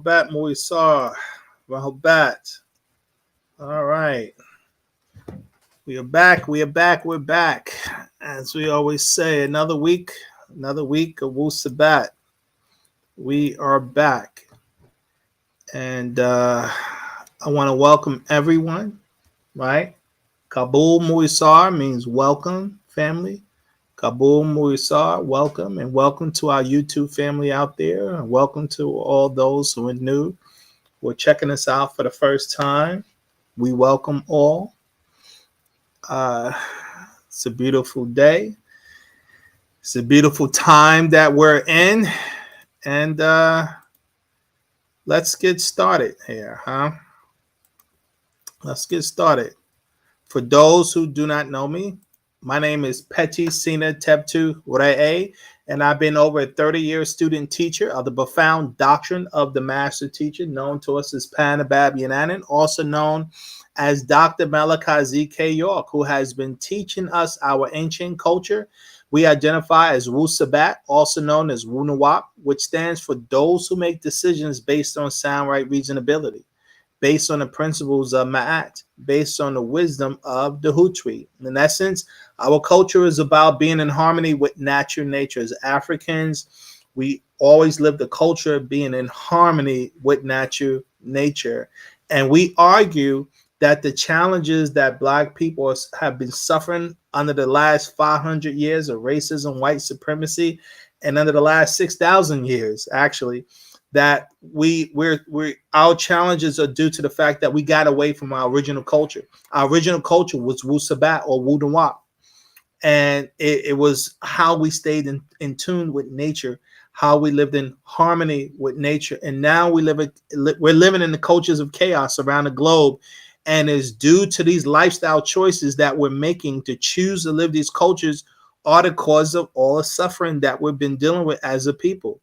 Wu-Sabat, Wu-Sabat. All right. We're back. As we always say, another week of Wu-Sabat. We are back. And I want to welcome everyone, right? Kabul Muisar means welcome, family. Kabul Muisar, welcome, and welcome to our YouTube family out there, and welcome to all those who are new, who are checking us out for the first time. We welcome all. It's a beautiful day. It's a beautiful time that we're in, and let's get started here, huh? Let's get started. For those who do not know me, my name is Peti Sina Teptu Re'e, and I've been over a 30-year student teacher of the profound doctrine of the master teacher, known to us as Panabab Yananan, also known as Dr. Malachi Z.K. York, who has been teaching us our ancient culture. We identify as Wu-Sabat, also known as Wu-Nawap, which stands for those who make decisions based on sound right reasonability, based on the principles of Ma'at, based on the wisdom of the Hutri. In essence, our culture is about being in harmony with natural nature. As Africans, we always live the culture of being in harmony with natural nature. And we argue that the challenges that Black people have been suffering under the last 500 years of racism, white supremacy, and under the last 6,000 years, actually, that our challenges are due to the fact that we got away from our original culture. Our original culture was Wu-Sabat or Wu-Sabat. And it was how we stayed in tune with nature, how we lived in harmony with nature. And now we're living in the cultures of chaos around the globe. And it's due to these lifestyle choices that we're making to choose to live these cultures are the cause of all the suffering that we've been dealing with as a people.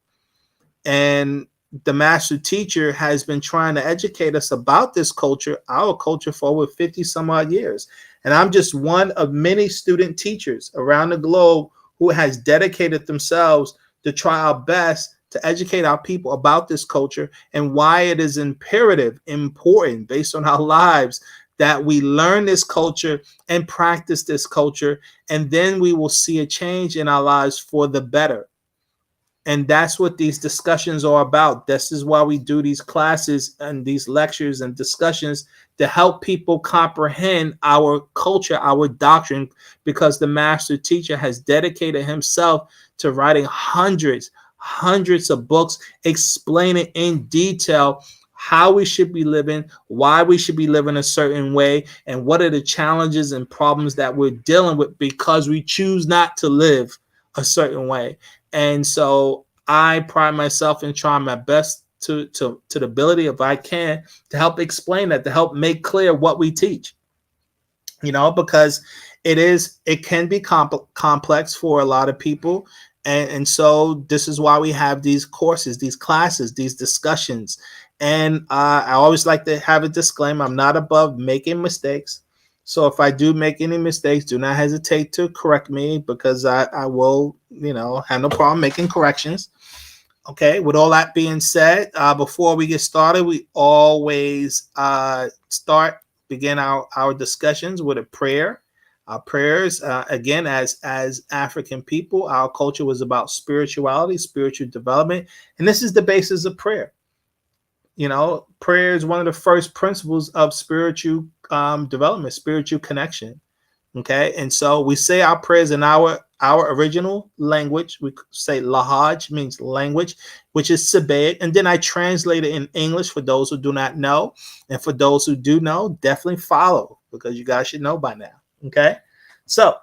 And the master teacher has been trying to educate us about this culture, our culture, for over 50 some odd years. And I'm just one of many student teachers around the globe who has dedicated themselves to try our best to educate our people about this culture and why it is imperative, important, based on our lives, that we learn this culture and practice this culture, and then we will see a change in our lives for the better. And that's what these discussions are about. This is why we do these classes and these lectures and discussions, to help people comprehend our culture, our doctrine, because the master teacher has dedicated himself to writing hundreds of books explaining in detail how we should be living, why we should be living a certain way, and what are the challenges and problems that we're dealing with because we choose not to live a certain way. And so I pride myself in trying my best to the ability, if I can, to help explain that, to help make clear what we teach, because it can be complex for a lot of people. And so this is why we have these courses, these classes, these discussions. And I always like to have a disclaimer. I'm not above making mistakes. So if I do make any mistakes, do not hesitate to correct me, because I will, have no problem making corrections. Okay, with all that being said, before we get started, we always begin our discussions with a prayer. Our prayers, again, as African people, our culture was about spirituality, spiritual development, and this is the basis of prayer. Prayer is one of the first principles of spiritual development, spiritual connection. Okay, and so we say our prayers in our original language. We say Lahaj, means language, which is Sabaean, and then I translate it in English for those who do not know, and for those who do know, definitely follow, because you guys should know by now. Okay, so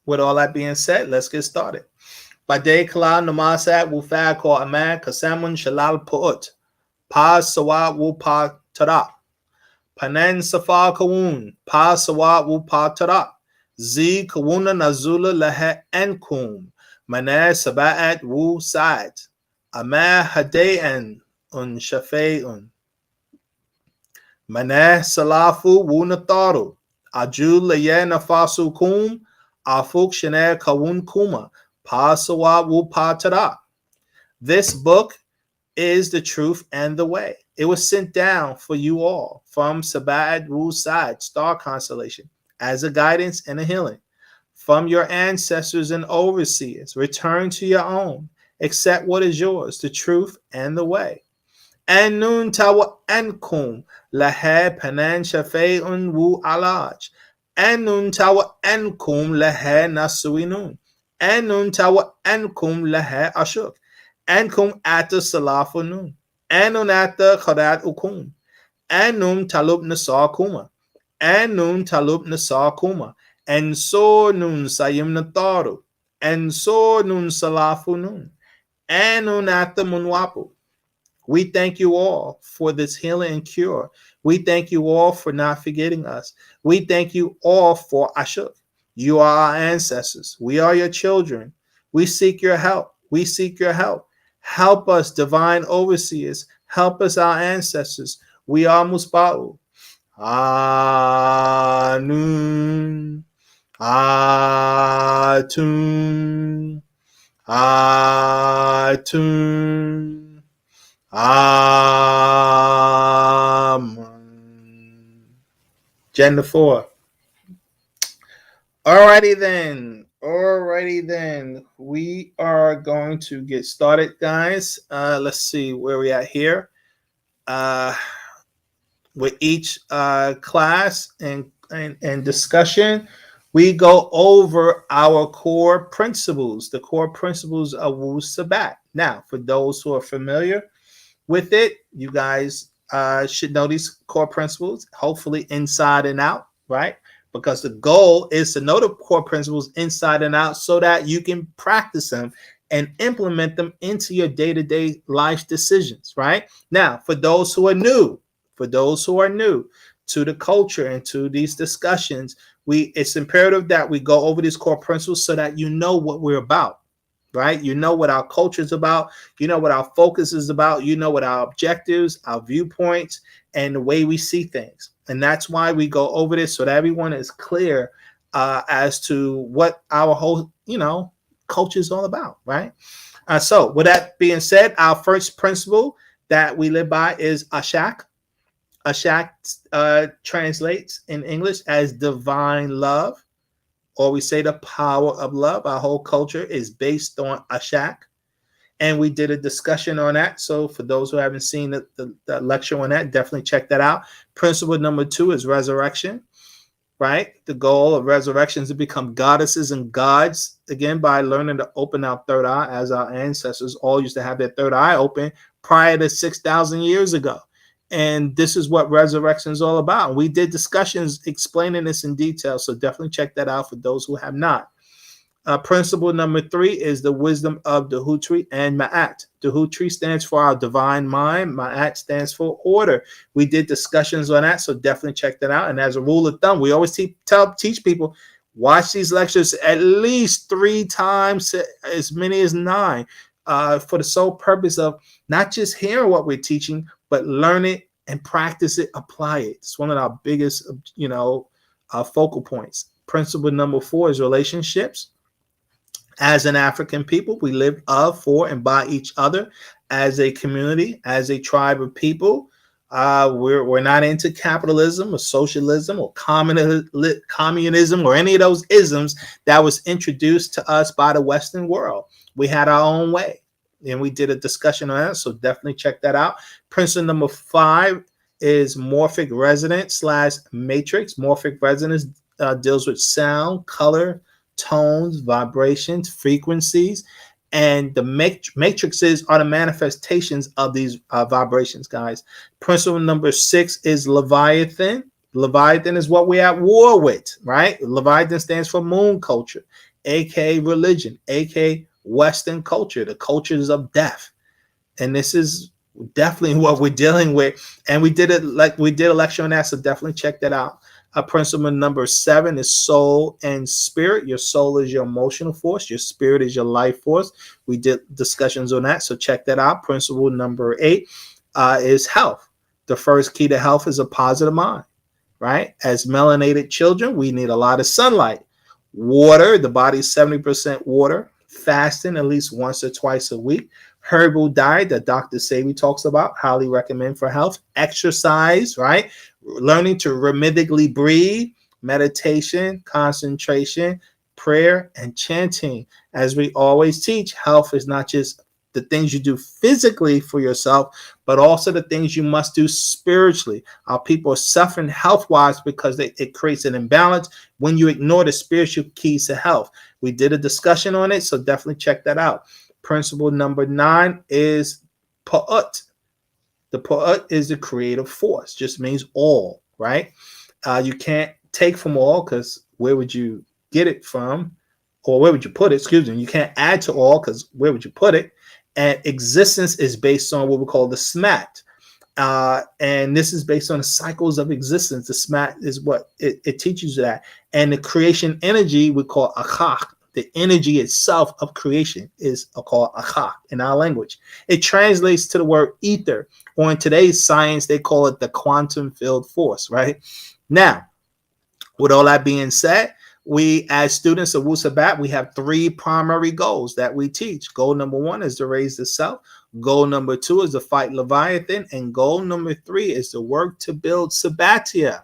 with all that being said, let's get started. Bade kala namasat wufad ko aman kasamun shalal pu'ut pa sawa wu pa tara panen safa kawun pa sawa wu pa tara z kawuna nazula laha enkum mané sabaat wu sa'at ama hadayan un shafe'un mané salafu wu nataru ajul laye nafasu kum afuk shane kawun kuma. This book is the truth and the way. It was sent down for you all from Sabat Wu-Sabat, star constellation, as a guidance and a healing. From your ancestors and overseers, return to your own. Accept what is yours, the truth and the way. And nun tawa ankum lahe panan shafe'un wu alaj. And nun tawa ankum lahe nasuinun. Anun tawa ankum laha ashuk. Ankum ata salafunun. Anun ata khadat ukum. Anum talub nasar kuma. Anun talub nasar kuma. And so nun sayim nataru. And so nun salafunun. Anun ata munwapu. We thank you all for this healing and cure. We thank you all for not forgetting us. We thank you all for ashuk. You are our ancestors. We are your children. We seek your help. We seek your help. Help us, divine overseers. Help us, our ancestors. We are Musba'u. Anun. Atun. Atun. Amen. Gender 4. Alrighty then. We are going to get started, guys. Let's see where we at here. with each class and discussion, we go over our core principles, the core principles of Wu-Sabat. Now, for those who are familiar with it, you guys should know these core principles, hopefully inside and out, right? Because the goal is to know the core principles inside and out so that you can practice them and implement them into your day-to-day life decisions, right? Now, for those who are new to the culture and to these discussions, it's imperative that we go over these core principles so that you know what we're about, right? You know what our culture is about. You know what our focus is about. You know what our objectives, our viewpoints, and the way we see things. And that's why we go over this so that everyone is clear as to what our whole, culture is all about, right? So with that being said, our first principle that we live by is Ashak. Ashak translates in English as divine love, or we say the power of love. Our whole culture is based on Ashak, and we did a discussion on that. So for those who haven't seen the lecture on that, definitely check that out. Principle number 2 is resurrection, right? The goal of resurrection is to become goddesses and gods, again, by learning to open our third eye, as our ancestors all used to have their third eye open prior to 6,000 years ago. And this is what resurrection is all about. We did discussions explaining this in detail, so definitely check that out for those who have not. Principle number 3 is the wisdom of Dahutri and Ma'at. Dahutri stands for our divine mind. Ma'at stands for order. We did discussions on that, so definitely check that out. And as a rule of thumb, we always teach people, watch these lectures at least 3 times, as many as 9, for the sole purpose of not just hearing what we're teaching, but learn it and practice it, apply it. It's one of our biggest, focal points. Principle number 4 is relationships. As an African people, we live of, for, and by each other as a community, as a tribe of people. We're not into capitalism or socialism or communism or any of those isms that was introduced to us by the Western world. We had our own way, and we did a discussion on that, so definitely check that out. Principle number 5 is morphic resonance / matrix. Morphic resonance deals with sound, color, tones, vibrations, frequencies, and the matrices are the manifestations of these vibrations, guys. Principle number 6 is Leviathan. Leviathan is what we're at war with, right? Leviathan stands for moon culture, aka religion, aka Western culture, the cultures of death. And this is definitely what we're dealing with. And we did a lecture on that, so definitely check that out. Principle number 7 is soul and spirit. Your soul is your emotional force. Your spirit is your life force. We did discussions on that, so check that out. Principle number 8 is health. The first key to health is a positive mind, right? As melanated children, we need a lot of sunlight. Water, the body's 70% water. Fasting at least once or twice a week. Herbal diet that Dr. Sebi talks about, highly recommend for health. Exercise, right? Learning to rhythmically breathe, meditation, concentration, prayer, and chanting. As we always teach, health is not just the things you do physically for yourself, but also the things you must do spiritually. Our people are suffering health-wise because it creates an imbalance when you ignore the spiritual keys to health. We did a discussion on it, so definitely check that out. Principle number 9 is Pa'ut. The Pa'ut is the creative force, just means all, right? You can't take from all, because where would you get it from? Or where would you put it? Excuse me. You can't add to all, because where would you put it? And existence is based on what we call the SMAT. And this is based on the cycles of existence. The SMAT is what it teaches you that. And the creation energy we call Achak. The energy itself of creation is called Achak in our language. It translates to the word ether, or in today's science, they call it the quantum field force, right? Now, with all that being said, we, as students of Wu-Sabat, we have 3 primary goals that we teach. Goal number 1 is to raise the self. Goal number 2 is to fight Leviathan. And goal number 3 is to work to build Sabbatia.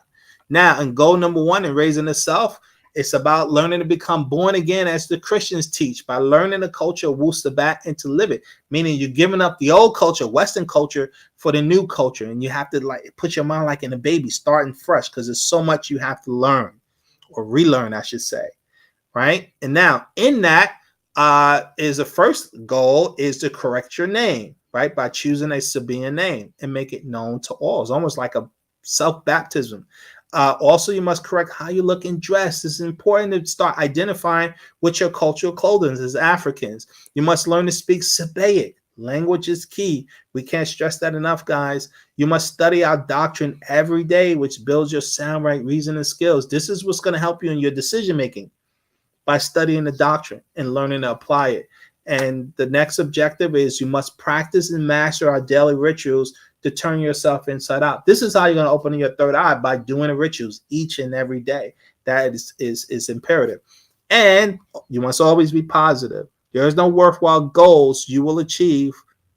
Now, in goal number 1 in raising the self, It's about learning to become born again as the Christians teach, by learning the culture of Wu-Sabat and to live it. Meaning you're giving up the old culture, Western culture, for the new culture. And you have to like put your mind like in a baby, starting fresh, because there's so much you have to learn, or relearn, I should say. Right? And now in that is the first goal is to correct your name, right? By choosing a Sabaean name and make it known to all. It's almost like a self-baptism. Also, you must correct how you look and dress. It's important to start identifying with your cultural clothing as Africans. You must learn to speak Sabaean. Language is key. We can't stress that enough, guys. You must study our doctrine every day, which builds your sound right reasoning skills. This is what's going to help you in your decision making, by studying the doctrine and learning to apply it. And the next objective is you must practice and master our daily rituals to turn yourself inside out. This is how you're going to open your third eye, by doing the rituals each and every day. That is imperative. And you must always be positive. There is no worthwhile goals you will achieve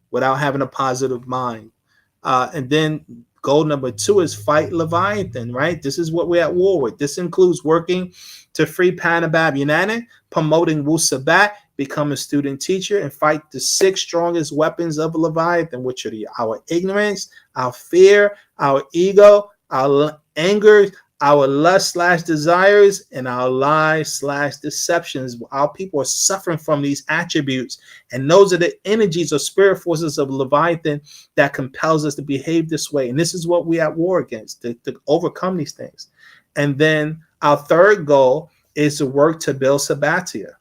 without having a positive mind. And then goal number 2 is fight Leviathan, right? This is what we're at war with. This includes working to free Panabab Yunanin, promoting Wu-Sabat, become a student teacher, and fight the 6 strongest weapons of Leviathan, which are our ignorance, our fear, our ego, our anger, our lust/desires, and our lies/deceptions. Our people are suffering from these attributes, and those are the energies or spirit forces of Leviathan that compels us to behave this way. And this is what we are at war against, to overcome these things. And then our third goal is to work to build Sabbatia,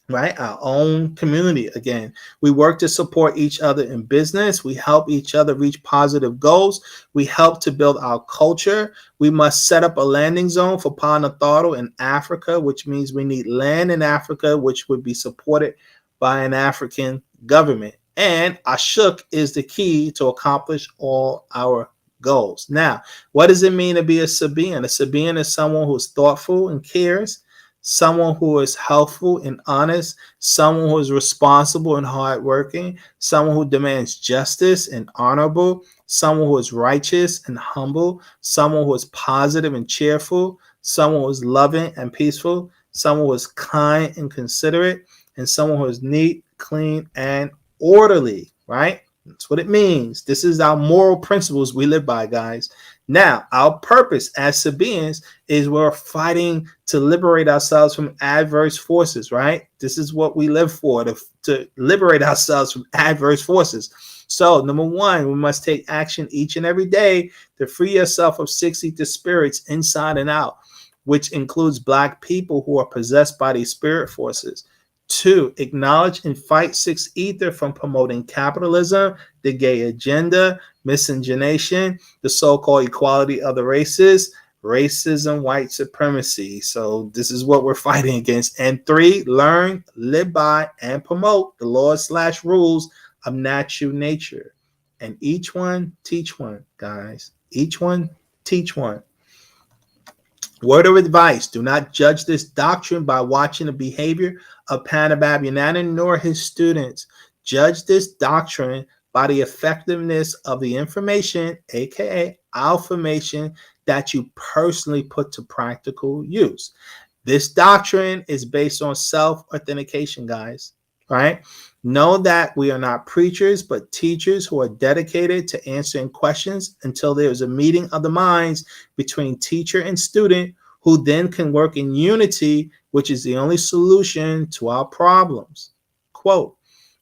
right? Our own community. Again, we work to support each other in business. We help each other reach positive goals. We help to build our culture. We must set up a landing zone for Monotheism in Africa, which means we need land in Africa, which would be supported by an African government. And Ashuk is the key to accomplish all our goals. Now, what does it mean to be a Sabaean? A Sabaean is someone who's thoughtful and cares, someone who is helpful and honest, someone who is responsible and hardworking, someone who demands justice and honorable, someone who is righteous and humble, someone who is positive and cheerful, someone who is loving and peaceful, someone who is kind and considerate, and someone who is neat, clean, and orderly, right? That's what it means. This is our moral principles we live by, guys. Now, our purpose as Sabaeans is we're fighting to liberate ourselves from adverse forces, right? This is what we live for, to liberate ourselves from adverse forces. So, number 1, we must take action each and every day to free yourself of 6 ether spirits inside and out, which includes Black people who are possessed by these spirit forces. 2, acknowledge and fight 6 ether from promoting capitalism, the gay agenda, miscegenation, the so-called equality of the races, racism, white supremacy. So this is what we're fighting against. And 3, learn, live by, and promote the laws/rules of natural nature. And each one, teach one, guys. Each one, teach one. Word of advice, do not judge this doctrine by watching the behavior of Panabab Yunanin nor his students. Judge this doctrine by the effectiveness of the information, aka information, that you personally put to practical use. This doctrine is based on self-authentication, guys, right? Know that we are not preachers, but teachers who are dedicated to answering questions until there is a meeting of the minds between teacher and student, who then can work in unity, which is the only solution to our problems. Quote,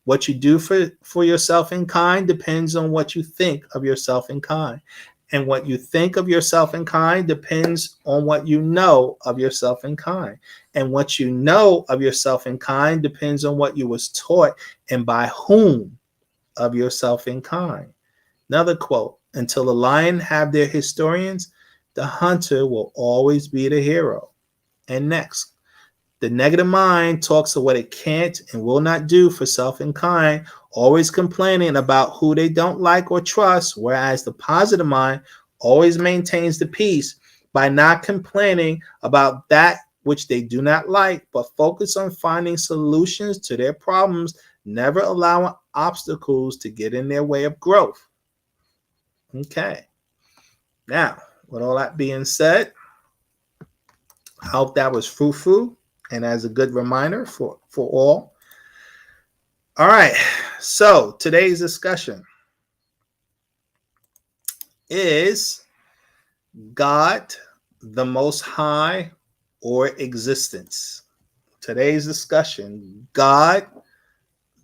what you do for yourself in kind depends on what you think of yourself in kind. And what you think of yourself in kind depends on what you know of yourself in kind. And what you know of yourself in kind depends on what you was taught and by whom of yourself in kind. Another quote, until the lion have their historians, the hunter will always be the hero. And next, the negative mind talks of what it can't and will not do for self and kind, always complaining about who they don't like or trust, whereas the positive mind always maintains the peace by not complaining about that which they do not like, but focus on finding solutions to their problems, never allowing obstacles to get in their way of growth. Okay. Now, with all that being said, I hope that was fruitful and as a good reminder for all. All right. So today's discussion is God the Most High or existence? Today's discussion, God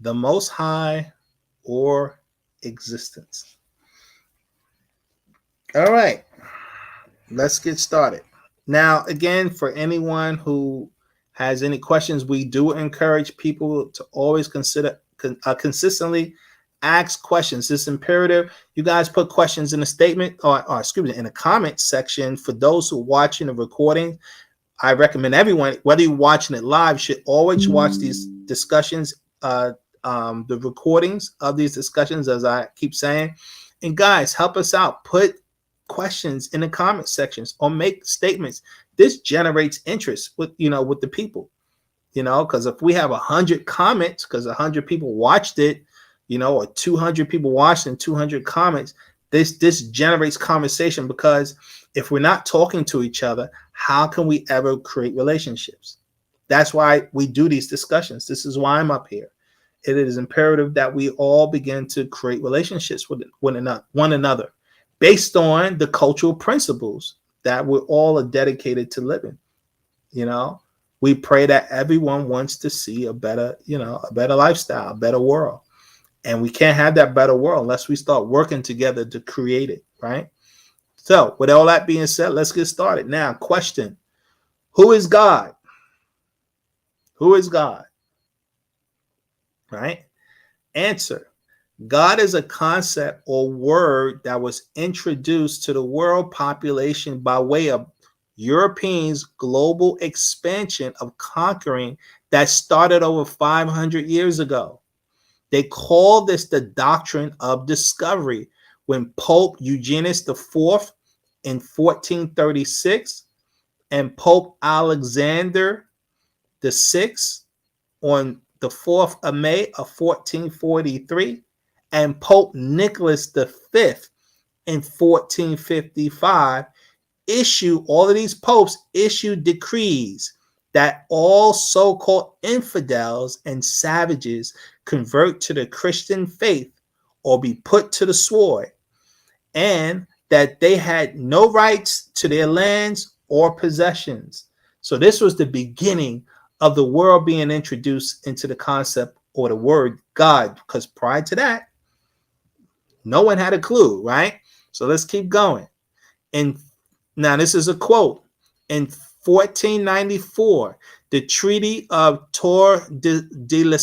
the Most High or existence? All right, let's get started. Now, again, for anyone who has any questions, we do encourage people to always consistently ask questions. It's imperative. You guys put questions in the statement or excuse me, in the comment section. For those who are watching the recording, I recommend everyone, whether you're watching it live, should always watch these discussions, the recordings of these discussions, as I keep saying. And guys, help us out. Put questions in the comment sections or make statements. This generates interest with the people, because if we have 100 comments, because 100 people watched it, or 200 people watched and 200 comments, this generates conversation, because if we're not talking to each other, how can we ever create relationships? That's why we do these discussions. This is why I'm up here. It is imperative that we all begin to create relationships with one another based on the cultural principles that we're all dedicated to living. We pray that everyone wants to see a better lifestyle, a better world. And we can't have that better world unless we start working together to create it, right? So with all that being said, let's get started. Now, question: who is God? Who is God? Right? Answer: God is a concept or word that was introduced to the world population by way of Europeans' global expansion of conquering that started over 500 years ago. They call this the doctrine of discovery when Pope Eugenius IV in 1436 and Pope Alexander VI on the 4th of May of 1443 and Pope Nicholas V in 1455 all of these popes issued decrees that all so-called infidels and savages convert to the Christian faith or be put to the sword, and that they had no rights to their lands or possessions. So this was the beginning of the world being introduced into the concept or the word God, because prior to that, no one had a clue, right? So let's keep going. And now this is a quote. In 1494, the Treaty of Torres de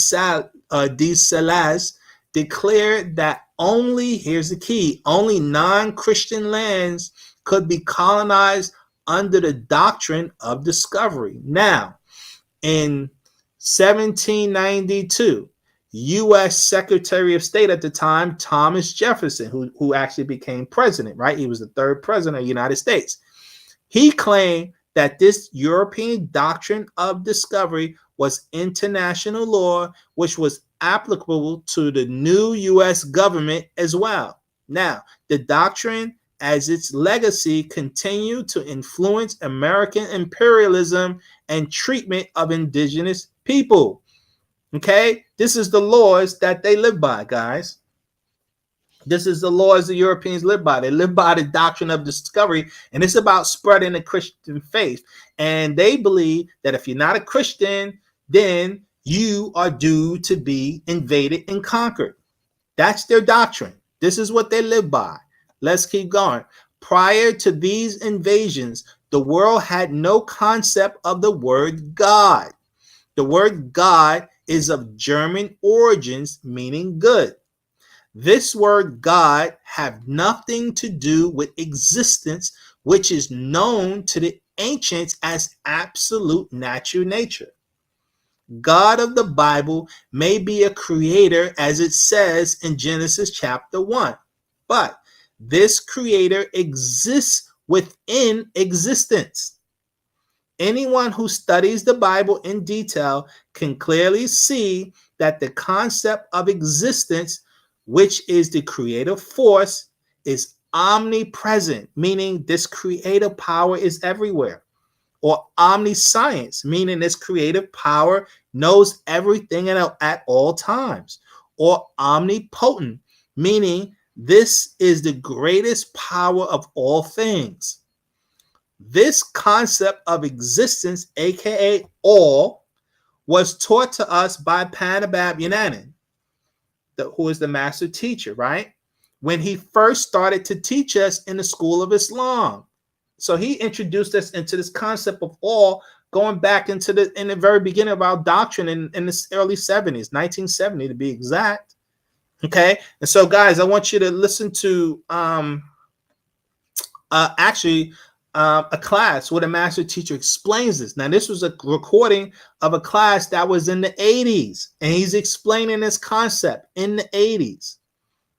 Salazes declared that here's the key, only non-Christian lands could be colonized under the doctrine of discovery. Now, in 1792, U.S. Secretary of State at the time, Thomas Jefferson, who actually became president, right? He was the third president of the United States. He claimed that this European doctrine of discovery was international law, which was applicable to the new U.S. government as well. Now, the doctrine, as its legacy, continued to influence American imperialism and treatment of indigenous people. Okay, this is the laws that they live by, guys. This is the laws the Europeans live by. They live by the doctrine of discovery, and it's about spreading the Christian faith. And they believe that if you're not a Christian, then you are due to be invaded and conquered. That's their doctrine. This is what they live by. Let's keep going. Prior to these invasions, the world had no concept of the word God. The word God is of German origins, meaning good. This word God have nothing to do with existence, which is known to the ancients as absolute natural nature. God of the Bible may be a creator, as it says in Genesis chapter 1, but this creator exists within existence. Anyone who studies the Bible in detail can clearly see that the concept of existence, which is the creative force, is omnipresent, meaning this creative power is everywhere. or omniscience, meaning its creative power knows everything at all times, or omnipotent, meaning this is the greatest power of all things. This concept of existence, aka all, was taught to us by Panabab Yananan, who is the master teacher, right? When he first started to teach us in the school of Islam. So he introduced us into this concept of all, going back into in the very beginning of our doctrine in the early 70s, 1970 to be exact. Okay, and so guys, I want you to listen to a class where the master teacher explains this. Now, this was a recording of a class that was in the 80s, and he's explaining this concept in the 80s,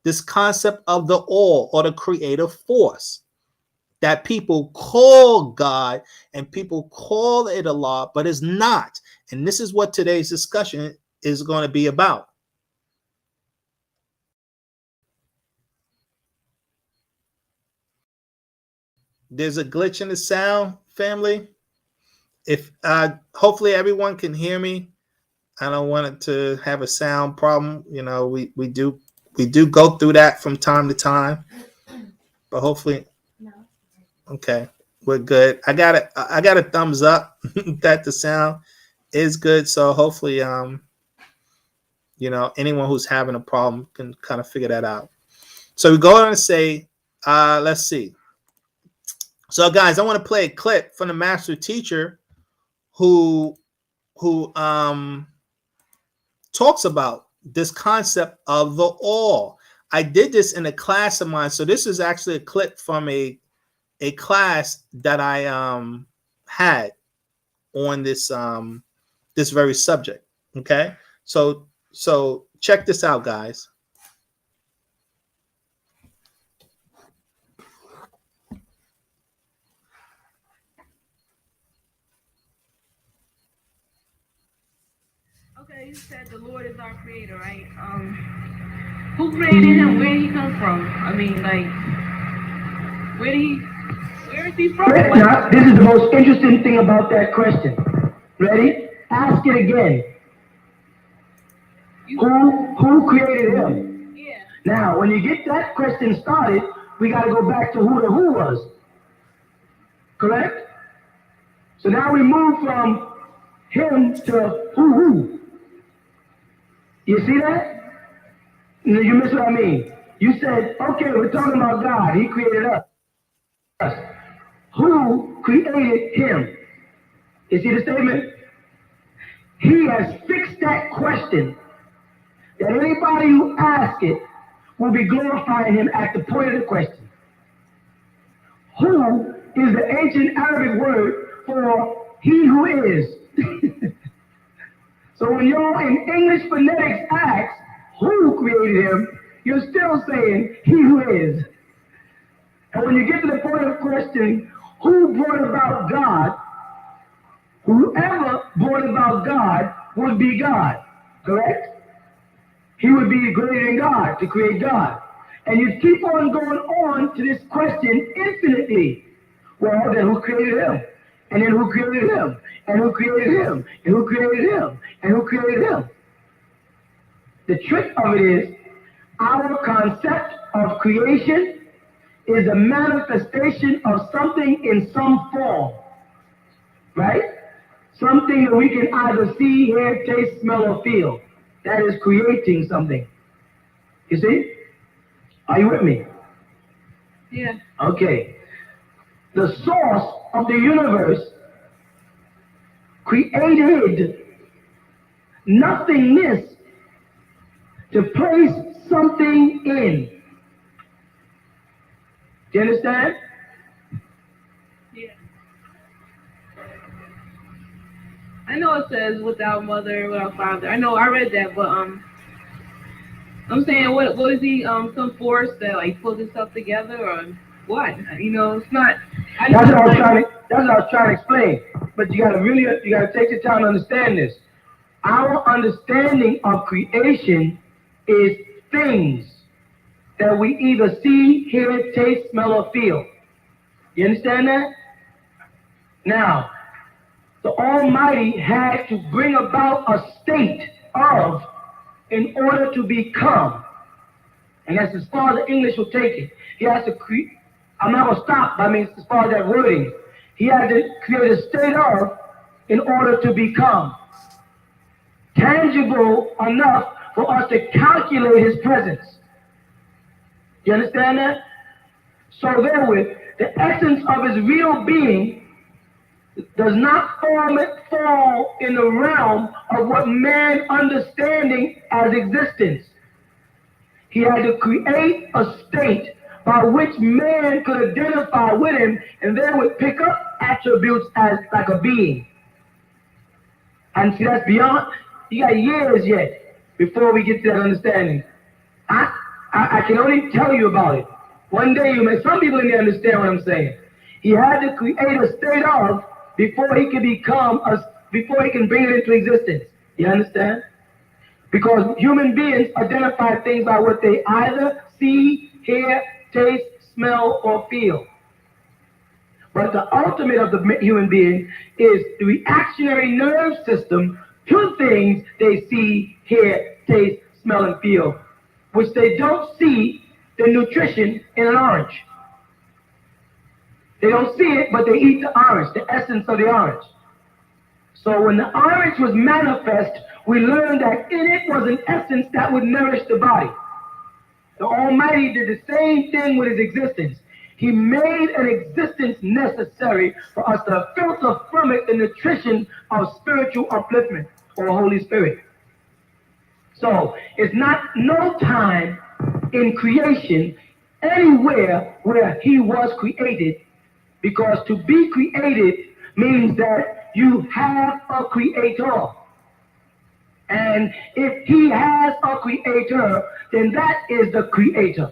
this concept of the all, or the creative force, that people call God and people call it Allah, but it's not. And this is what today's discussion is going to be about. There's a glitch in the sound, family. If hopefully everyone can hear me. I don't want it to have a sound problem. You know, we do go through that from time to time, but hopefully, no. Okay, we're good. I got a thumbs up that the sound is good. So hopefully, you know, anyone who's having a problem can kind of figure that out. So we go on and say, let's see. So guys, I want to play a clip from the master teacher who talks about this concept of the all. I did this in a class of mine. So this is actually a clip from a class that I had on this this very subject. Okay, so check this out, guys. Okay, you said the Lord is our creator, right? Who created him? Where did he come from? I mean, like, where is he from? Now, this is the most interesting thing about that question. Ready? Ask it again. Who created him? Yeah. Now, when you get that question started, we got to go back to who the who was. Correct? So now we move from him to who. You see that? You miss what I mean. You said, okay, we're talking about God. He created us. Who created him? You see the statement? He has fixed that question, that anybody who asks it will be glorifying him at the point of the question. Who is the ancient Arabic word for he who is. So when y'all in English phonetics ask who created him, you're still saying he who is. And when you get to the point of questioning who brought about God, whoever brought about God would be God, correct? He would be greater than God to create God. And you keep on going on to this question infinitely. Well, then who created him? And then who created him? And who created him? And who created him? And who created him? The trick of it is, our concept of creation is a manifestation of something in some form, right? Something that we can either see, hear, taste, smell, or feel. That is creating something. You see? Are you with me? Yeah. Okay. The source of the universe created nothingness to place something in. Do you understand? Yeah. I know it says without mother, without father. I know I read that, but I'm saying what is he some force that like pulls itself together or what? You know, it's not. That's what I was trying to explain. But you gotta take the time to understand this. Our understanding of creation is things that we either see, hear, taste, smell, or feel. You understand that? Now, the Almighty had to bring about a state of in order to become. And that's as far as the English will take it. He has to create, I'm not going to stop, but I mean, as far as that wording, he had to create a state of in order to become. Tangible enough for us to calculate his presence. You understand that? So therewith, the essence of his real being does not fall in the realm of what man understanding as existence. He had to create a state by which man could identify with him and therewith pick up attributes as like a being. And see, that's beyond, you got years yet before we get to that understanding. I can only tell you about it. One day you may, some people didn't understand what I'm saying. He had to create a state of before he can become before he can bring it into existence. You understand? Because human beings identify things by what they either see, hear, taste, smell, or feel. But the ultimate of the human being is the reactionary nerve system to things they see, hear, taste, smell, and feel, which they don't see the nutrition in an orange. They don't see it, but they eat the orange, the essence of the orange. So when the orange was manifest, we learned that in it was an essence that would nourish the body. The Almighty did the same thing with his existence. He made an existence necessary for us to filter from it the nutrition of spiritual upliftment or Holy Spirit. So it's not no time in creation anywhere where he was created, because to be created means that you have a creator. And if he has a creator, then that is the creator.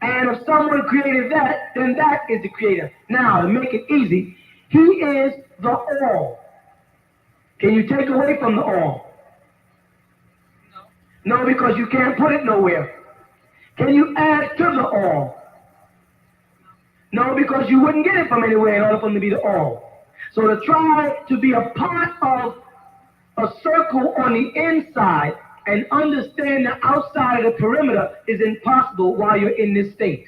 And if someone created that, then that is the creator. Now, to make it easy, he is the all. Can you take away from the all? No, because you can't put it nowhere. Can you add to the all? No, because you wouldn't get it from anywhere in order for him to be the all. So to try to be a part of a circle on the inside and understand the outside of the perimeter is impossible while you're in this state.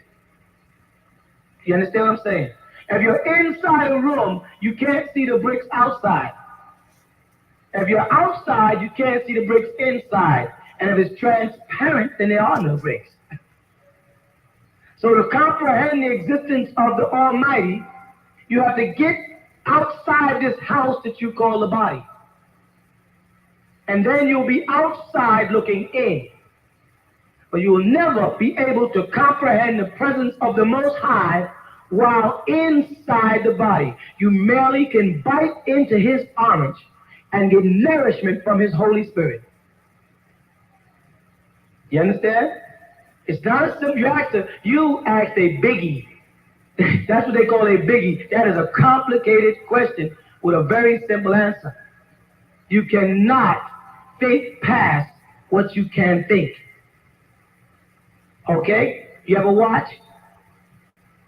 You understand what I'm saying? If you're inside a room, you can't see the bricks outside. If you're outside, you can't see the bricks inside. And if it's transparent, then there are no bricks. So to comprehend the existence of the Almighty, you have to get outside this house that you call the body. And then you'll be outside looking in. But you will never be able to comprehend the presence of the Most High while inside the body. You merely can bite into his orange and get nourishment from his Holy Spirit. You understand? It's not a simple, you asked a biggie. That's what they call a biggie. That is a complicated question with a very simple answer. You cannot think past what you can think. Okay? You have a watch?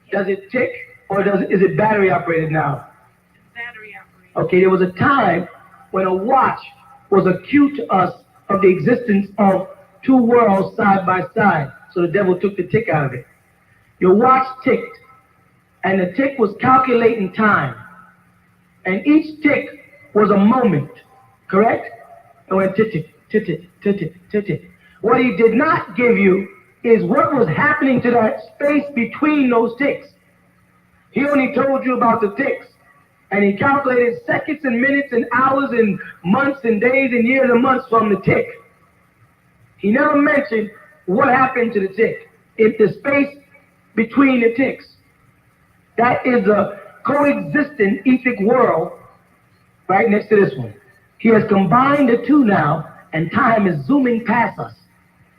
Does it tick or is it battery operated now? It's battery operated. Okay, there was a time when a watch was a cue to us of the existence of two worlds side by side. So the devil took the tick out of it. Your watch ticked, and the tick was calculating time. And each tick was a moment, correct? It went tick, tick, tick, tick, tick, tick, tick. What he did not give you is what was happening to that space between those ticks. He only told you about the ticks. And he calculated seconds and minutes and hours and months and days and years and months from the tick. He never mentioned what happened to the tick. It's the space between the ticks. That is a coexistent etheric world right next to this one. He has combined the two now, and time is zooming past us.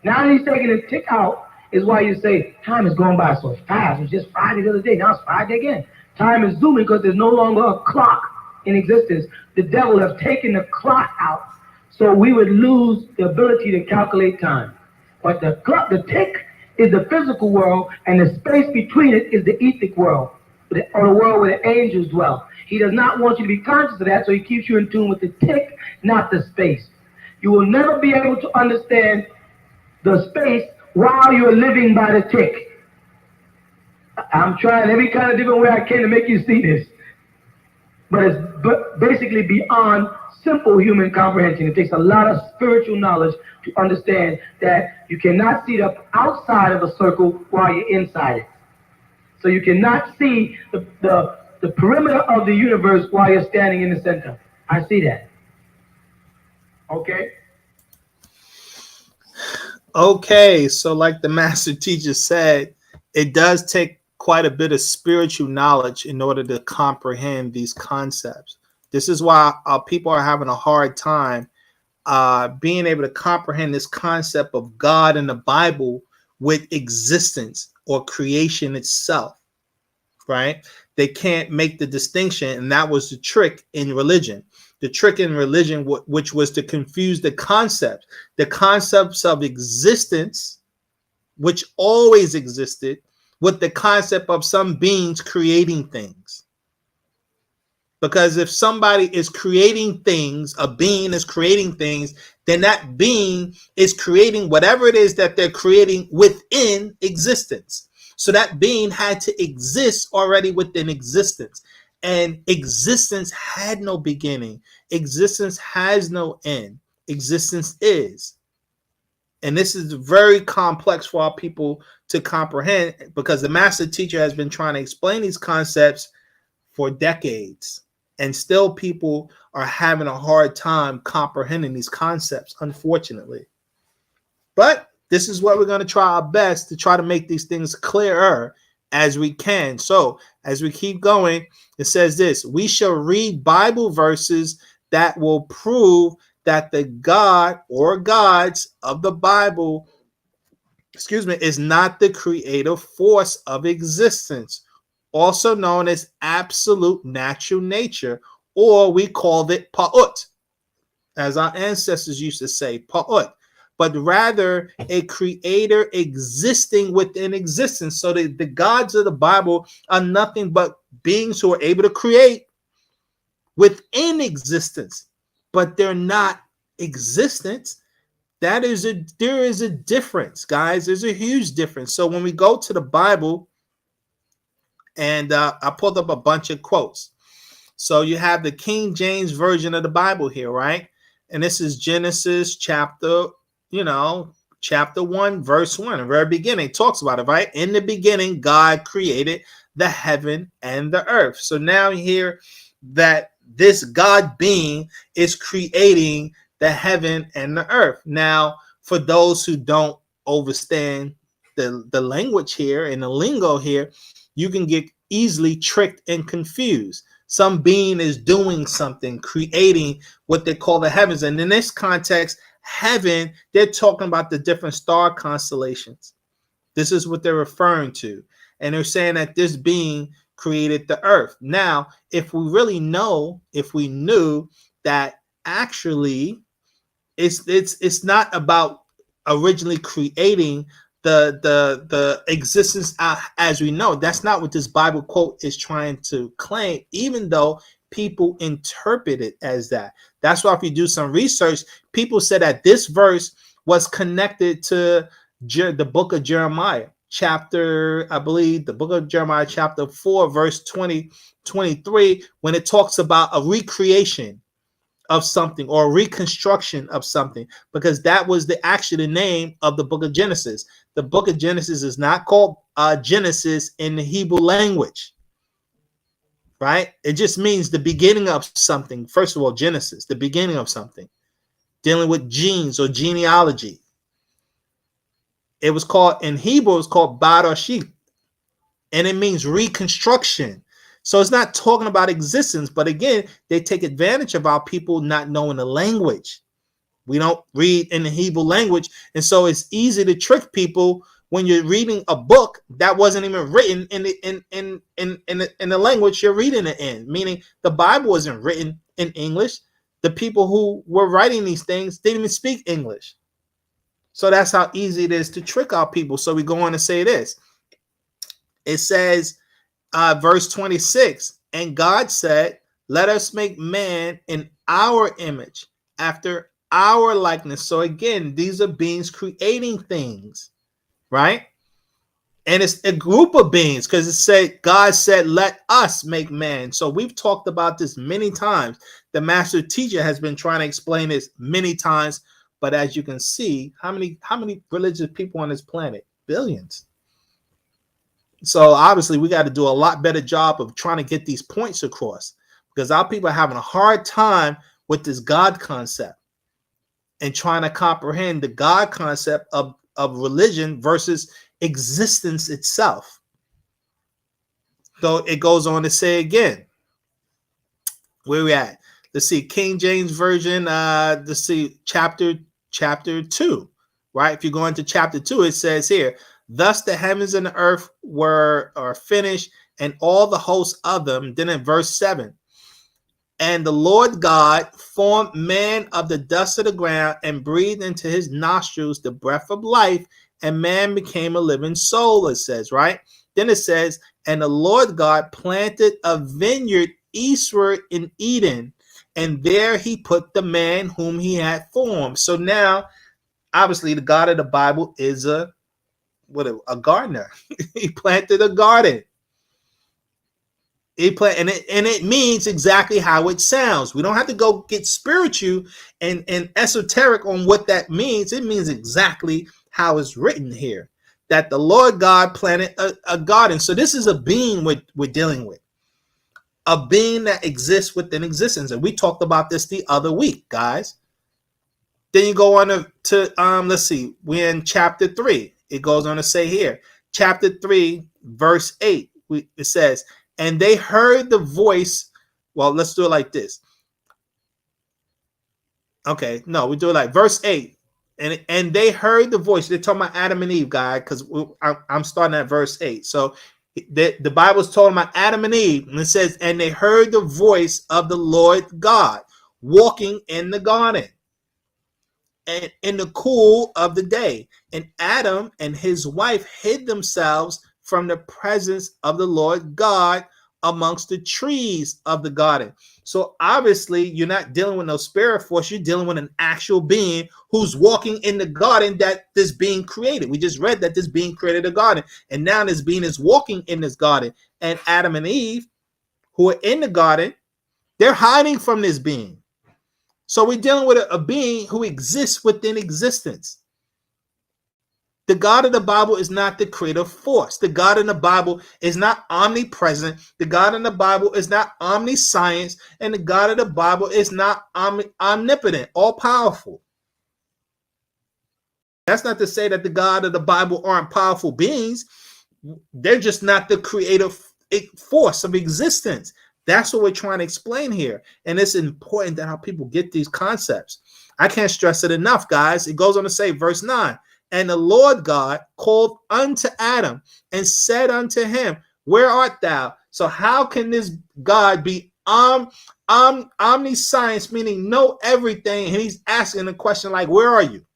Now that he's taking the tick out is why you say time is going by so fast. It was just Friday the other day. Now it's Friday again. Time is zooming because there's no longer a clock in existence. The devil has taken the clock out, so we would lose the ability to calculate time. But the tick is the physical world, and the space between it is the etheric world, or the world where the angels dwell. He does not want you to be conscious of that, so he keeps you in tune with the tick, not the space. You will never be able to understand the space while you're living by the tick. I'm trying every kind of different way I can to make you see this. But it's basically beyond simple human comprehension. It takes a lot of spiritual knowledge to understand that you cannot see the outside of a circle while you're inside it. So you cannot see the perimeter of the universe while you're standing in the center. I see that. Okay? Okay, so like the master teacher said, it does take quite a bit of spiritual knowledge in order to comprehend these concepts. This is why people are having a hard time being able to comprehend this concept of God in the Bible with existence or creation itself, right? They can't make the distinction, and that was the trick in religion. The trick in religion, which was to confuse the concepts of existence, which always existed, with the concept of some beings creating things. Because if somebody is creating things, a being is creating things, then that being is creating whatever it is that they're creating within existence. So that being had to exist already within existence. And existence had no beginning. Existence has no end. Existence is. And this is very complex for our people to comprehend, because the master teacher has been trying to explain these concepts for decades. And still people are having a hard time comprehending these concepts, unfortunately. But this is what we're going to try our best to try to make these things clearer as we can. So as we keep going, it says this: we shall read Bible verses that will prove that the God or gods of the Bible, is not the creative force of existence, also known as absolute natural nature, or we called it pa'ut, as our ancestors used to say, pa'ut, but rather a creator existing within existence. So the gods of the Bible are nothing but beings who are able to create within existence, but they're not existence. There is a difference, guys. There's a huge difference. So when we go to the Bible, and I pulled up a bunch of quotes. So you have the King James Version of the Bible here, right? And this is Genesis chapter 1, verse 1. The very beginning it talks about it, right? In the beginning, God created the heaven and the earth. So now you hear that this God being is creating the heaven and the earth. Now, for those who don't understand the language here and the lingo here, you can get easily tricked and confused. Some being is doing something, creating what they call the heavens. And in this context, heaven, they're talking about the different star constellations. This is what they're referring to. And they're saying that this being created the earth. Now, if we knew that actually it's not about originally creating the existence as we know. That's not what this Bible quote is trying to claim, even though people interpret it as that. That's why if you do some research, people said that this verse was connected to the book of Jeremiah, the book of Jeremiah, chapter 4, verse 23, when it talks about a recreation of something or a reconstruction of something, because that was the name of the book of Genesis. The book of Genesis is not called Genesis in the Hebrew language, right? It just means the beginning of something. First of all, Genesis, the beginning of something, dealing with genes or genealogy. It was called, in Hebrew, it's called Barashit, and it means reconstruction. So it's not talking about existence, but again, they take advantage of our people not knowing the language. We don't read in the Hebrew language, and so it's easy to trick people when you're reading a book that wasn't even written in the language you're reading it in. Meaning, the Bible wasn't written in English. The people who were writing these things didn't even speak English. So that's how easy it is to trick our people. So we go on to say this. It says, verse 26, and God said, let us make man in our image, after our likeness. So again, these are beings creating things, right? And it's a group of beings, because it said, God said, let us make man. So we've talked about this many times. The master teacher has been trying to explain this many times. But as you can see, how many religious people on this planet? Billions. So obviously we got to do a lot better job of trying to get these points across, because our people are having a hard time with this God concept and trying to comprehend the God concept of religion versus existence itself. So it goes on to say again, where we at? Let's see, King James Version, let's see, chapter 2, right? If you go into chapter 2, it says here, thus the heavens and the earth are finished, and all the hosts of them. Then in verse 7, and the Lord God formed man of the dust of the ground and breathed into his nostrils the breath of life, and man became a living soul, it says, right? Then it says, and the Lord God planted a vineyard eastward in Eden, and there he put the man whom he had formed. So now, obviously, the God of the Bible is a gardener. He planted a garden. And it means exactly how it sounds. We don't have to go get spiritual and esoteric on what that means. It means exactly how it's written here, that the Lord God planted a garden. So this is a being we're dealing with, a being that exists within existence. And we talked about this the other week, guys. Then you go on to let's see, we're in chapter 3. It goes on to say here, chapter 3, verse 8, it says, and they heard the voice. Well, let's do it like this. Okay, no, we do it like verse 8. And they heard the voice. They're talking about Adam and Eve, guys, because I'm starting at verse 8. So the Bible's talking about Adam and Eve, and it says, and they heard the voice of the Lord God walking in the garden and in the cool of the day. And Adam and his wife hid themselves from the presence of the Lord God amongst the trees of the garden. So obviously you're not dealing with no spirit force. You're dealing with an actual being who's walking in the garden that this being created. We just read that this being created a garden, and now this being is walking in this garden. And Adam and Eve, who are in the garden, they're hiding from this being. So we're dealing with a being who exists within existence. The God of the Bible is not the creative force. The God in the Bible is not omnipresent. The God in the Bible is not omniscience. And the God of the Bible is not omnipotent, all-powerful. That's not to say that the God of the Bible aren't powerful beings. They're just not the creative force of existence. That's what we're trying to explain here. And it's important that how people get these concepts. I can't stress it enough, guys. It goes on to say, verse 9, and the Lord God called unto Adam and said unto him, where art thou? So how can this God be omniscience, meaning know everything? And he's asking a question like, where are you?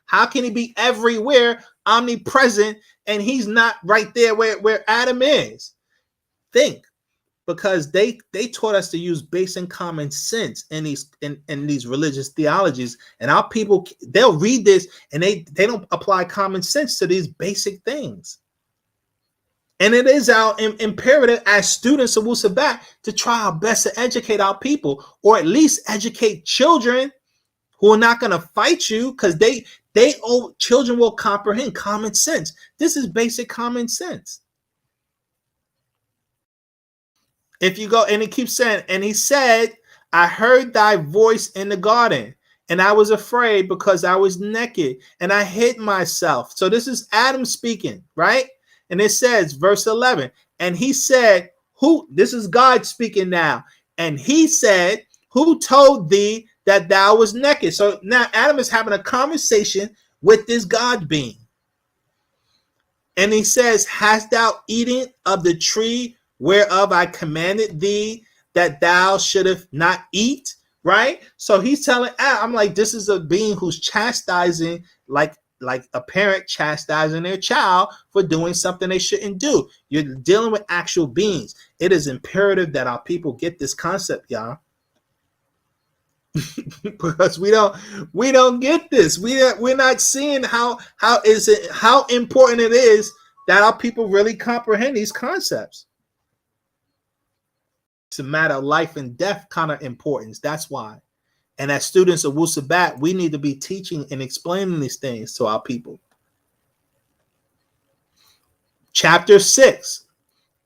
How can he be everywhere, omnipresent, and he's not right there where Adam is? Think. Because they taught us to use basic common sense in these religious theologies, and our people, they'll read this and they don't apply common sense to these basic things. And it is our imperative as students of Wu-Sabat to try our best to educate our people, or at least educate children who are not going to fight you, because children will comprehend common sense. This is basic common sense. If you go, and it keeps saying, and he said, I heard thy voice in the garden, and I was afraid because I was naked, and I hid myself. So this is Adam speaking, right? And it says, verse 11, and he said, this is God speaking now. And he said, who told thee that thou was naked? So now Adam is having a conversation with this God being. And he says, hast thou eaten of the tree whereof I commanded thee that thou shouldest not eat, right? So he's telling Adam, I'm like, this is a being who's chastising, like like a parent chastising their child for doing something they shouldn't do. You're dealing with actual beings. It is imperative that our people get this concept, y'all. Because we don't get this. We're not seeing how important it is that our people really comprehend these concepts. It's a matter of life and death kind of importance. That's why. And as students of Wu-Sabat, we need to be teaching and explaining these things to our people. Chapter 6.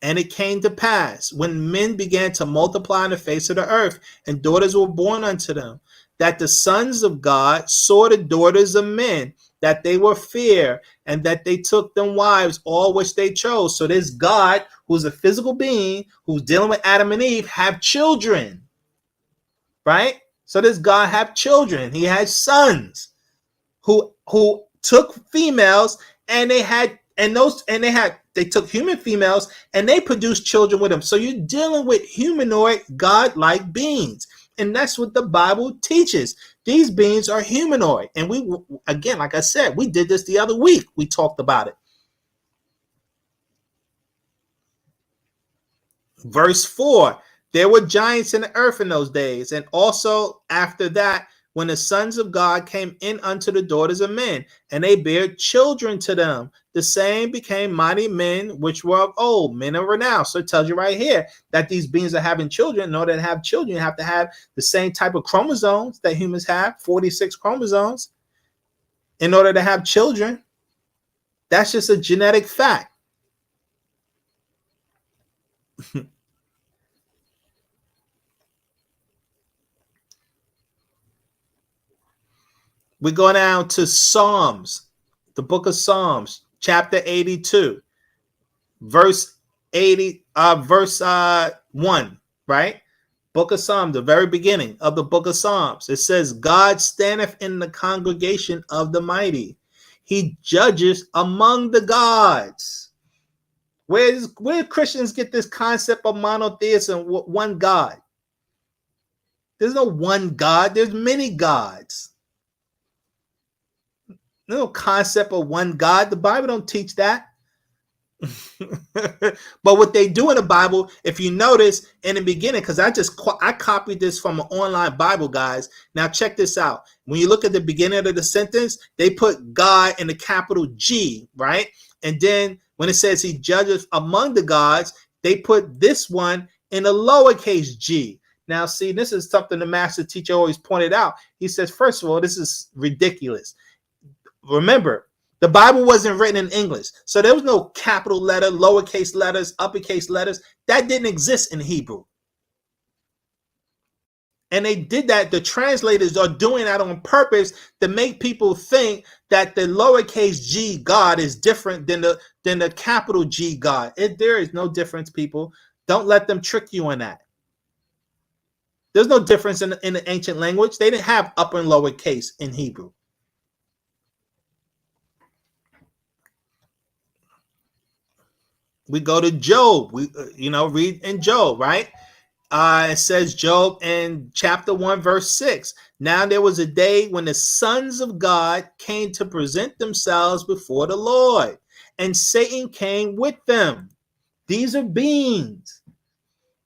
And it came to pass, when men began to multiply on the face of the earth, and daughters were born unto them, that the sons of God saw the daughters of men, that they were fair, and that they took them wives, all which they chose. So this God, who's a physical being, who's dealing with Adam and Eve, have children. Right? So this God have children. He had sons who took females, and they took human females and they produced children with them. So you're dealing with humanoid, God-like beings. And that's what the Bible teaches. These beings are humanoid. And we, again, like I said, we did this the other week. We talked about it. Verse 4, there were giants in the earth in those days. And also after that, when the sons of God came in unto the daughters of men, and they bare children to them, the same became mighty men which were of old, men of renown. So it tells you right here that these beings are having children. In order to have children, you have to have the same type of chromosomes that humans have, 46 chromosomes, in order to have children. That's just a genetic fact. We go down to Psalms, the book of Psalms, chapter 82, verse 1, right? Book of Psalms, the very beginning of the book of Psalms. It says, God standeth in the congregation of the mighty. He judges among the gods. Where Christians get this concept of monotheism, one God? There's no one God. There's many gods. No concept of one God. The Bible don't teach that. But what they do in the Bible, if you notice in the beginning, because I copied this from an online Bible, guys. Now check this out. When you look at the beginning of the sentence, they put God in the capital G, right? And then when it says he judges among the gods, they put this one in a lowercase g. Now, see, this is something the master teacher always pointed out. He says, first of all, this is ridiculous. Remember, the Bible wasn't written in English. So there was no capital letter, lowercase letters, uppercase letters. That didn't exist in Hebrew. And they did that. The translators are doing that on purpose to make people think that the lowercase g God is different than the capital G God. There is no difference, people. Don't let them trick you on that. There's no difference in the ancient language. They didn't have upper and lower case in Hebrew. We go to Job. We read in Job, right? It says Job in chapter 1, verse 6. Now there was a day when the sons of God came to present themselves before the Lord, and Satan came with them. These are beings.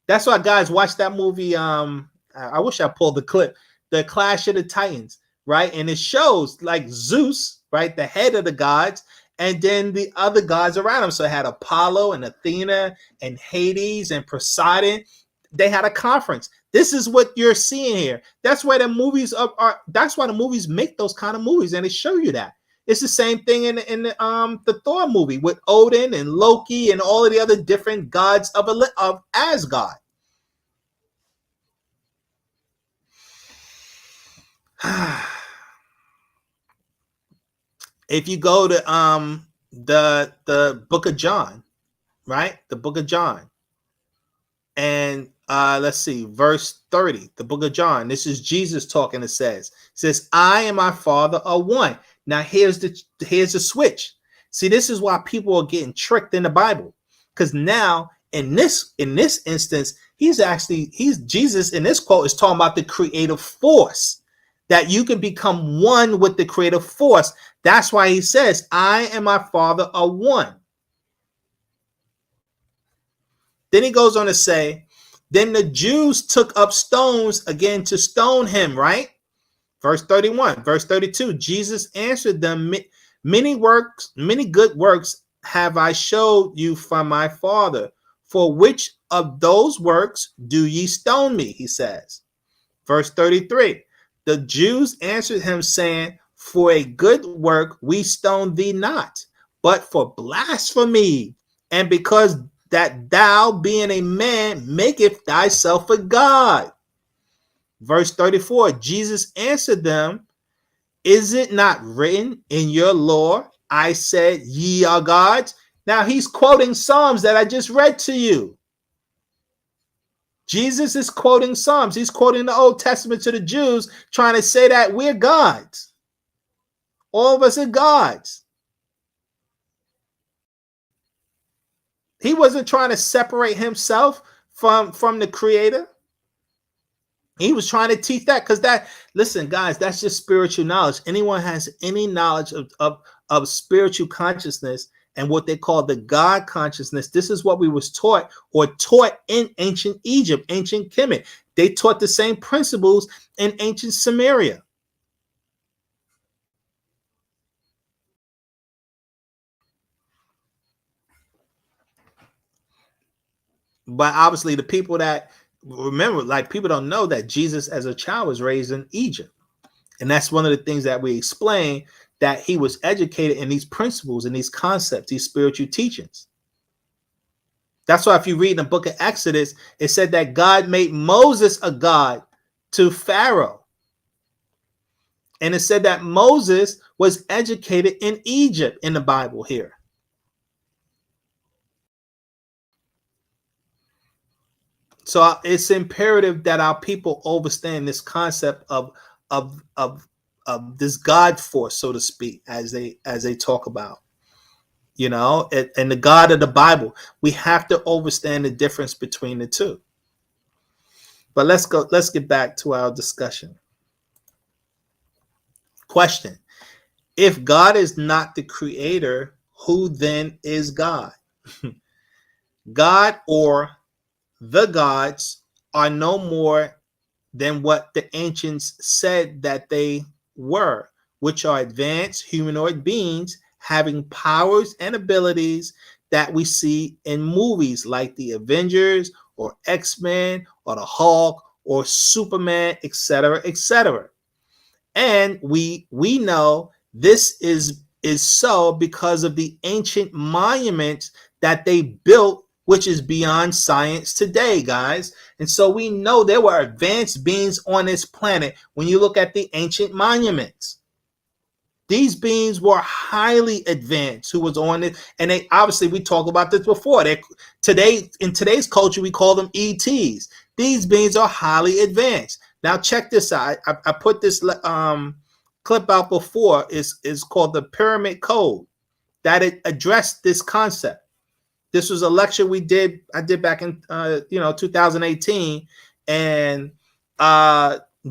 That's why, guys, watch that movie. I wish I pulled the clip, The Clash of the Titans, right? And it shows like Zeus, right, the head of the gods, and then the other gods around him. So it had Apollo and Athena and Hades and Poseidon. They had a conference. This is what you're seeing here. That's why the movies are. That's why the movies make those kind of movies, and they show you that. It's the same thing in the Thor movie with Odin and Loki and all of the other different gods of Asgard. If you go to the book of John, right? The book of John. And let's see, verse 30, the book of John. This is Jesus talking. It says, I and my Father are one. Now here's the switch. See, this is why people are getting tricked in the Bible. Because now in this instance, Jesus in this quote is talking about the creative force. that you can become one with the creative force. That's why he says, I and my Father are one. Then he goes on to say, then the Jews took up stones again to stone him, right? Verse 31, verse 32, Jesus answered them, many good works have I showed you from my Father. For which of those works do ye stone me? He says. Verse 33, the Jews answered him, saying, for a good work we stone thee not, but for blasphemy, and because that thou, being a man, maketh thyself a God. Verse 34, Jesus answered them, is it not written in your law, I said ye are gods? Now he's quoting Psalms that I just read to you. Jesus is quoting Psalms. He's quoting the Old Testament to the Jews, trying to say that we're gods. All of us are gods. He wasn't trying to separate himself from the Creator. He was trying to teach that, because listen, guys, that's just spiritual knowledge. Anyone has any knowledge of spiritual consciousness and what they call the God consciousness, this is what we was taught in ancient Egypt, ancient Kemet. They taught the same principles in ancient Samaria. But obviously the people that remember, like, people don't know that Jesus as a child was raised in Egypt. And that's one of the things that we explain, that he was educated in these principles and these concepts, these spiritual teachings. That's why if you read in the book of Exodus, it said that God made Moses a god to Pharaoh. And it said that Moses was educated in Egypt in the Bible here. So it's imperative that our people understand this concept of this God force, so to speak, as they talk about, and the God of the Bible. We have to understand the difference between the two. But let's get back to our discussion. Question: if God is not the creator, who then is God? God or the gods are no more than what the ancients said that they were, which are advanced humanoid beings having powers and abilities that we see in movies like the Avengers or X-Men or the Hulk or Superman, etc., etc. And we know this is so because of the ancient monuments that they built, which is beyond science today, guys. And so we know there were advanced beings on this planet when you look at the ancient monuments. These beings were highly advanced who was on it. And they obviously, we talked about this before. In today's culture, we call them ETs. These beings are highly advanced. Now check this out. I put this clip out before. It's called the Pyramid Code, that it addressed this concept. This was a lecture I did back in 2018, and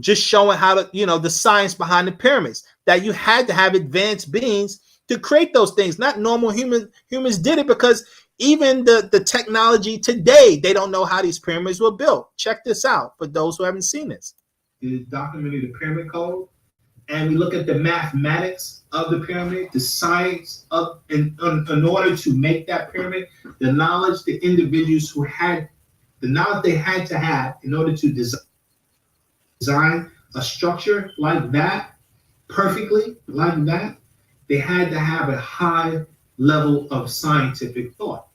just showing how to, the science behind the pyramids, that you had to have advanced beings to create those things. Not normal humans did it, because even the technology today, they don't know how these pyramids were built. Check this out for those who haven't seen this. The documentary, The Pyramid Code, and we look at the mathematics of the pyramid, the science of, in order to make that pyramid, the knowledge the individuals who had, the knowledge they had to have in order to design a structure like that, perfectly like that, they had to have a high level of scientific thought.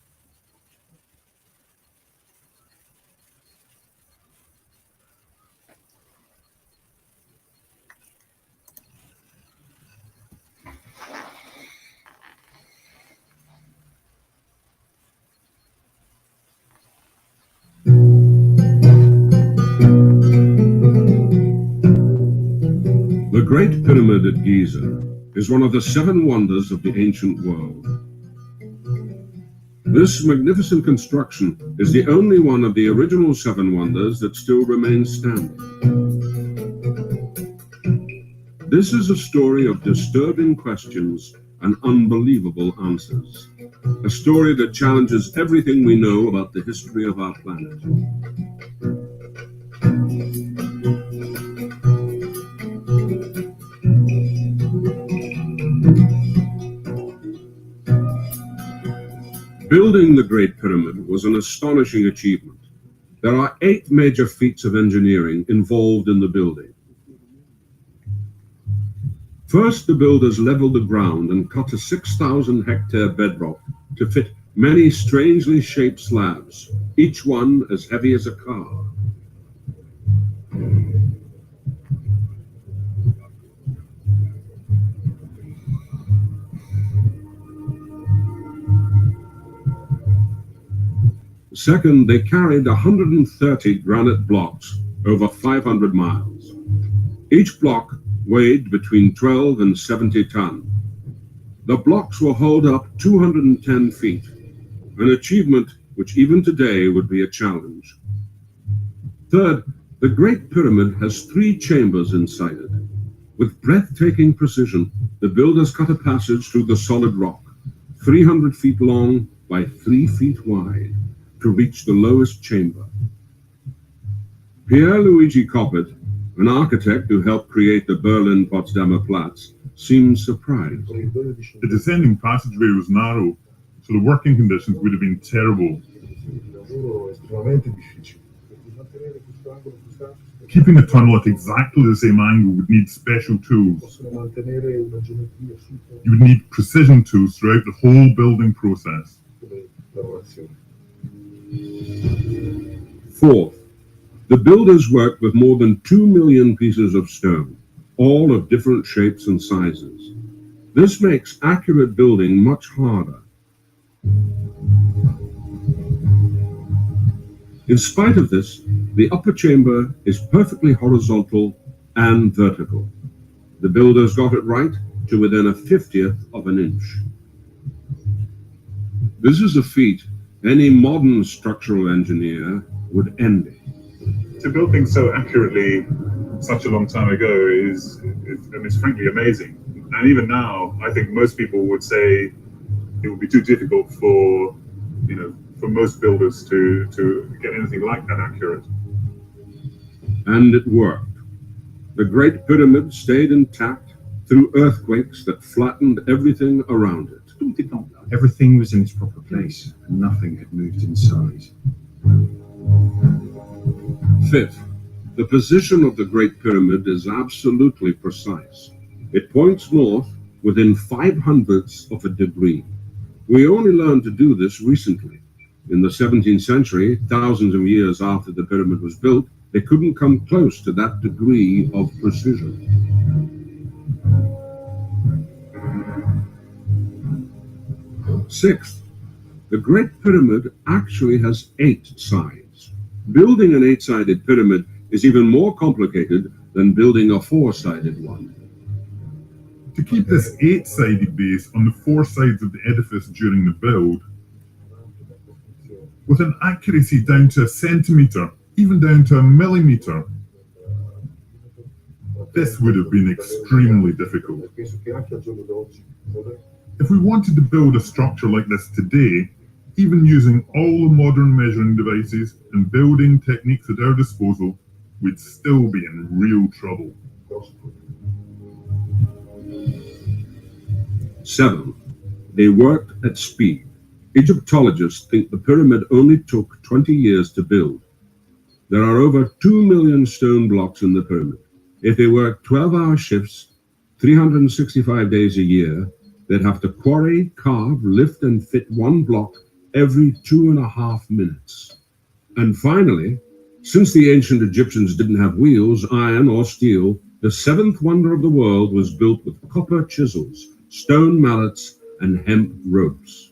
The Great Pyramid at Giza is one of the 7 wonders of the ancient world. This magnificent construction is the only one of the original 7 wonders that still remains standing. This is a story of disturbing questions and unbelievable answers. A story that challenges everything we know about the history of our planet. Building the Great Pyramid was an astonishing achievement. There are 8 major feats of engineering involved in the building. First, the builders leveled the ground and cut a 6,000-hectare bedrock to fit many strangely shaped slabs, each one as heavy as a car. Second, they carried 130 granite blocks over 500 miles. Each block weighed between 12 and 70 tons. The blocks were hauled up 210 feet, an achievement which even today would be a challenge. Third, the Great Pyramid has 3 chambers inside it. With breathtaking precision, the builders cut a passage through the solid rock, 300 feet long by 3 feet wide, to reach the lowest chamber. Pierre Luigi Coppet, an architect who helped create the Berlin Potsdamer Platz, seemed surprised. The descending passageway was narrow, so the working conditions would have been terrible. Keeping the tunnel at exactly the same angle would need special tools. You would need precision tools throughout the whole building process. Fourth, the builders worked with more than 2 million pieces of stone, all of different shapes and sizes. This makes accurate building much harder. In spite of this, the upper chamber is perfectly horizontal and vertical. The builders got it right to within a 50th of an inch. This is a feat any modern structural engineer would envy. To build things so accurately such a long time ago is frankly amazing. And even now, I think most people would say it would be too difficult for most builders to get anything like that accurate. And it worked. The Great Pyramid stayed intact through earthquakes that flattened everything around it. Everything was in its proper place, and nothing had moved inside. Fifth, the position of the Great Pyramid is absolutely precise. It points north within 0.05 of a degree. We only learned to do this recently. In the 17th century, thousands of years after the pyramid was built, they couldn't come close to that degree of precision. Sixth, the Great Pyramid actually has 8 sides. Building an 8-sided pyramid is even more complicated than building a 4-sided one. To keep this 8-sided base on the 4 sides of the edifice during the build, with an accuracy down to a centimetre, even down to a millimetre, this would have been extremely difficult. If we wanted to build a structure like this today, even using all the modern measuring devices and building techniques at our disposal, we'd still be in real trouble. 7. They worked at speed. Egyptologists think the pyramid only took 20 years to build. There are over 2 million stone blocks in the pyramid. If they worked 12-hour shifts, 365 days a year, they'd have to quarry, carve, lift, and fit one block every 2.5 minutes. And finally, since the ancient Egyptians didn't have wheels, iron, or steel, the 7th wonder of the world was built with copper chisels, stone mallets, and hemp ropes.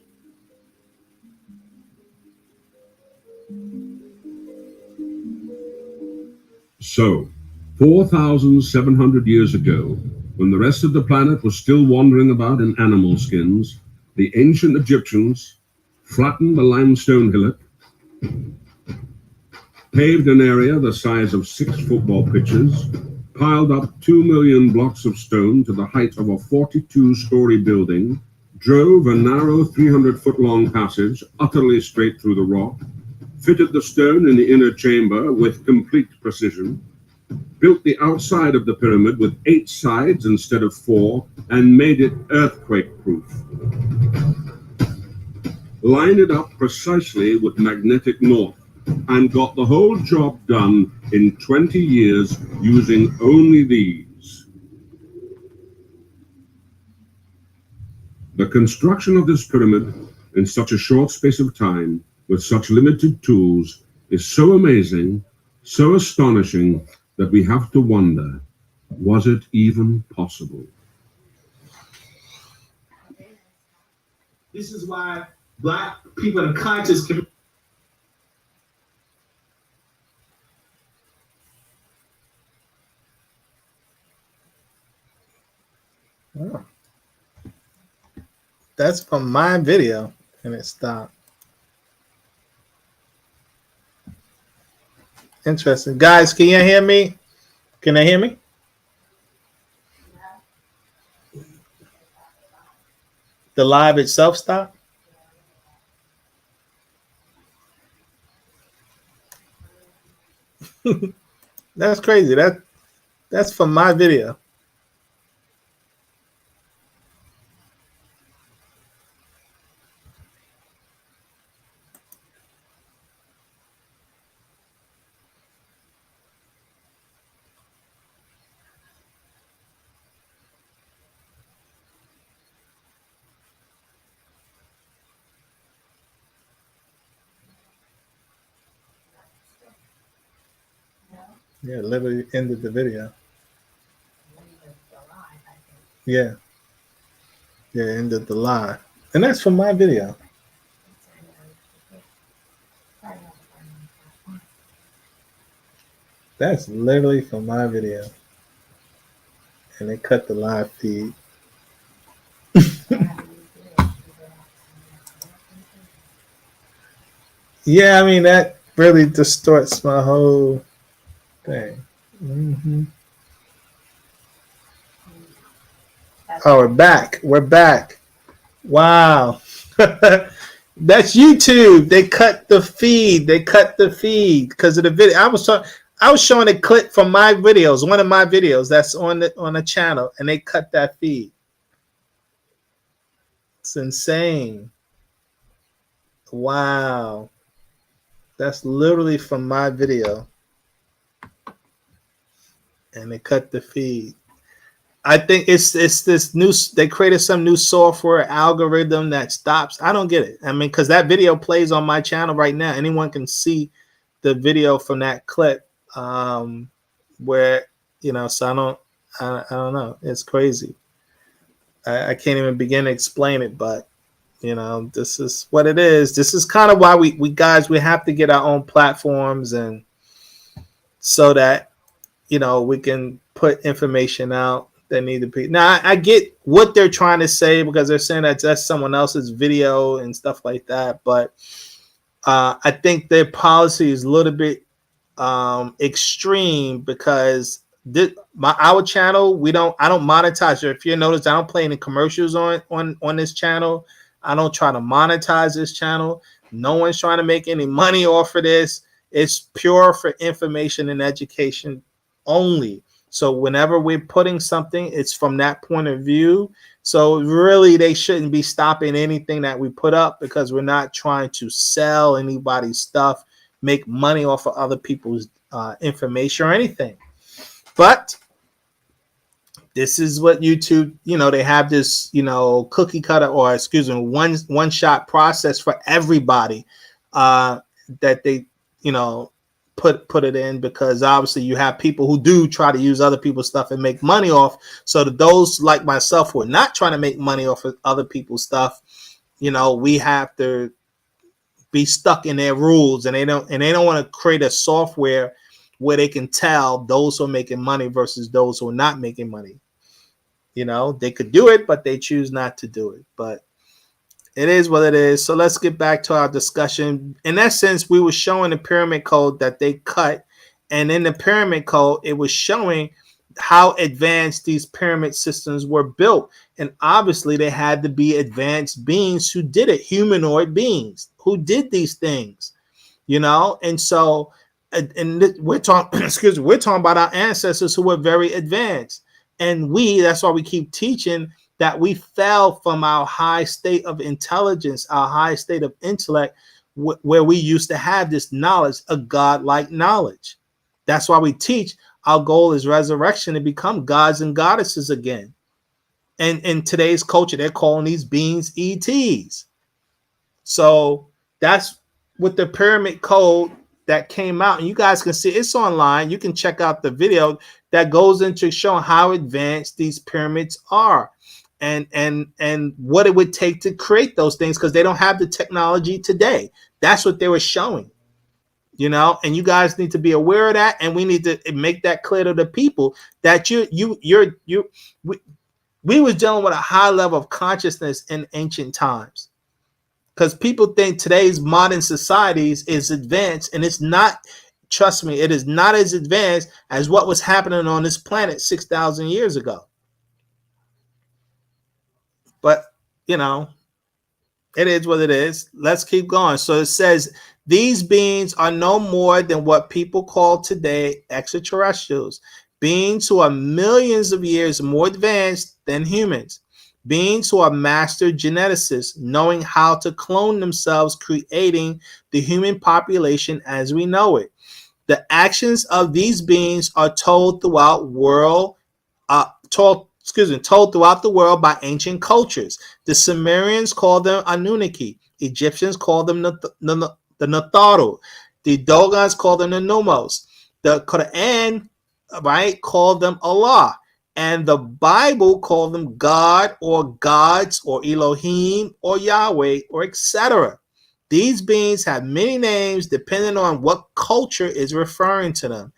So, 4,700 years ago, when the rest of the planet was still wandering about in animal skins, the ancient Egyptians flattened the limestone hillock, paved an area the size of 6 football pitches, piled up 2 million blocks of stone to the height of a 42-story building, drove a narrow 300-foot-long passage utterly straight through the rock, fitted the stone in the inner chamber with complete precision, built the outside of the pyramid with 8 sides instead of 4, and made it earthquake-proof. Lined it up precisely with magnetic north, and got the whole job done in 20 years using only these. The construction of this pyramid in such a short space of time, with such limited tools, is so amazing, so astonishing, that we have to wonder, was it even possible? This is why Black people in the conscious community. Oh. That's from my video, and it stopped. Interesting. Guys, can you hear me? Can they hear me? The live itself stopped? That's crazy. That's from my video. Yeah, it literally ended the video. Yeah. Yeah, ended the live. And that's from my video. That's literally from my video. And they cut the live feed. Yeah, I mean, that really distorts my whole thing. Mm-hmm. Oh, we're back. We're back. Wow. That's YouTube. They cut the feed. They cut the feed because of the video. I was showing a clip from my videos, one of my videos that's on the channel, and they cut that feed. It's insane. Wow. That's literally from my video. And they cut the feed. I think it's this new, they created some new software algorithm that stops. I don't get it. I mean, because that video plays on my channel right now. Anyone can see the video from that clip where, you know, so I don't know. It's crazy. I can't even begin to explain it, but, you know, this is what it is. This is kind of why we guys, we have to get our own platforms, and so that, you know, we can put information out that need to be. Now, I get what they're trying to say, because they're saying that that's someone else's video and stuff like that. But I think their policy is a little bit extreme, because our channel, I don't monetize it. If you notice, I don't play any commercials on this channel. I don't try to monetize this channel. No one's trying to make any money off of this. It's pure for information and education only. So whenever we're putting something, it's from that point of view. So really, they shouldn't be stopping anything that we put up, because we're not trying to sell anybody's stuff, make money off of other people's information or anything. But this is what YouTube, you know, they have this, you know, cookie cutter, or excuse me, one shot process for everybody that they, you know, put it in, because obviously you have people who do try to use other people's stuff and make money off. So that those like myself who are not trying to make money off of other people's stuff, you know, we have to be stuck in their rules, and they don't want to create a software where they can tell those who are making money versus those who are not making money. You know, they could do it, but they choose not to do it. But it is what it is. So let's get back to our discussion. In essence, we were showing the pyramid code that they cut. And in the pyramid code, it was showing how advanced these pyramid systems were built. And obviously they had to be advanced beings who did it, humanoid beings who did these things, you know. And so we're talking excuse me, we're talking about our ancestors who were very advanced. And that's why we keep teaching that we fell from our high state of intelligence, our high state of intellect, where we used to have this knowledge, a godlike knowledge. That's why we teach our goal is resurrection to become gods and goddesses again. And in today's culture, they're calling these beings ETs. So that's with the pyramid code that came out. And you guys can see it's online. You can check out the video that goes into showing how advanced these pyramids are and what it would take to create those things, because they don't have the technology today. That's what they were showing. You know, and you guys need to be aware of that, and we need to make that clear to the people that we was dealing with a high level of consciousness in ancient times, because people think today's modern societies is advanced, and it's not. Trust me, it is not as advanced as what was happening on this planet 6,000 years ago. But you know, it is what it is. Let's keep going. So it says, these beings are no more than what people call today extraterrestrials, beings who are millions of years more advanced than humans, beings who are master geneticists, knowing how to clone themselves, creating the human population as we know it. The actions of these beings are told throughout throughout the world by ancient cultures. The Sumerians called them Anunnaki. Egyptians called them the Natharu. The Dogons called them the Nomos. The Quran, right, called them Allah. And the Bible called them God or gods or Elohim or Yahweh or etc. These beings have many names depending on what culture is referring to them.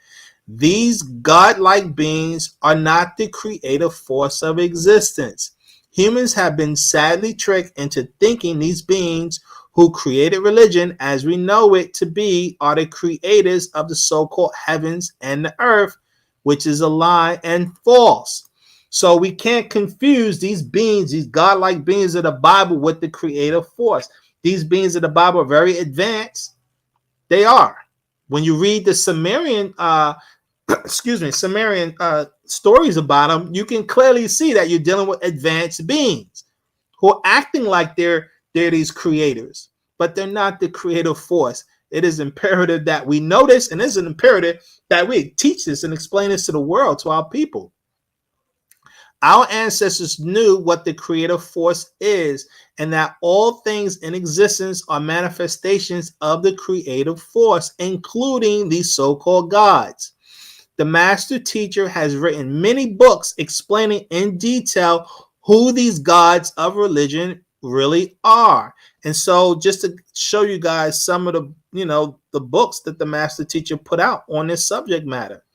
These godlike beings are not the creative force of existence. Humans have been sadly tricked into thinking these beings who created religion as we know it to be are the creators of the so-called heavens and the earth, which is a lie and false. So we can't confuse these beings, these godlike beings of the Bible, with the creative force. These beings of the Bible are very advanced. They are. When you read the Sumerian stories about them, you can clearly see that you're dealing with advanced beings who are acting like they're these creators, but they're not the creative force. It is imperative that we know this, and it's an imperative that we teach this and explain this to the world, to our people. Our ancestors knew what the creative force is, and that all things in existence are manifestations of the creative force, including these so-called gods. The master teacher has written many books explaining in detail who these gods of religion really are. And so just to show you guys some of the books that the master teacher put out on this subject matter.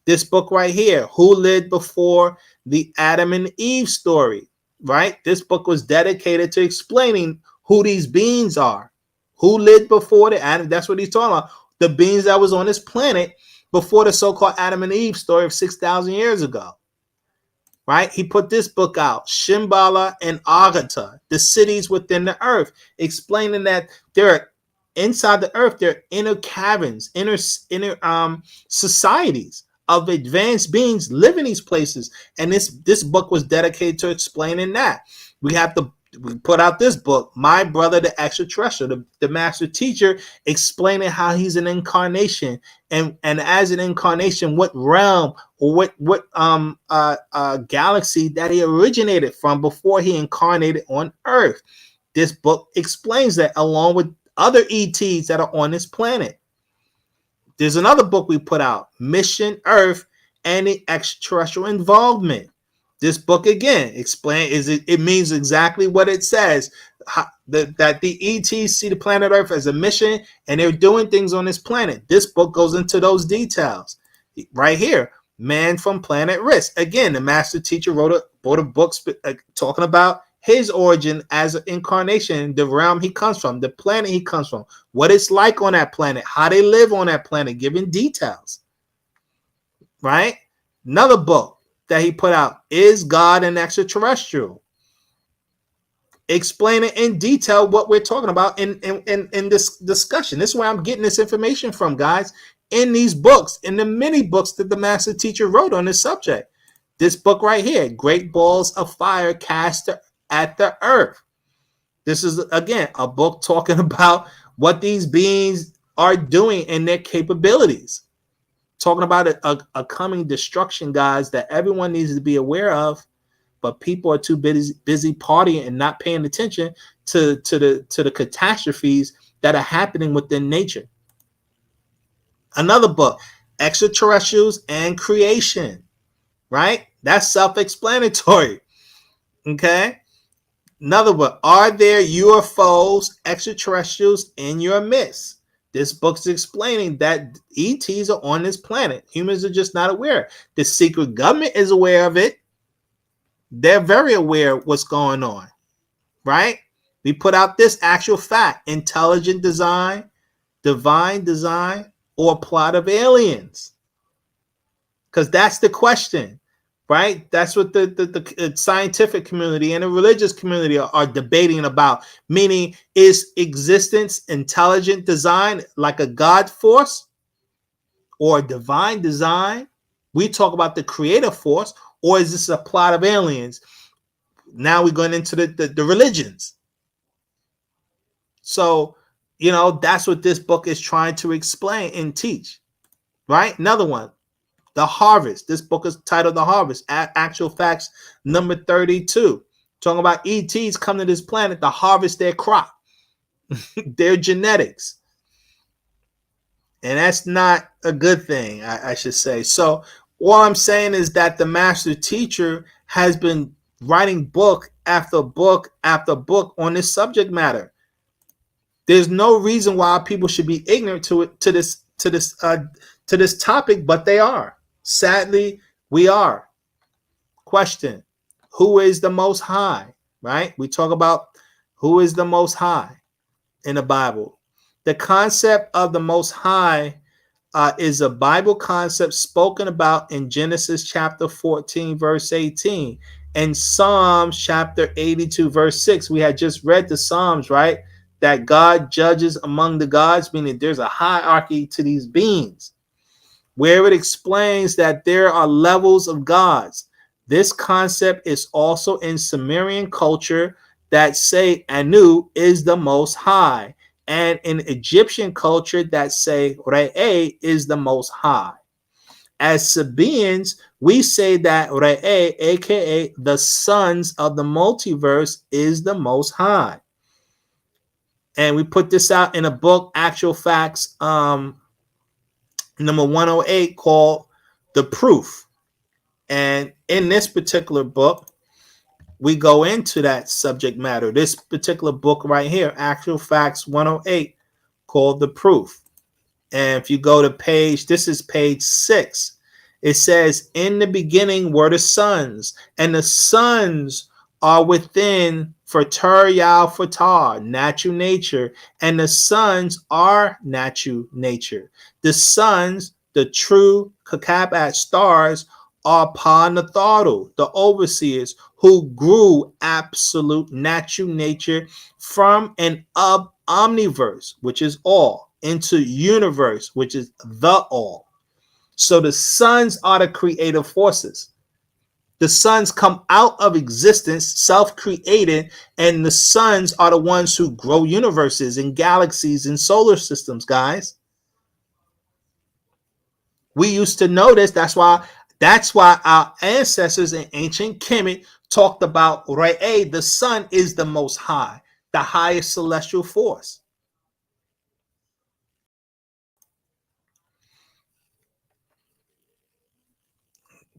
This book right here, Who Lived Before the Adam and Eve Story, right? This book was dedicated to explaining who these beings are. Who lived before the Adam? That's what he's talking about. The beings that was on this planet before the so-called Adam and Eve story of 6,000 years ago, right? He put this book out, Shambhala and Agartha, the cities within the earth, explaining that they're inside the earth, they're inner caverns, inner societies of advanced beings live in these places. And this book was dedicated to explaining that. We put out this book, My Brother the Extraterrestrial, the master teacher explaining how he's an incarnation, and as an incarnation, what realm or what galaxy that he originated from before he incarnated on Earth. This book explains that, along with other ETs that are on this planet. There's another book we put out, Mission Earth and the Extraterrestrial Involvement. This book again it means exactly what it says, that the ETs see the planet Earth as a mission and they're doing things on this planet. This book goes into those details right here. Man from Planet Risk. Again, the master teacher wrote a book talking about his origin as an incarnation, the realm he comes from, the planet he comes from, what it's like on that planet, how they live on that planet, giving details. Right? Another book, that he put out, Is God an Extraterrestrial? Explaining in detail what we're talking about in this discussion. This is where I'm getting this information from, guys, in these books, in the many books that the master teacher wrote on this subject. This book right here, Great Balls of Fire Cast at the Earth. This is, again, a book talking about what these beings are doing and their capabilities. Talking about a coming destruction, guys, that everyone needs to be aware of. But people are too busy partying and not paying attention to the catastrophes that are happening within nature. Another book, Extraterrestrials and Creation, right? That's self-explanatory. Okay. Another book, Are There UFOs, Extraterrestrials in Your Midst? This book's explaining that ETs are on this planet. Humans are just not aware. The secret government is aware of it. They're very aware of what's going on, right? We put out this actual fact: intelligent design, divine design, or plot of aliens. Because that's the question, right? That's what the scientific community and the religious community are debating about. Meaning, is existence intelligent design like a God force or divine design? We talk about the creative force. Or is this a plot of aliens? Now we're going into the religions. So, that's what this book is trying to explain and teach, right? Another one, The Harvest. This book is titled The Harvest, Actual Facts, number 32. Talking about ETs come to this planet to harvest their crop, their genetics. And that's not a good thing, I should say. So, all I'm saying is that the master teacher has been writing book after book after book on this subject matter. There's no reason why people should be ignorant to this topic, but they are. Sadly, we are. Question: Who is the Most High? Right? We talk about who is the Most High in the Bible. The concept of the Most High is a Bible concept spoken about in Genesis chapter 14, verse 18, and Psalms chapter 82, verse 6. We had just read the Psalms, right? That God judges among the gods, meaning there's a hierarchy to these beings, where it explains that there are levels of gods. This concept is also in Sumerian culture that say Anu is the Most High, and in Egyptian culture that say Re'e is the Most High. As Sabaeans, we say that Re'e, aka the sons of the multiverse, is the Most High. And we put this out in a book, Actual Facts, number 108, called The Proof. And in this particular book, we go into that subject matter. This particular book right here, Actual Facts 108, called The Proof. And if you go to this is page 6. It says, in the beginning were the sons, and the sons are within Fatar Yal Fatar, natural nature, and the sons are natural nature. The sons, the true Kakabat stars, are Panatharu, the overseers, who grew absolute natural nature from an omniverse, which is all, into universe, which is the all. So the sons are the creative forces. The sons come out of existence, self-created, and the sons are the ones who grow universes and galaxies and solar systems, guys. We used to know this. That's why our ancestors in ancient Kemet talked about Re'e, the sun is the Most High, the highest celestial force.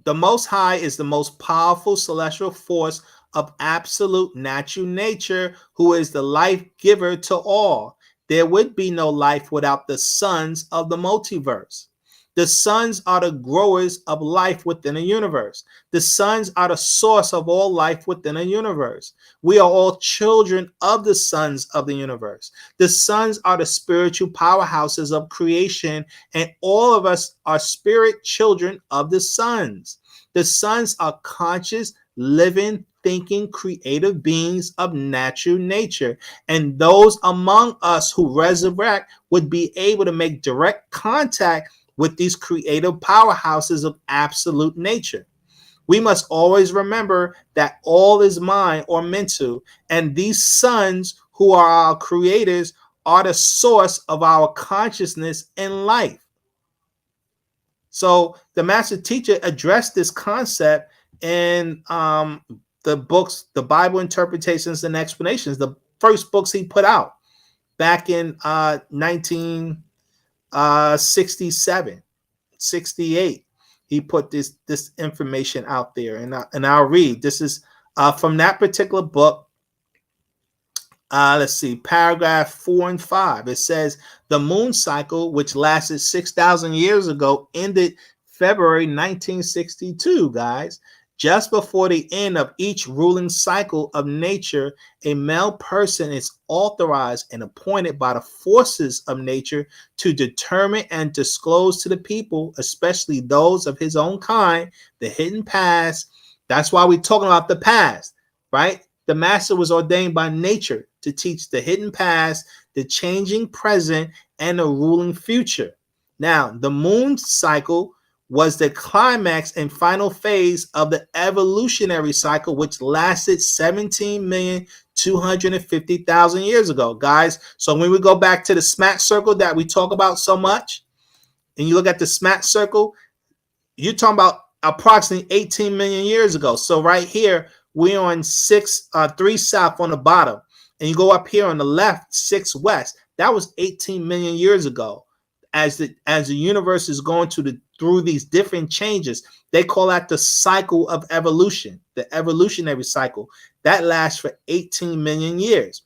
The Most High is the most powerful celestial force of absolute natural nature, who is the life giver to all. There would be no life without the sons of the multiverse. The sons are the growers of life within a universe. The sons are the source of all life within a universe. We are all children of the sons of the universe. The sons are the spiritual powerhouses of creation, and all of us are spirit children of the sons. The sons are conscious, living, thinking, creative beings of natural nature. And those among us who resurrect would be able to make direct contact with these creative powerhouses of absolute nature. We must always remember that all is mind or mental, and these sons who are our creators are the source of our consciousness in life. So the master teacher addressed this concept in the books, the Bible interpretations and explanations, the first books he put out back in 1967, 68. He put this information out there, and I'll read. This is from that particular book. Let's see, paragraph 4 and 5. It says the moon cycle, which lasted 6,000 years ago, ended February 1962, guys. Just before the end of each ruling cycle of nature, a male person is authorized and appointed by the forces of nature to determine and disclose to the people, especially those of his own kind, the hidden past. That's why we're talking about the past, right? The master was ordained by nature to teach the hidden past, the changing present, and the ruling future. Now, the moon cycle was the climax and final phase of the evolutionary cycle, which lasted 17,250,000 years ago, guys. So when we go back to the SMAT circle that we talk about so much, and you look at the SMAT circle, you're talking about approximately 18 million years ago. So right here, we're on 3 south on the bottom, and you go up here on the left, 6 west. That was 18 million years ago. As the universe is going through these different changes, they call that the cycle of evolution, the evolutionary cycle. That lasts for 18 million years.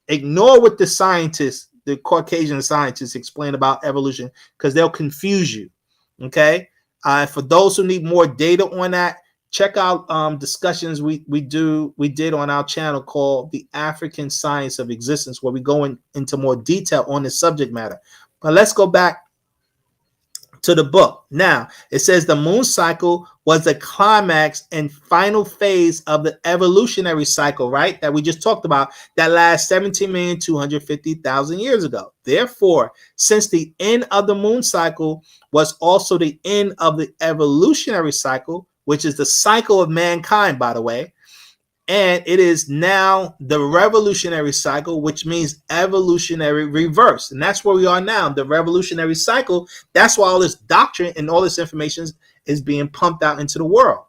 Ignore what the scientists, the Caucasian scientists, explain about evolution, because they'll confuse you. Okay. For those who need more data on that, check out discussions we did on our channel called The African Science of Existence, where we go into more detail on this subject matter. But let's go back to the book. Now, it says the moon cycle was the climax and final phase of the evolutionary cycle, right? That we just talked about, that last 17,250,000 years ago. Therefore, since the end of the moon cycle was also the end of the evolutionary cycle, which is the cycle of mankind, by the way, and it is now the revolutionary cycle, which means evolutionary reverse. And that's where we are now, the revolutionary cycle. That's why all this doctrine and all this information is being pumped out into the world.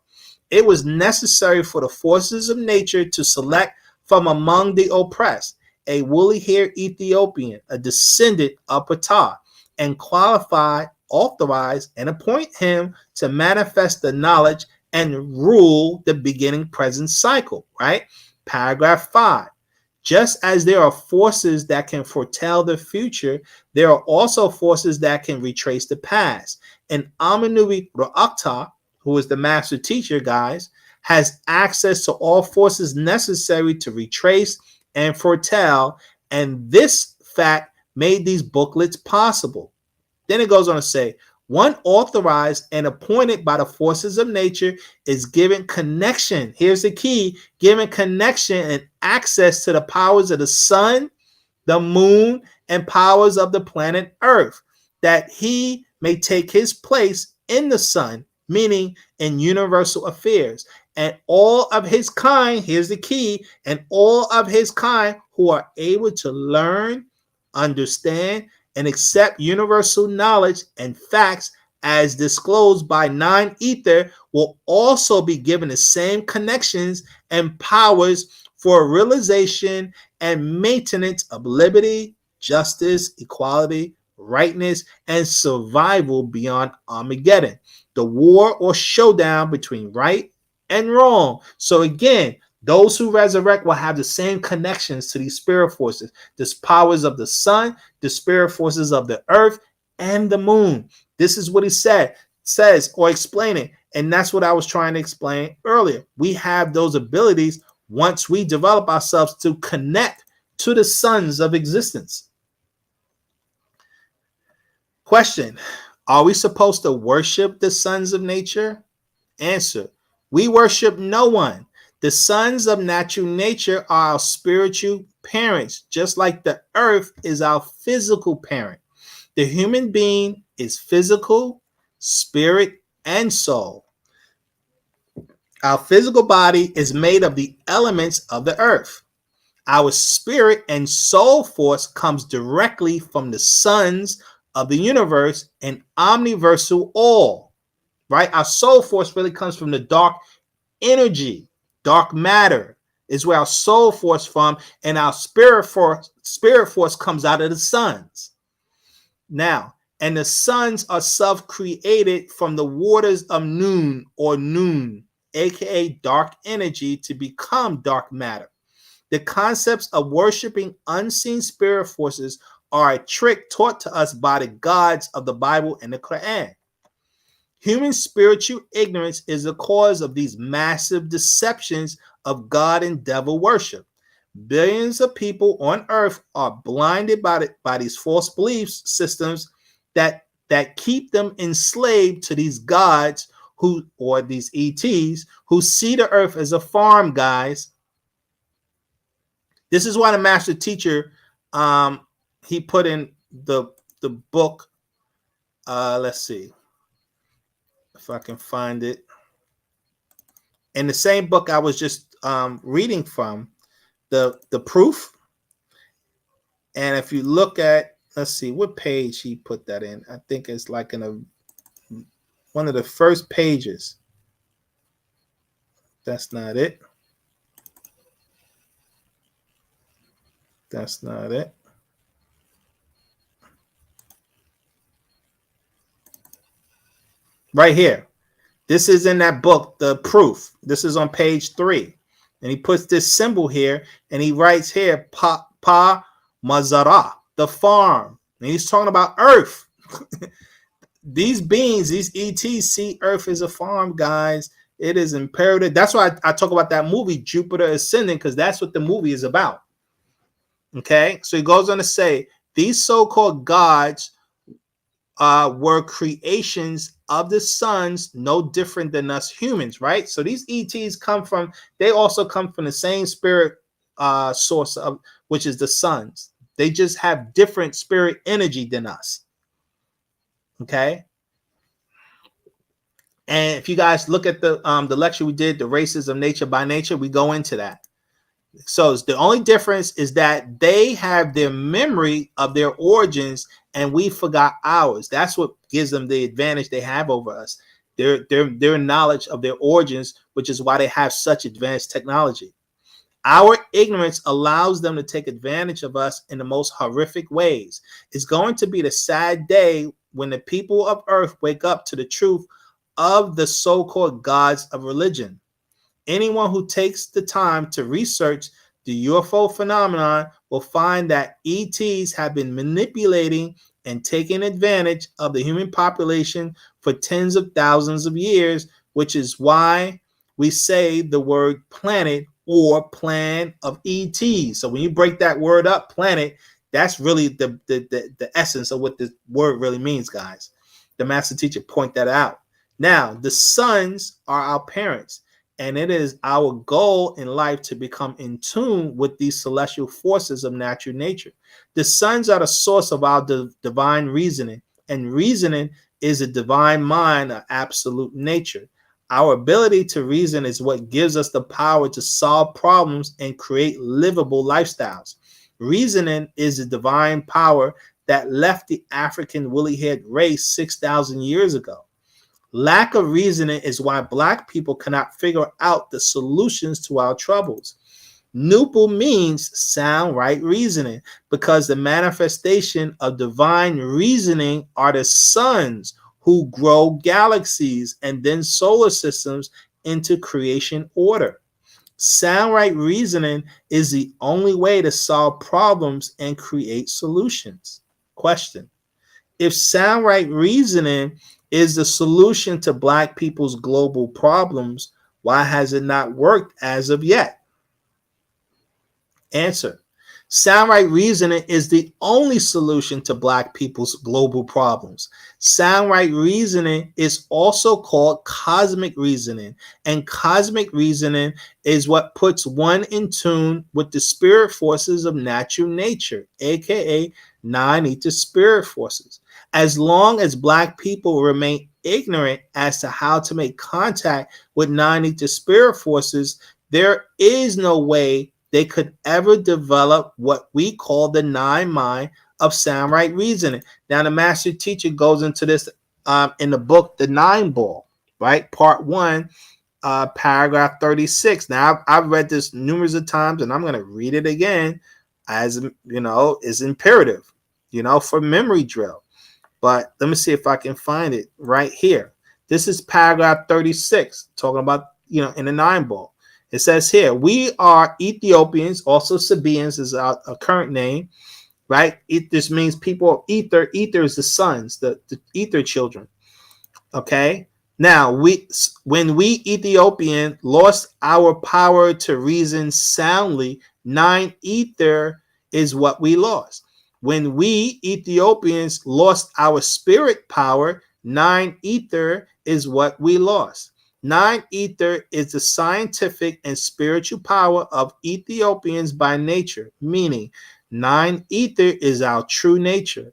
It was necessary for the forces of nature to select from among the oppressed a woolly-haired Ethiopian, a descendant of Ptah, and qualify, authorize, and appoint him to manifest the knowledge and rule the beginning present cycle, right? Paragraph 5. Just as there are forces that can foretell the future, there are also forces that can retrace the past. And Amenubi Ra'akta, who is the master teacher, guys, has access to all forces necessary to retrace and foretell, and this fact made these booklets possible. Then it goes on to say, one authorized and appointed by the forces of nature is given connection. Here's the key: given connection and access to the powers of the sun, the moon, and powers of the planet Earth, that he may take his place in the sun, meaning in universal affairs. And all of his kind, here's the key, and all of his kind who are able to learn, understand, and accept universal knowledge and facts as disclosed by non-ether will also be given the same connections and powers for realization and maintenance of liberty, justice, equality, rightness, and survival beyond Armageddon, the war or showdown between right and wrong. So again, those who resurrect will have the same connections to these spirit forces, the powers of the sun, the spirit forces of the earth, and the moon. This is what he says or explaining. And that's what I was trying to explain earlier. We have those abilities once we develop ourselves to connect to the sons of existence. Question: are we supposed to worship the sons of nature? Answer. We worship no one. The sons of natural nature are our spiritual parents, just like the earth is our physical parent. The human being is physical, spirit, and soul. Our physical body is made of the elements of the earth. Our spirit and soul force comes directly from the sons of the universe and omniversal all, right? Our soul force really comes from the dark energy, dark matter is where our soul force from, and our spirit force comes out of the sons. Now, and the sons are self-created from the waters of noon, aka dark energy, to become dark matter. The concepts of worshiping unseen spirit forces are a trick taught to us by the gods of the Bible and the Quran. Human spiritual ignorance is the cause of these massive deceptions of God and devil worship. Billions of people on earth are blinded by these false belief systems that keep them enslaved to these gods or these ETs who see the earth as a farm, guys. This is why the master teacher, he put in the book. Let's see if I can find it. In the same book I was just reading from, the proof. And if you look at, let's see what page he put that in. I think it's like in one of the first pages. That's not it. That's not it. Right here. This is in that book, the proof. This is on page 3. And he puts this symbol here and he writes here, Pa Mazara, the farm. And he's talking about earth. These beings, these ETs see earth as a farm, guys. It is imperative. That's why I talk about that movie, Jupiter Ascending, because that's what the movie is about. Okay, so he goes on to say these so-called gods were creations of the sons, no different than us humans, right? So these ETs they also come from the same spirit source of which is the sons. They just have different spirit energy than us. Okay. And if you guys look at the lecture we did, the races of nature by nature, we go into that. So the only difference is that they have their memory of their origins and we forgot ours. That's what gives them the advantage they have over us. Their knowledge of their origins, which is why they have such advanced technology. Our ignorance allows them to take advantage of us in the most horrific ways. It's going to be the sad day when the people of earth wake up to the truth of the so-called gods of religion. Anyone who takes the time to research the UFO phenomenon will find that ETs have been manipulating and taking advantage of the human population for tens of thousands of years, which is why we say the word planet or plan of ETs. So when you break that word up, planet, that's really the essence of what this word really means, guys. The master teacher point that out. Now, the sons are our parents. And it is our goal in life to become in tune with these celestial forces of natural nature. The sons are the source of our divine reasoning, and reasoning is a divine mind of absolute nature. Our ability to reason is what gives us the power to solve problems and create livable lifestyles. Reasoning is a divine power that left the African woolly-haired race 6,000 years ago. Lack of reasoning is why Black people cannot figure out the solutions to our troubles. Nupu means sound right reasoning because the manifestation of divine reasoning are the sons who grow galaxies and then solar systems into creation order. Sound right reasoning is the only way to solve problems and create solutions. Question: if sound right reasoning is the solution to Black people's global problems, why has it not worked as of yet? Answer: Sound right reasoning is the only solution to Black people's global problems. Sound right reasoning is also called cosmic reasoning, and cosmic reasoning is what puts one in tune with the spirit forces of natural nature, aka non-ether spirit forces. As long as Black people remain ignorant as to how to make contact with non-ether spirit forces, there is no way they could ever develop what we call the nine mind of sound right reasoning. Now, the master teacher goes into this in the book, The Nine Ball, right? Part 1, paragraph 36. Now, I've read this numerous of times, and I'm going to read it again as, you know, is imperative, you know, for memory drill. But let me see if I can find it right here. This is paragraph 36, talking about, you know, in the Nine Ball. It says here, we are Ethiopians, also Sabaeans is our current name, right? This means people of ether. Ether is the sons, the ether children. Okay. Now, when we Ethiopian lost our power to reason soundly, nine ether is what we lost. When we Ethiopians lost our spirit power, nine ether is what we lost. Nine ether is the scientific and spiritual power of Ethiopians by nature, meaning nine ether is our true nature.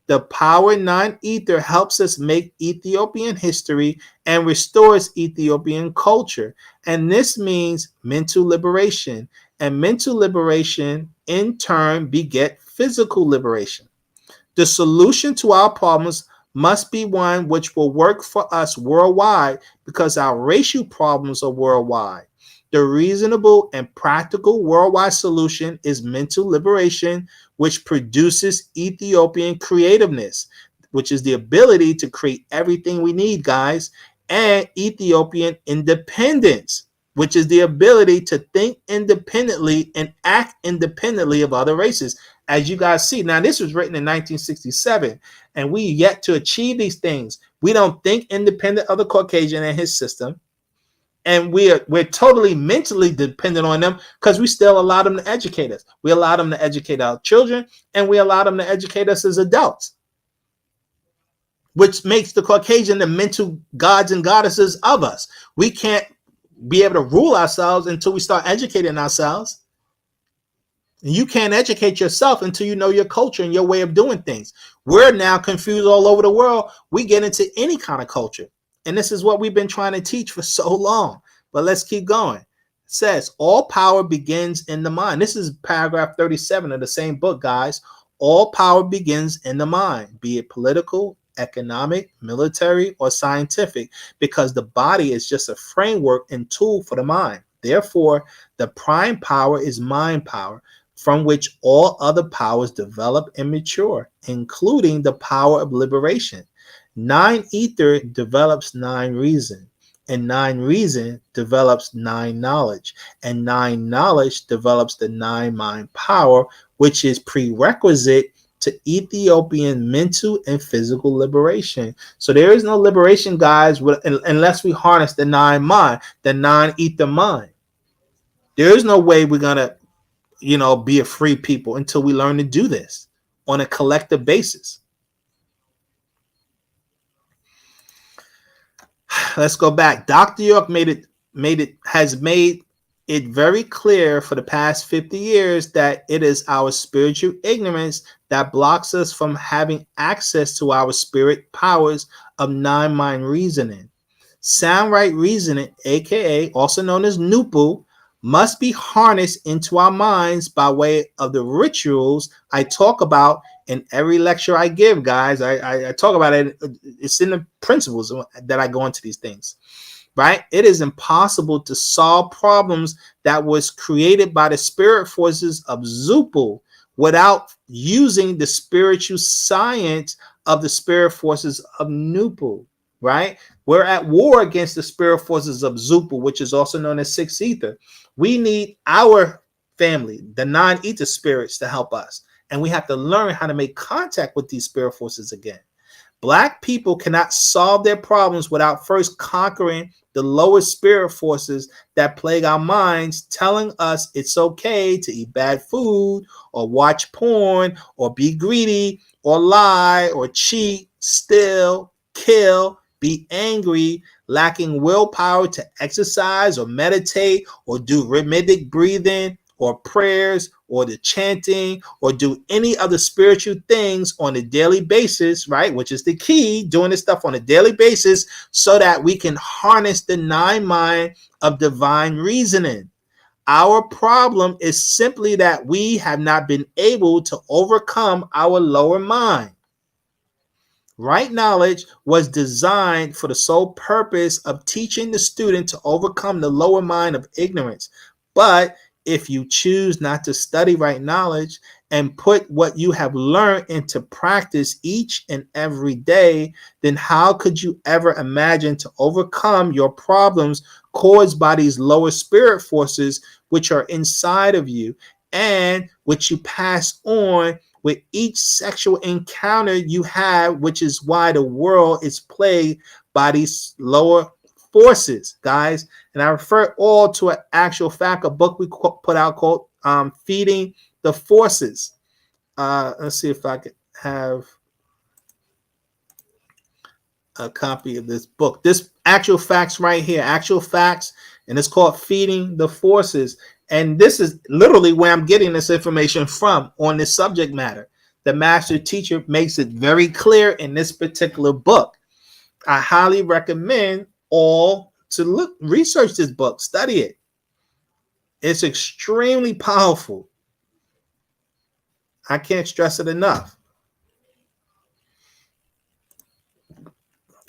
The power nine ether helps us make Ethiopian history and restores Ethiopian culture. And this means mental liberation. And mental liberation in turn beget physical liberation. The solution to our problems must be one which will work for us worldwide because our racial problems are worldwide. The reasonable and practical worldwide solution is mental liberation, which produces Ethiopian creativeness, which is the ability to create everything we need, guys, and Ethiopian independence, which is the ability to think independently and act independently of other races. As you guys see, now this was written in 1967, and we yet to achieve these things. We don't think independent of the Caucasian and his system, and we're totally mentally dependent on them because we still allow them to educate us. We allow them to educate our children, and we allow them to educate us as adults, which makes the Caucasian the mental gods and goddesses of us. We can't be able to rule ourselves until we start educating ourselves. You can't educate yourself until you know your culture and your way of doing things. We're now confused all over the world. We get into any kind of culture. And this is what we've been trying to teach for so long. But let's keep going. It says, all power begins in the mind. This is paragraph 37 of the same book, guys. All power begins in the mind, be it political, economic, military, or scientific, because the body is just a framework and tool for the mind. Therefore, the prime power is mind power, from which all other powers develop and mature, including the power of liberation. Nine ether develops nine reason, and nine reason develops nine knowledge, and nine knowledge develops the nine mind power, which is prerequisite to Ethiopian mental and physical liberation. So there is no liberation, guys, unless we harness the nine mind, the nine ether mind. There is no way we're gonna be a free people until we learn to do this on a collective basis. Let's go back. Dr. York has made it very clear for the past 50 years that it is our spiritual ignorance that blocks us from having access to our spirit powers of nine mind reasoning. Sound right reasoning, aka also known as NoopooH, must be harnessed into our minds by way of the rituals I talk about in every lecture I give, guys. I talk about it. It's in the principles that I go into these things, right? It is impossible to solve problems that was created by the spirit forces of Zupu without using the spiritual science of the spirit forces of NoopooH, right? We're at war against the spirit forces of Zupu, which is also known as six ether. We need our family, the non-ether spirits, to help us. And we have to learn how to make contact with these spirit forces again. Black people cannot solve their problems without first conquering the lower spirit forces that plague our minds, telling us it's okay to eat bad food or watch porn or be greedy or lie or cheat, steal, kill, be angry, lacking willpower to exercise or meditate or do rhythmic breathing or prayers or the chanting or do any other spiritual things on a daily basis, right? Which is the key, doing this stuff on a daily basis so that we can harness the nine mind of divine reasoning. Our problem is simply that we have not been able to overcome our lower mind. Right knowledge was designed for the sole purpose of teaching the student to overcome the lower mind of ignorance. But if you choose not to study right knowledge and put what you have learned into practice each and every day, then how could you ever imagine to overcome your problems caused by these lower spirit forces which are inside of you and which you pass on with each sexual encounter you have, which is why the world is plagued by these lower forces, guys. And I refer all to an actual fact, a book we put out called Feeding the Forces. Let's see if I could have a copy of this book. This actual facts right here, actual facts, and it's called Feeding the Forces. And this is literally where I'm getting this information from on this subject matter. The master teacher makes it very clear in this particular book. I highly recommend all to research this book, study it. It's extremely powerful. I can't stress it enough.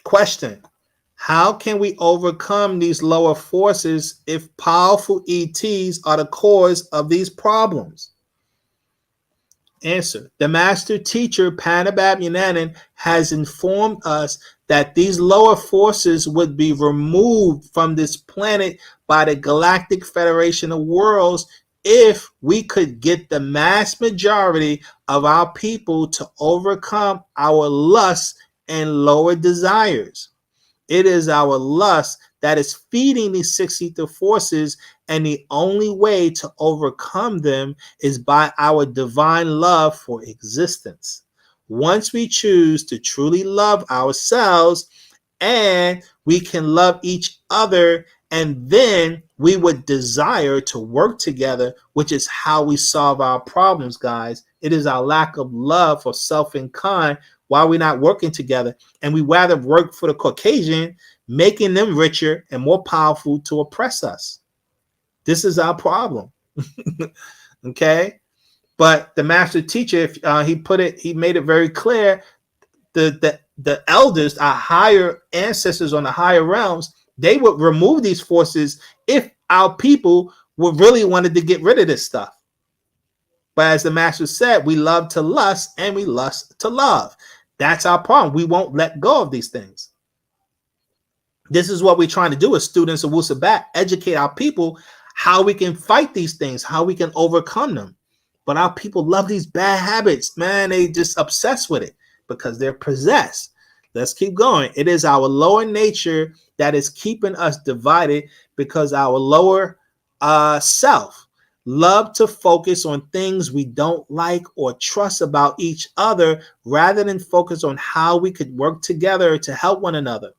Question: how can we overcome these lower forces if powerful ETs are the cause of these problems? Answer: the master teacher, Panabab Yananan, has informed us that these lower forces would be removed from this planet by the Galactic Federation of Worlds if we could get the mass majority of our people to overcome our lusts and lower desires. It is our lust that is feeding these 6 ether forces, and the only way to overcome them is by our divine love for existence. Once we choose to truly love ourselves, and we can love each other, and then we would desire to work together, which is how we solve our problems, guys. It is our lack of love for self and kind why we're not working together, and we rather work for the Caucasian, making them richer and more powerful to oppress us. This is our problem. Okay, but the master teacher, he made it very clear. The elders, our higher ancestors on the higher realms, they would remove these forces if our people would really wanted to get rid of this stuff. But as the master said, we love to lust and we lust to love. That's our problem. We won't let go of these things. This is what we're trying to do as students of Wu-Sabat, educate our people how we can fight these things, how we can overcome them. But our people love these bad habits, man. They just obsessed with it because they're possessed. Let's keep going. It is our lower nature that is keeping us divided because our lower self love to focus on things we don't like or trust about each other rather than focus on how we could work together to help one another.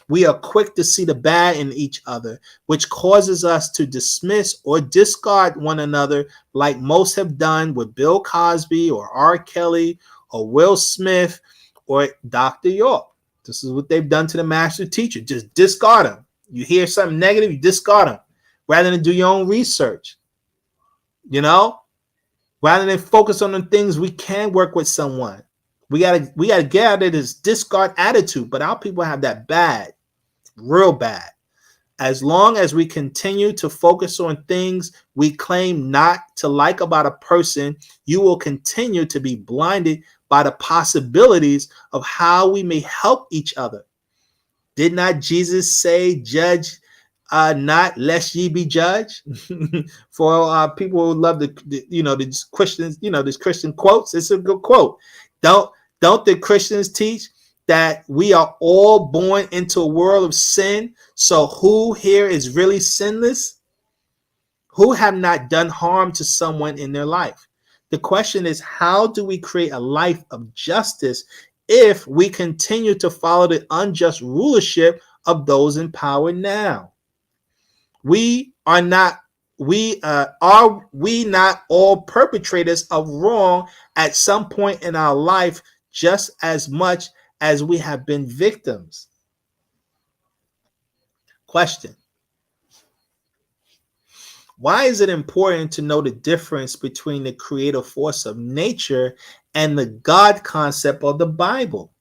We are quick to see the bad in each other, which causes us to dismiss or discard one another like most have done with Bill Cosby or R. Kelly or Will Smith or Dr. York. This is what they've done to the master teacher. Just discard them. You hear something negative, you discard them rather than do your own research. You know, rather than focus on the things we can work with someone. We gotta get out of this discard attitude, but our people have that bad, real bad. As long as we continue to focus on things we claim not to like about a person, you will continue to be blinded by the possibilities of how we may help each other. Did not Jesus say, judge not lest ye be judged? For people who love these Christians, these Christian quotes, it's a good quote. Don't the Christians teach that we are all born into a world of sin. So who here is really sinless? Who have not done harm to someone in their life? The question is, how do we create a life of justice if we continue to follow the unjust rulership of those in power now? Are we not all perpetrators of wrong at some point in our life, just as much as we have been victims? Question: why is it important to know the difference between the creative force of nature and the God concept of the Bible?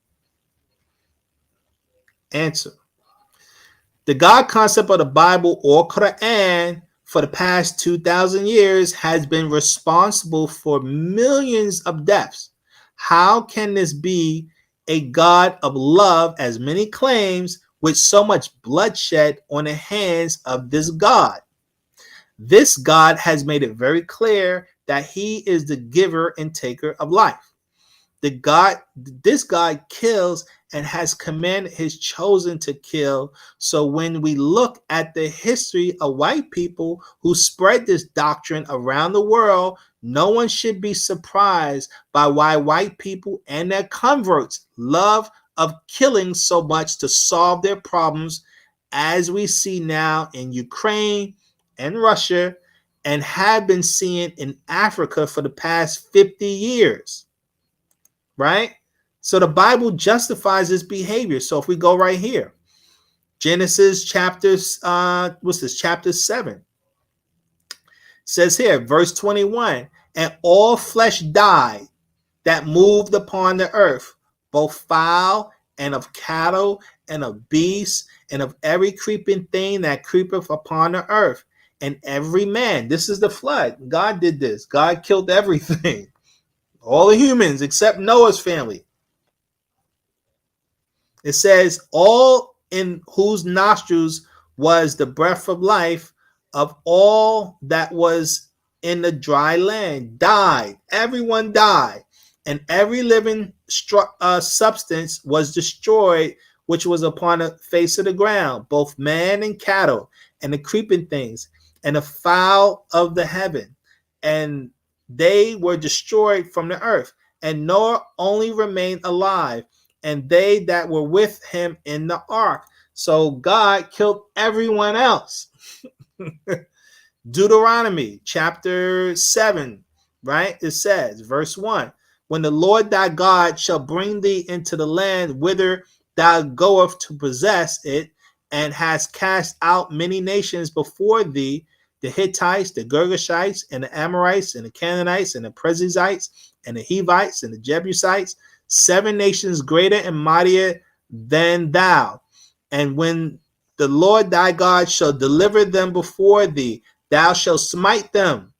Answer: the God concept of the Bible, or Quran, for the past 2,000 years has been responsible for millions of deaths. How can this be a God of love, as many claims, with so much bloodshed on the hands of this God? This God has made it very clear that he is the giver and taker of life. This God kills and has commanded his chosen to kill. So when we look at the history of white people who spread this doctrine around the world, no one should be surprised by why white people and their converts love of killing so much to solve their problems, as we see now in Ukraine and Russia, and have been seeing in Africa for the past 50 years. Right? So the Bible justifies this behavior. So if we go right here, Genesis chapter 7 says here, verse 21, and all flesh died that moved upon the earth, both fowl and of cattle and of beasts and of every creeping thing that creepeth upon the earth, and every man. This is the flood. God did this. God killed everything. All the humans except Noah's family. It says, all in whose nostrils was the breath of life, of all that was in the dry land, died. Everyone died. And every living substance was destroyed, which was upon the face of the ground, both man and cattle, and the creeping things, and the fowl of the heaven. And they were destroyed from the earth, and Noah only remained alive, and they that were with him in the ark. So God killed everyone else. Deuteronomy chapter 7, right? It says, verse 1, when the Lord thy God shall bring thee into the land whither thou goest to possess it, and has cast out many nations before thee, the Hittites, the Girgashites, and the Amorites, and the Canaanites, and the Perizzites, and the Hivites, and the Jebusites, 7 nations greater and mightier than thou. And when the Lord thy God shall deliver them before thee, thou shalt smite them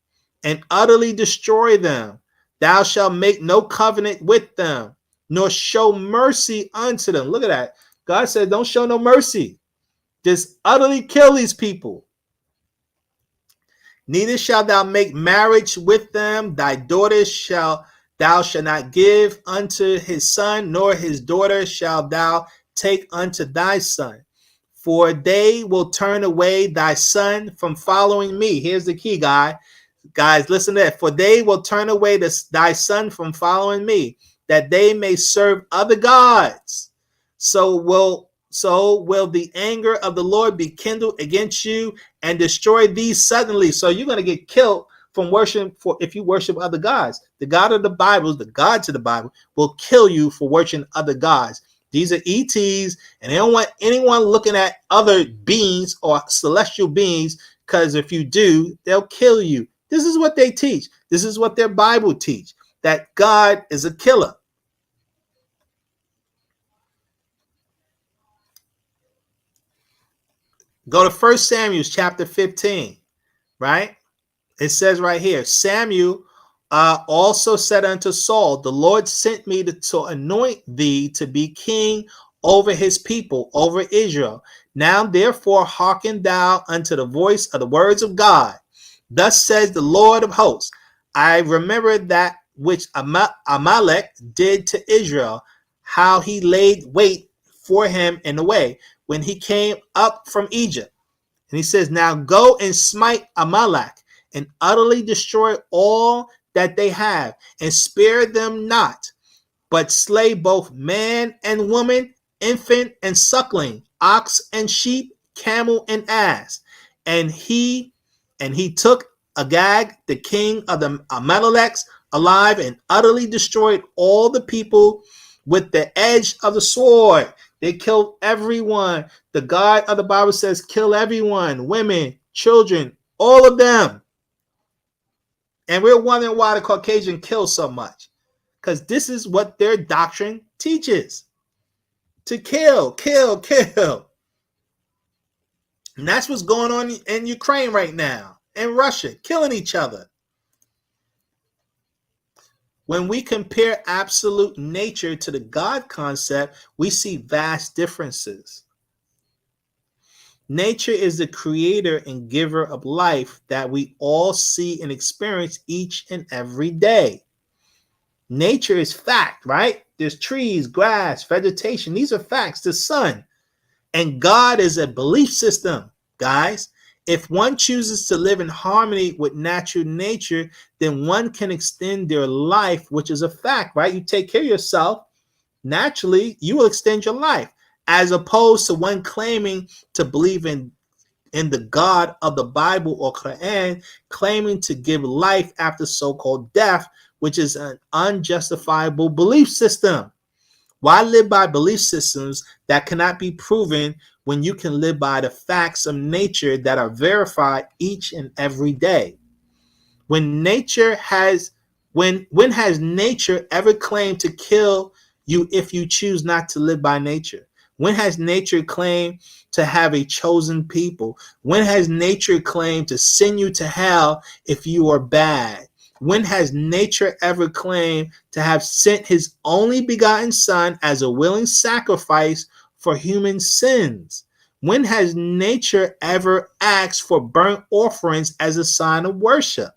and utterly destroy them. Thou shalt make no covenant with them, nor show mercy unto them. Look at that. God said, don't show no mercy. Just utterly kill these people. Neither shalt thou make marriage with them. Thy daughter thou shalt not give unto his son, nor his daughter shalt thou take unto thy son. For they will turn away thy son from following me. Here's the key, guys. Listen to that. For they will turn away thy son from following me, that they may serve other gods. So will the anger of the Lord be kindled against you and destroy thee suddenly. So you're going to get killed from worship if you worship other gods. The God of the Bible, the gods of the Bible, will kill you for worshiping other gods. These are ETs, and they don't want anyone looking at other beings or celestial beings, because if you do, they'll kill you. This is what they teach. This is what their Bible teach, that God is a killer. Go to 1 Samuel chapter 15, right? It says right here, Samuel also said unto Saul, the Lord sent me to anoint thee to be king over his people, over Israel. Now therefore hearken thou unto the voice of the words of God. Thus says the Lord of hosts, I remember that which Amalek did to Israel, how he laid wait for him in the way when he came up from Egypt. And he says, now go and smite Amalek and utterly destroy all that they have, and spare them not, but slay both man and woman, infant and suckling, ox and sheep, camel and ass. And he took Agag, the king of the Amaleks, alive, and utterly destroyed all the people with the edge of the sword. They killed everyone. The God of the Bible says, kill everyone, women, children, all of them. And we're wondering why the Caucasian kills so much. Because this is what their doctrine teaches. To kill, kill, kill. And that's what's going on in Ukraine right now. And Russia, killing each other. When we compare absolute nature to the God concept, we see vast differences. Nature is the creator and giver of life that we all see and experience each and every day. Nature is fact, right? There's trees, grass, vegetation. These are facts. The sun. And God is a belief system, guys. If one chooses to live in harmony with natural nature, then one can extend their life, which is a fact, right? You take care of yourself, naturally, you will extend your life, as opposed to one claiming to believe in the God of the Bible or Quran, claiming to give life after so-called death, which is an unjustifiable belief system. Why live by belief systems that cannot be proven when you can live by the facts of nature that are verified each and every day? When has nature ever claimed to kill you if you choose not to live by nature? When has nature claimed to have a chosen people? When has nature claimed to send you to hell if you are bad? When has nature ever claimed to have sent his only begotten son as a willing sacrifice for human sins? When has nature ever asked for burnt offerings as a sign of worship?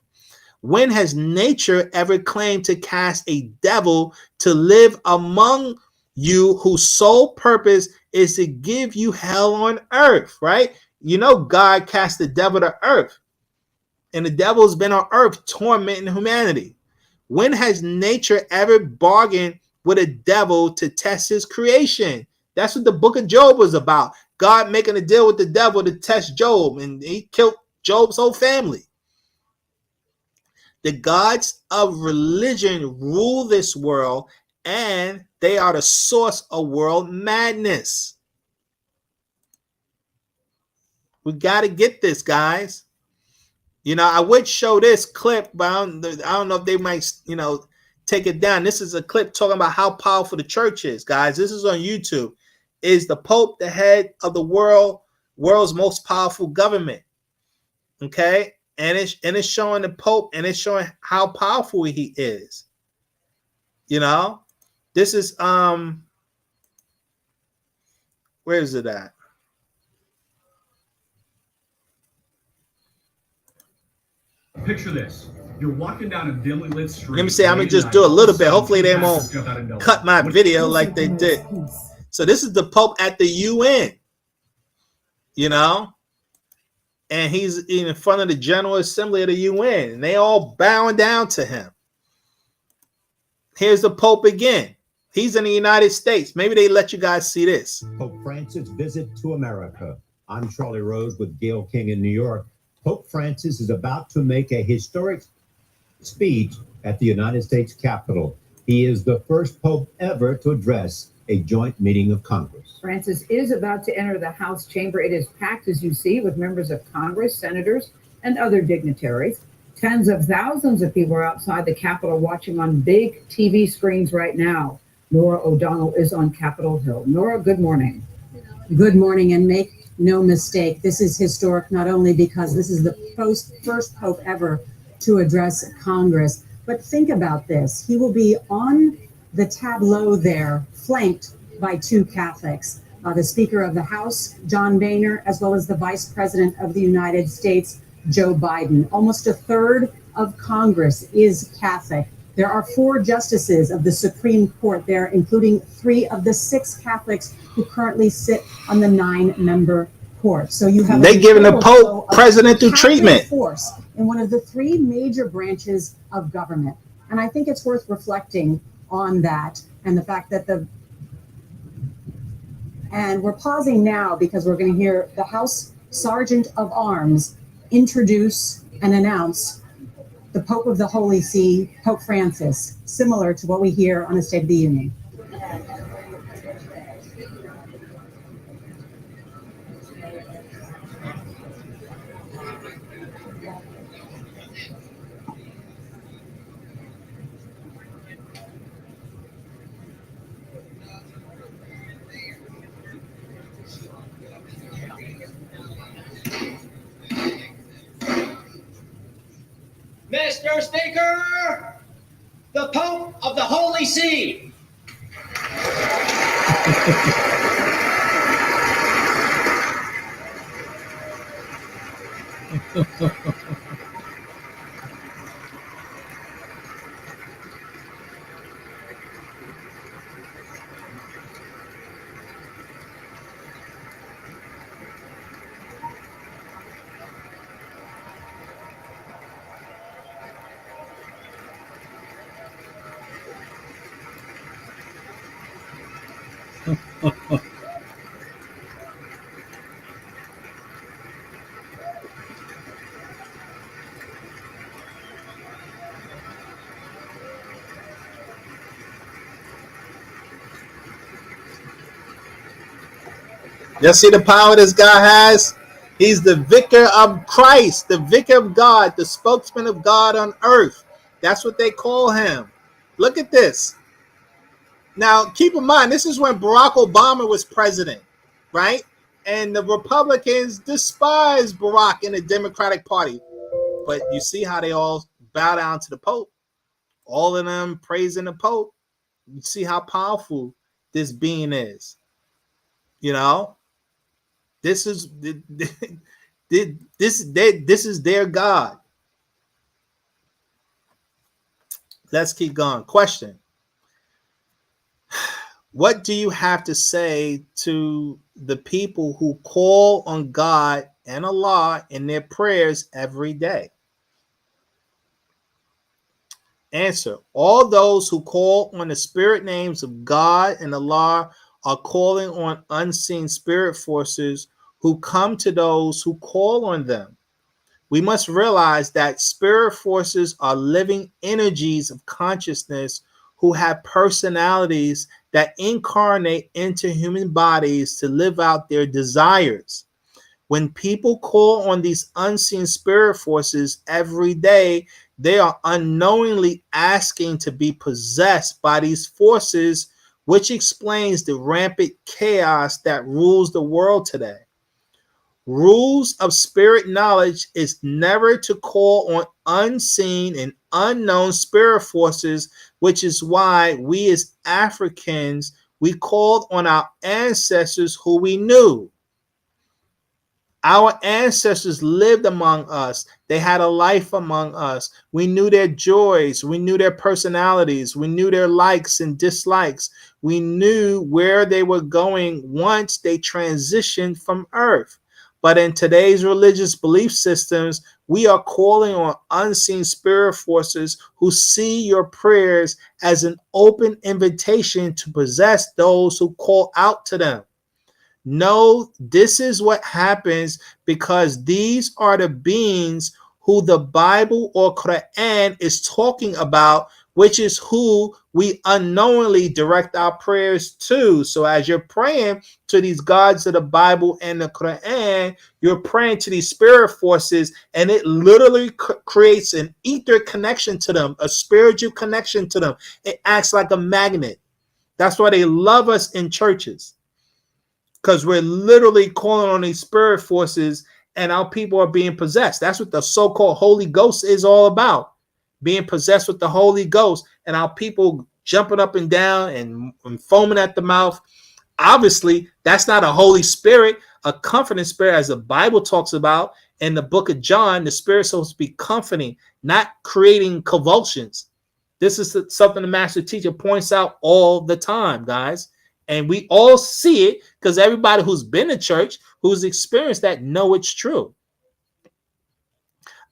When has nature ever claimed to cast a devil to live among you whose sole purpose is to give you hell on earth, right? You know, God cast the devil to earth, and the devil's been on earth tormenting humanity. When has nature ever bargained with a devil to test his creation? That's what the book of Job was about. God making a deal with the devil to test Job, and he killed Job's whole family. The gods of religion rule this world, and they are the source of world madness. We got to get this, guys. You know, I would show this clip, but I don't know if they might, take it down. This is a clip talking about how powerful the church is, guys. This is on YouTube. Is the Pope the head of the world's most powerful government? Okay, and it's showing the Pope, and it's showing how powerful he is. You know, this is where is it at? Picture this. You're walking down a dimly lit street. Let me see. I'm going to just do a little bit. Hopefully they won't cut my video like they did. So this is the Pope at the UN, and he's in front of the General Assembly of the UN, and they all bowing down to him. Here's the Pope again. He's in the United States. Maybe they let you guys see this. Pope Francis' visit to America. I'm Charlie Rose with Gail King in New York. Pope Francis is about to make a historic speech at the United States Capitol. He is the first Pope ever to address a joint meeting of Congress. Francis is about to enter the House chamber. It is packed, as you see, with members of Congress, senators, and other dignitaries. Tens of thousands of people are outside the Capitol watching on big TV screens right now. Nora O'Donnell is on Capitol Hill. Nora, good morning. Good morning, and make no mistake, this is historic not only because this is the first Pope ever to address Congress, but think about this. He will be on the tableau there, flanked by two Catholics, the Speaker of the House, John Boehner, as well as the Vice President of the United States, Joe Biden. Almost a third of Congress is Catholic. There are 4 justices of the Supreme Court there, including 3 of the 6 Catholics who currently sit on the 9-member court. So you have they giving the Pope presidential treatment force in one of the 3 major branches of government. And I think it's worth reflecting on that and the fact that and we're pausing now because we're going to hear the House Sergeant of Arms introduce and announce the Pope of the Holy See, Pope Francis, similar to what we hear on the State of the Union. Mr. Speaker, the Pope of the Holy See. You see the power this guy has? He's the vicar of Christ, the vicar of God, the spokesman of God on earth. That's what they call him. Look at this. Now, keep in mind, this is when Barack Obama was president, right? And the Republicans despise Barack in the Democratic Party. But you see how they all bow down to the Pope. All of them praising the Pope. You see how powerful this being is. You know? This is their God. Let's keep going. Question. What do you have to say to the people who call on God and Allah in their prayers every day? Answer. All those who call on the spirit names of God and Allah are calling on unseen spirit forces who come to those who call on them. We must realize that spirit forces are living energies of consciousness who have personalities that incarnate into human bodies to live out their desires. When people call on these unseen spirit forces every day, they are unknowingly asking to be possessed by these forces, which explains the rampant chaos that rules the world today. Rules of spirit knowledge is never to call on unseen and unknown spirit forces, which is why we as Africans, we called on our ancestors who we knew. Our ancestors lived among us. They had a life among us. We knew their joys. We knew their personalities. We knew their likes and dislikes. We knew where they were going once they transitioned from earth. But in today's religious belief systems, we are calling on unseen spirit forces who see your prayers as an open invitation to possess those who call out to them. No, this is what happens because these are the beings who the Bible or Quran is talking about, which is who we unknowingly direct our prayers to. So as you're praying to these gods of the Bible and the Quran, you're praying to these spirit forces, and it literally creates an ether connection to them, a spiritual connection to them. It acts like a magnet. That's why they love us in churches, because we're literally calling on these spirit forces and our people are being possessed. That's what the so-called Holy Ghost is all about. Being possessed with the Holy Ghost, and our people jumping up and down and foaming at the mouth. Obviously, that's not a Holy Spirit, a comforting spirit, as the Bible talks about in the book of John. The Spirit is supposed to be comforting, not creating convulsions. This is something the master teacher points out all the time, guys. And we all see it because everybody who's been to church, who's experienced that, know it's true.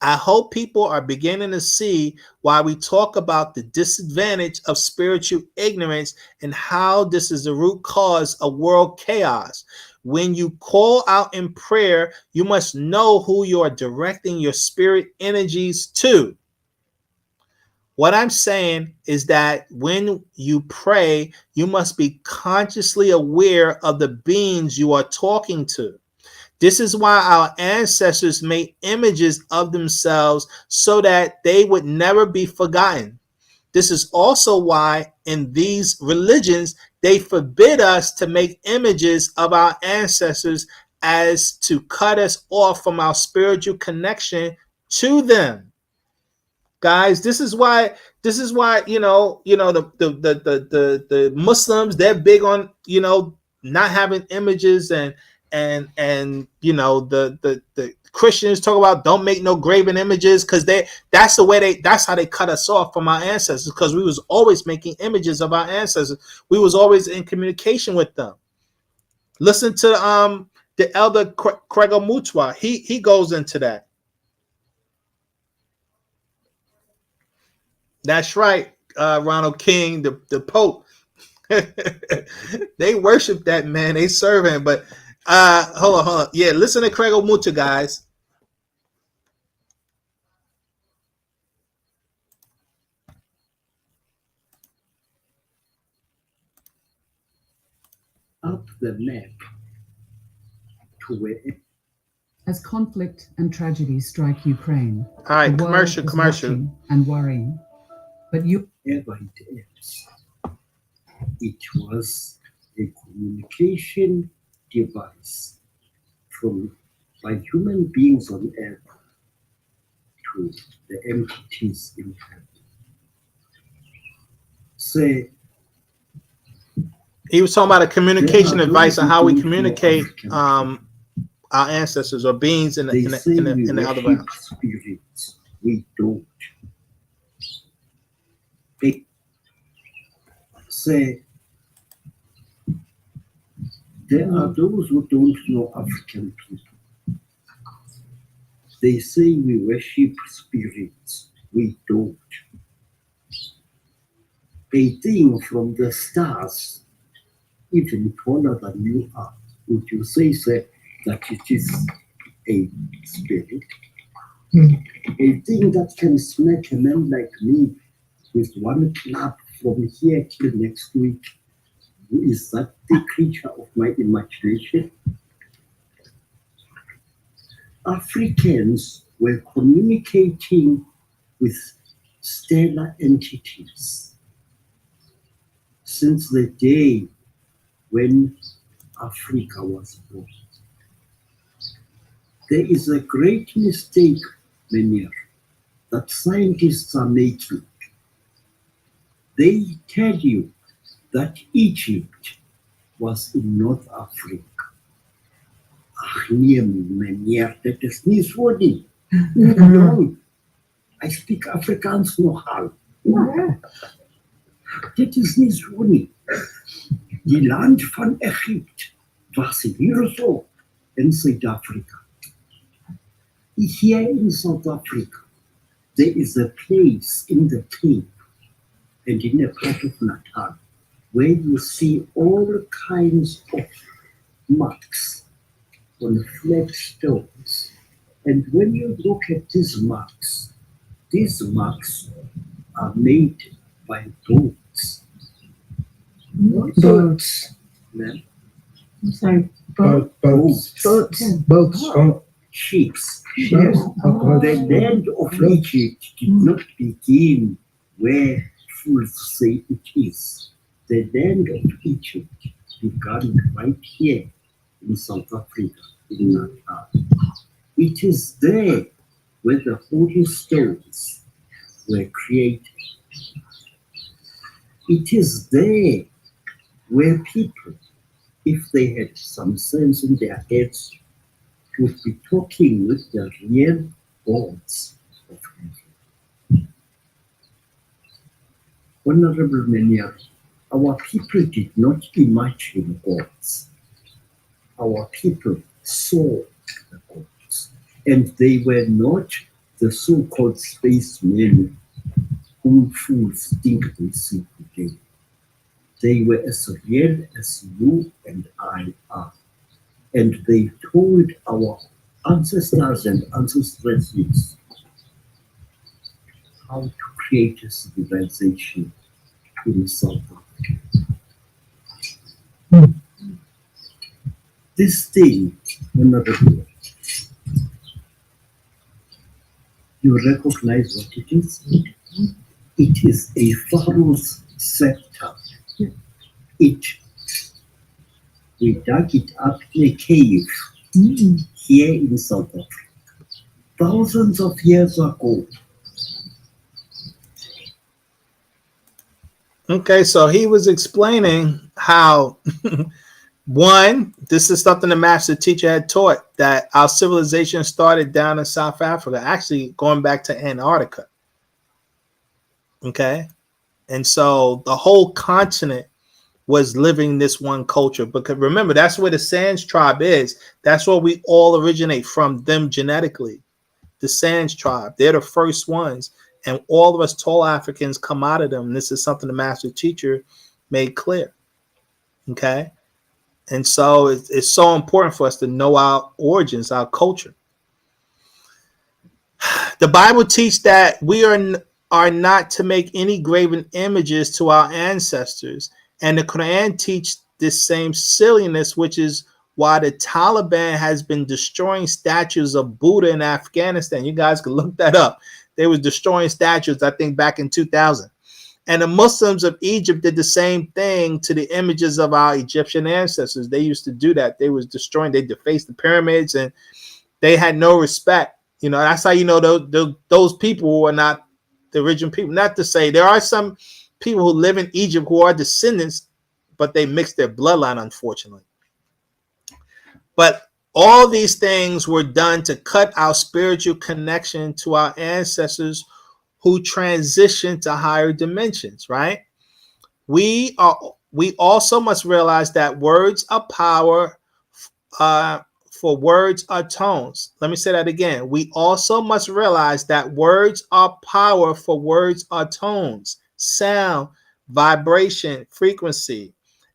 I hope people are beginning to see why we talk about the disadvantage of spiritual ignorance and how this is the root cause of world chaos. When you call out in prayer, you must know who you are directing your spirit energies to. What I'm saying is that when you pray, you must be consciously aware of the beings you are talking to. This is why our ancestors made images of themselves so that they would never be forgotten. This is also why in these religions, they forbid us to make images of our ancestors as to cut us off from our spiritual connection to them. Guys, this is why the Muslims, they're big on not having images, and the Christians talk about don't make no graven images, because that's how they cut us off from our ancestors, because we was always making images of our ancestors. We was always in communication with them. Listen to the elder Craig Mutwa. He goes into that. That's right, Ronald King, the Pope. They worship that man. They serve him. But hold on. Yeah, listen to Craig Omuta, guys. Up the neck to where. As conflict and tragedy strike Ukraine, all right, commercial and worrying. But you ever it ends. It was a communication device by human beings on earth to the entities in heaven. Say, he was talking about a communication device on how we communicate our ancestors or beings in the other realm. Spirits, we don't. They say there are those who don't know African people. They say we worship spirits. We don't. A thing from the stars, even taller than you are, would you say, sir, that it is a spirit? A thing that can smack a man like me with one clap from here till next week. Is that the creature of my imagination? Africans were communicating with stellar entities since the day when Africa was born. There is a great mistake, Menir, that scientists are making. They tell you that Egypt was in North Africa. Ach nee, meneer, dat is nie so nie. No, I speak Afrikaans nogal. Dit is nie so nie. Die land van Egypte was hier so in Suid-Afrika. Here in South Africa, there is a place in the Cape and in a part of Natal where you see all kinds of marks on flat stones. And when you look at these marks are made by boats. Boats. Yeah. I'm sorry. Boats. Ships. Yes. The land of Egypt did not begin where fools say it is. The land of Egypt began right here in South Africa, in Natal. It is there where the holy stones were created. It is there where people, if they had some sense in their heads, would be talking with the real gods of heaven. Honorable Menier, our people did not imagine gods. Our people saw the gods. And they were not the so-called spacemen whom fools think they see today. They were as real as you and I are. And they told our ancestors and ancestresses how to create a civilization in South Africa. This thing, Honorable, you recognize what it is? It is a pharaoh's scepter. We dug it up in a cave here in South Africa, thousands of years ago. Okay, so he was explaining how, one, this is something the master teacher had taught, that our civilization started down in South Africa, actually going back to Antarctica. Okay, and so the whole continent was living this one culture, because remember, that's where the Sands tribe is. That's where we all originate from, them genetically. The Sands tribe, they're the first ones, and all of us tall Africans come out of them. And this is something the master teacher made clear. Okay, and so it's so important for us to know our origins, our culture. The Bible teaches that we are not to make any graven images to our ancestors. And the Quran teaches this same silliness, which is why the Taliban has been destroying statues of Buddha in Afghanistan. You guys can look that up. They were destroying statues, I think, back in 2000. And the Muslims of Egypt did the same thing to the images of our Egyptian ancestors. They used to do that. They was destroying, they defaced the pyramids, and they had no respect. You know, that's how you know those people were not the original people. Not to say there are some people who live in Egypt who are descendants, but they mixed their bloodline, unfortunately. But all these things were done to cut our spiritual connection to our ancestors who transitioned to higher dimensions, right? We also must realize that words are power, for words are tones. Let me say that again. We also must realize that words are power, for words are tones, sound, vibration, frequency,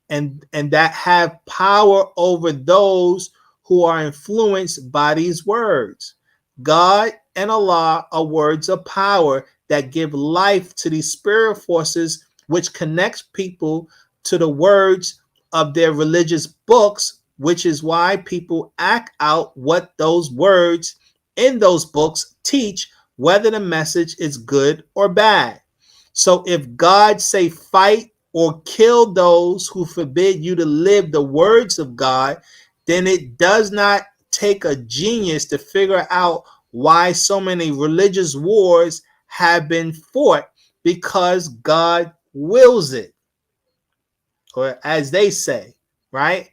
and that have power over those who are influenced by these words. God and Allah are words of power that give life to these spirit forces, which connects people to the words of their religious books, which is why people act out what those words in those books teach, whether the message is good or bad. So if God say fight or kill those who forbid you to live the words of God, then it does not take a genius to figure out why so many religious wars have been fought, because God wills it, or as they say, right?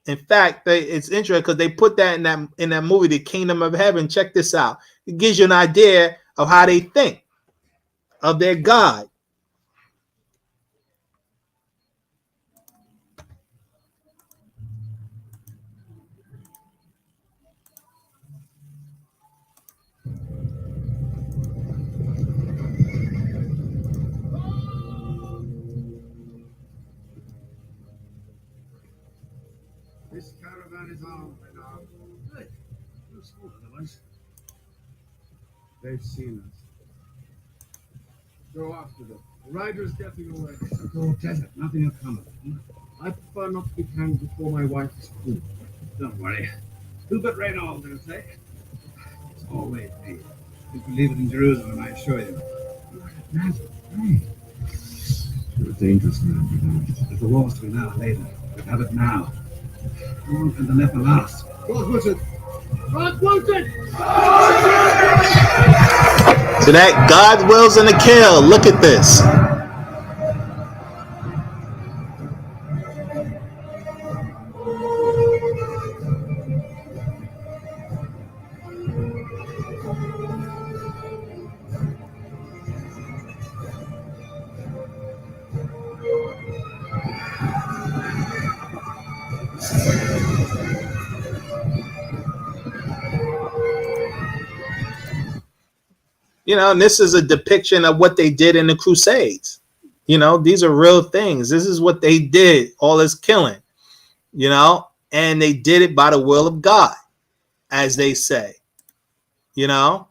In fact, it's interesting because they put that in that movie, The Kingdom of Heaven. Check this out. It gives you an idea of how they think of their God. This caravan is armed now. Good. No small otherwise. They've seen us. Go after them. The rider's getting away. Go desert. Nothing will come of it. I prefer not to be hanged before my wife is cool. Don't worry. Who but Reynold, they'll say? It's always me. If you leave it in Jerusalem, I assure you. Look at Nazareth. Hey. You're a dangerous man, if the war's to be now or later, we'll have it now. How long can the leper last? God wills it! God wills it! So that God wills in the kill. Look at this. You know, and this is a depiction of what they did in the Crusades. You know, these are real things. This is what they did, all this killing, you know, and they did it by the will of God, as they say, you know.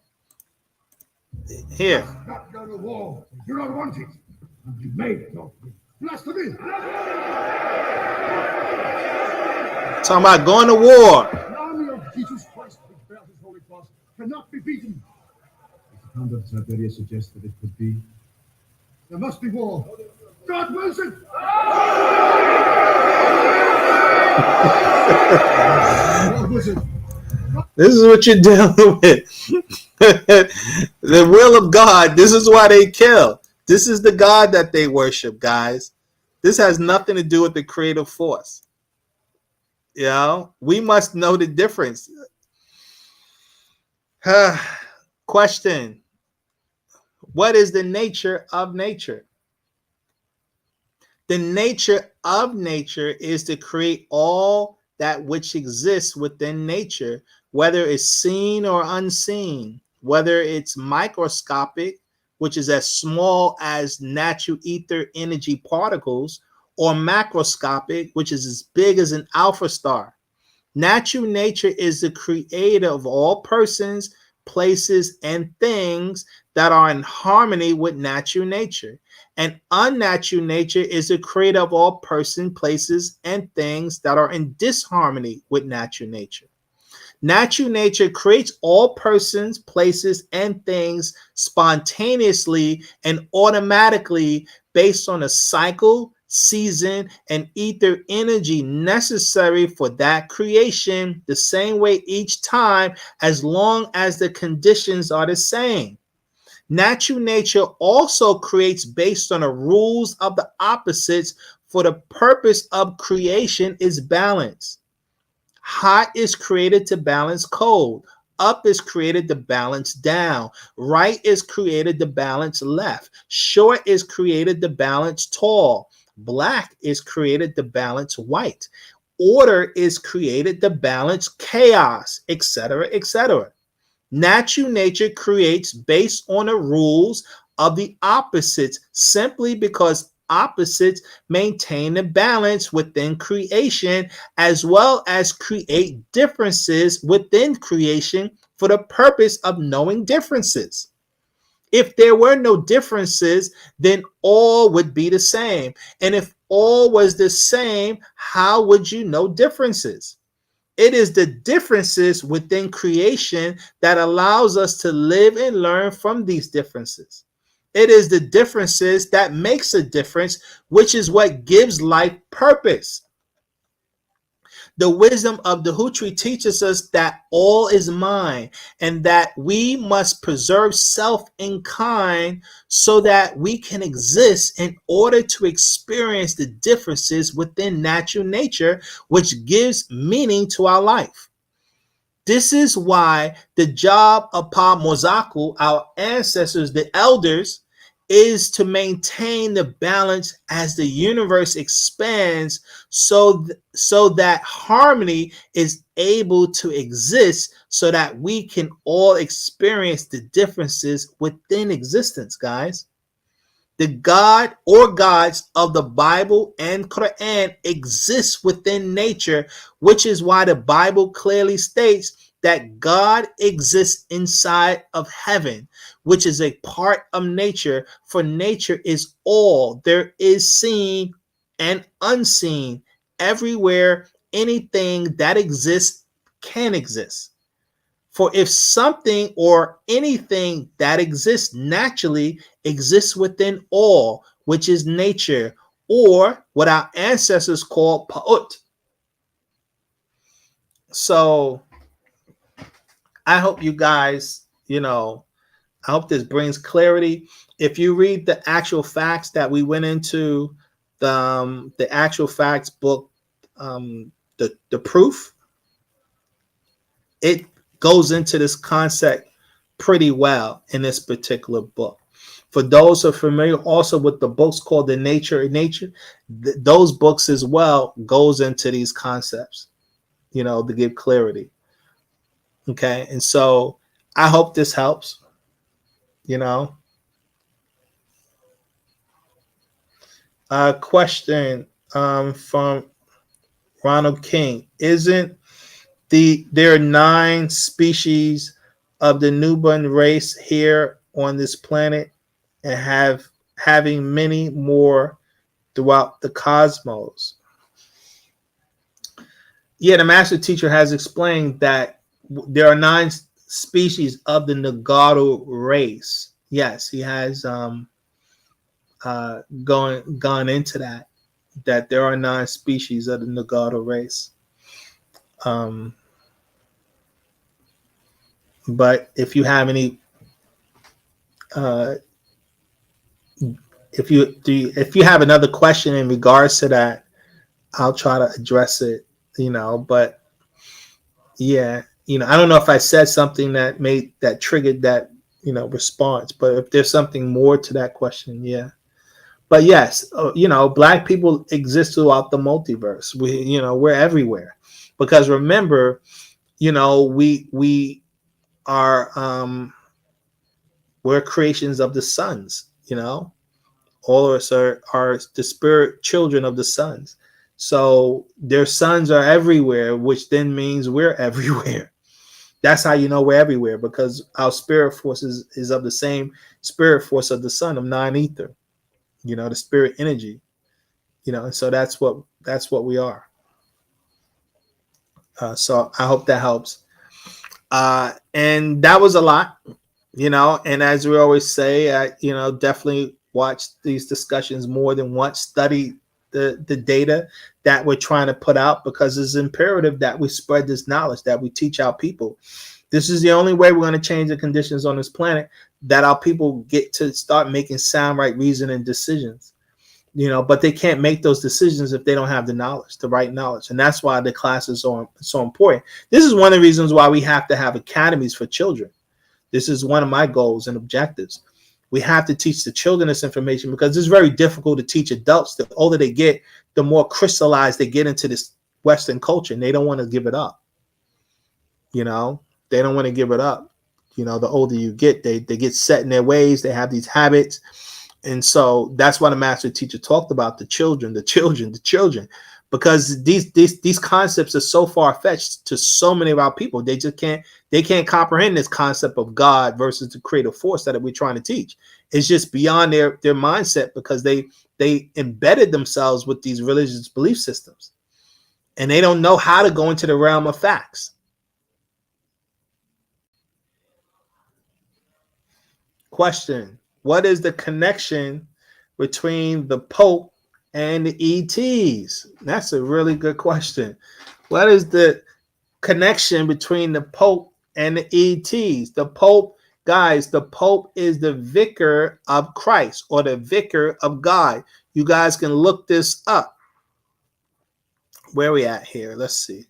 Here. Not go to war. You don't want it. You made it, don't you? Blasphemy! Talking about going to war. The army of Jesus Christ, which bears his holy cross, cannot be beaten. The founder of Siberia suggests that it could be. There must be war. God wills it. God wills it. This is what you're dealing with. The will of God. This is why they kill. This is the God that they worship, guys. This has nothing to do with the creative force. You know, we must know the difference. Question. What is the nature of nature? The nature of nature is to create all that which exists within nature, whether it's seen or unseen, whether it's microscopic, which is as small as natural ether energy particles, or macroscopic, which is as big as an alpha star. Natural nature is the creator of all persons, places, and things that are in harmony with natural nature. And unnatural nature is the creator of all persons, places, and things that are in disharmony with natural nature. Natural nature creates all persons, places, and things spontaneously and automatically based on a cycle, season, and ether energy necessary for that creation the same way each time, as long as the conditions are the same. Natural nature also creates based on the rules of the opposites, for the purpose of creation is balance. Hot is created to balance cold. Up is created to balance down. Right is created to balance left. Short is created to balance tall. Black is created to balance white. Order is created to balance chaos, etc., etc. Natural nature creates based on the rules of the opposites, simply because opposites maintain the balance within creation, as well as create differences within creation for the purpose of knowing differences. If there were no differences, then all would be the same. And if all was the same, how would you know differences? It is the differences within creation that allows us to live and learn from these differences. It is the differences that makes a difference, which is what gives life purpose. The wisdom of the Hutri teaches us that all is mind, and that we must preserve self in kind so that we can exist in order to experience the differences within natural nature, which gives meaning to our life. This is why the job of Pa Mozaku, our ancestors, the elders, is to maintain the balance as the universe expands, so that harmony is able to exist, so that we can all experience the differences within existence, guys. The God or gods of the Bible and Quran exist within nature, which is why the Bible clearly states that God exists inside of heaven, which is a part of nature, for nature is all there is, seen and unseen. Everywhere anything that exists can exist. For if something or anything that exists naturally exists within all, which is nature, or what our ancestors called Pa'ut. So I hope you guys, I hope this brings clarity. If you read the actual facts that we went into, the actual facts book, the proof, it goes into this concept pretty well in this particular book. For those who are familiar also with the books called The Nature of Nature, those books as well goes into these concepts, to give clarity. Okay, and so I hope this helps. you know. Question from Ronald King. Isn't there are 9 species of the Nubian race here on this planet, and having many more throughout the cosmos? Yeah, the master teacher has explained that there are 9 species of the Nagaru race. Yes, he has gone into that there are 9 species of the Nagaru race. But if you have any, if you have another question in regards to that, I'll try to address it. You know, but yeah, you know, I don't know if I said something that triggered that, you know, response. But if there's something more to that question, yeah. But yes, you know, Black people exist throughout the multiverse. We're everywhere, because remember, you know, we are we're creations of the sons. You know, all of us are the spirit children of the sons. So their sons are everywhere, which then means we're everywhere. That's how you know we're everywhere, because our spirit force is of the same spirit force of the sun, of non-ether. You know, the spirit energy. You know, and so that's what we are. So I hope that helps. And that was a lot, you know. And as we always say, I definitely watch these discussions more than once. Study the data that we're trying to put out, because it's imperative that we spread this knowledge, that we teach our people. This is the only way we're going to change the conditions on this planet, that our people get to start making sound, right reasoning decisions. You know, but they can't make those decisions if they don't have the knowledge, the right knowledge. And that's why the classes are so important. This is one of the reasons why we have to have academies for children. This is one of my goals and objectives. We have to teach the children this information, because it's very difficult to teach adults. The older they get, the more crystallized they get into this Western culture, and they don't want to give it up. You know, they don't want to give it up. You know, the older you get, they get set in their ways. They have these habits. And so that's why the master teacher talked about the children, because these concepts are so far-fetched to so many of our people. They can't comprehend this concept of God versus the creative force that we're trying to teach. It's just beyond their mindset, because they embedded themselves with these religious belief systems, and they don't know how to go into the realm of facts. Question: what is the connection between the Pope and the ETs? That's a really good question. What is the connection between the Pope and the ETs? The Pope, guys, the Pope is the Vicar of Christ, or the Vicar of God. You guys can look this up. Where are we at here? Let's see.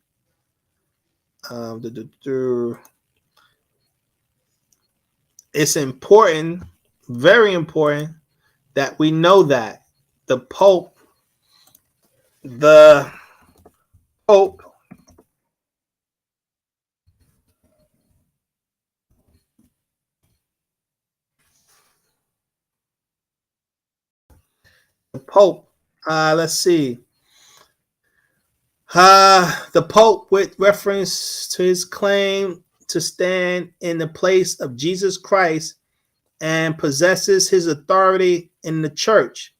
It's important, very important, that we know that the Pope let's see. The Pope, with reference to his claim to stand in the place of Jesus Christ and possesses his authority in the church,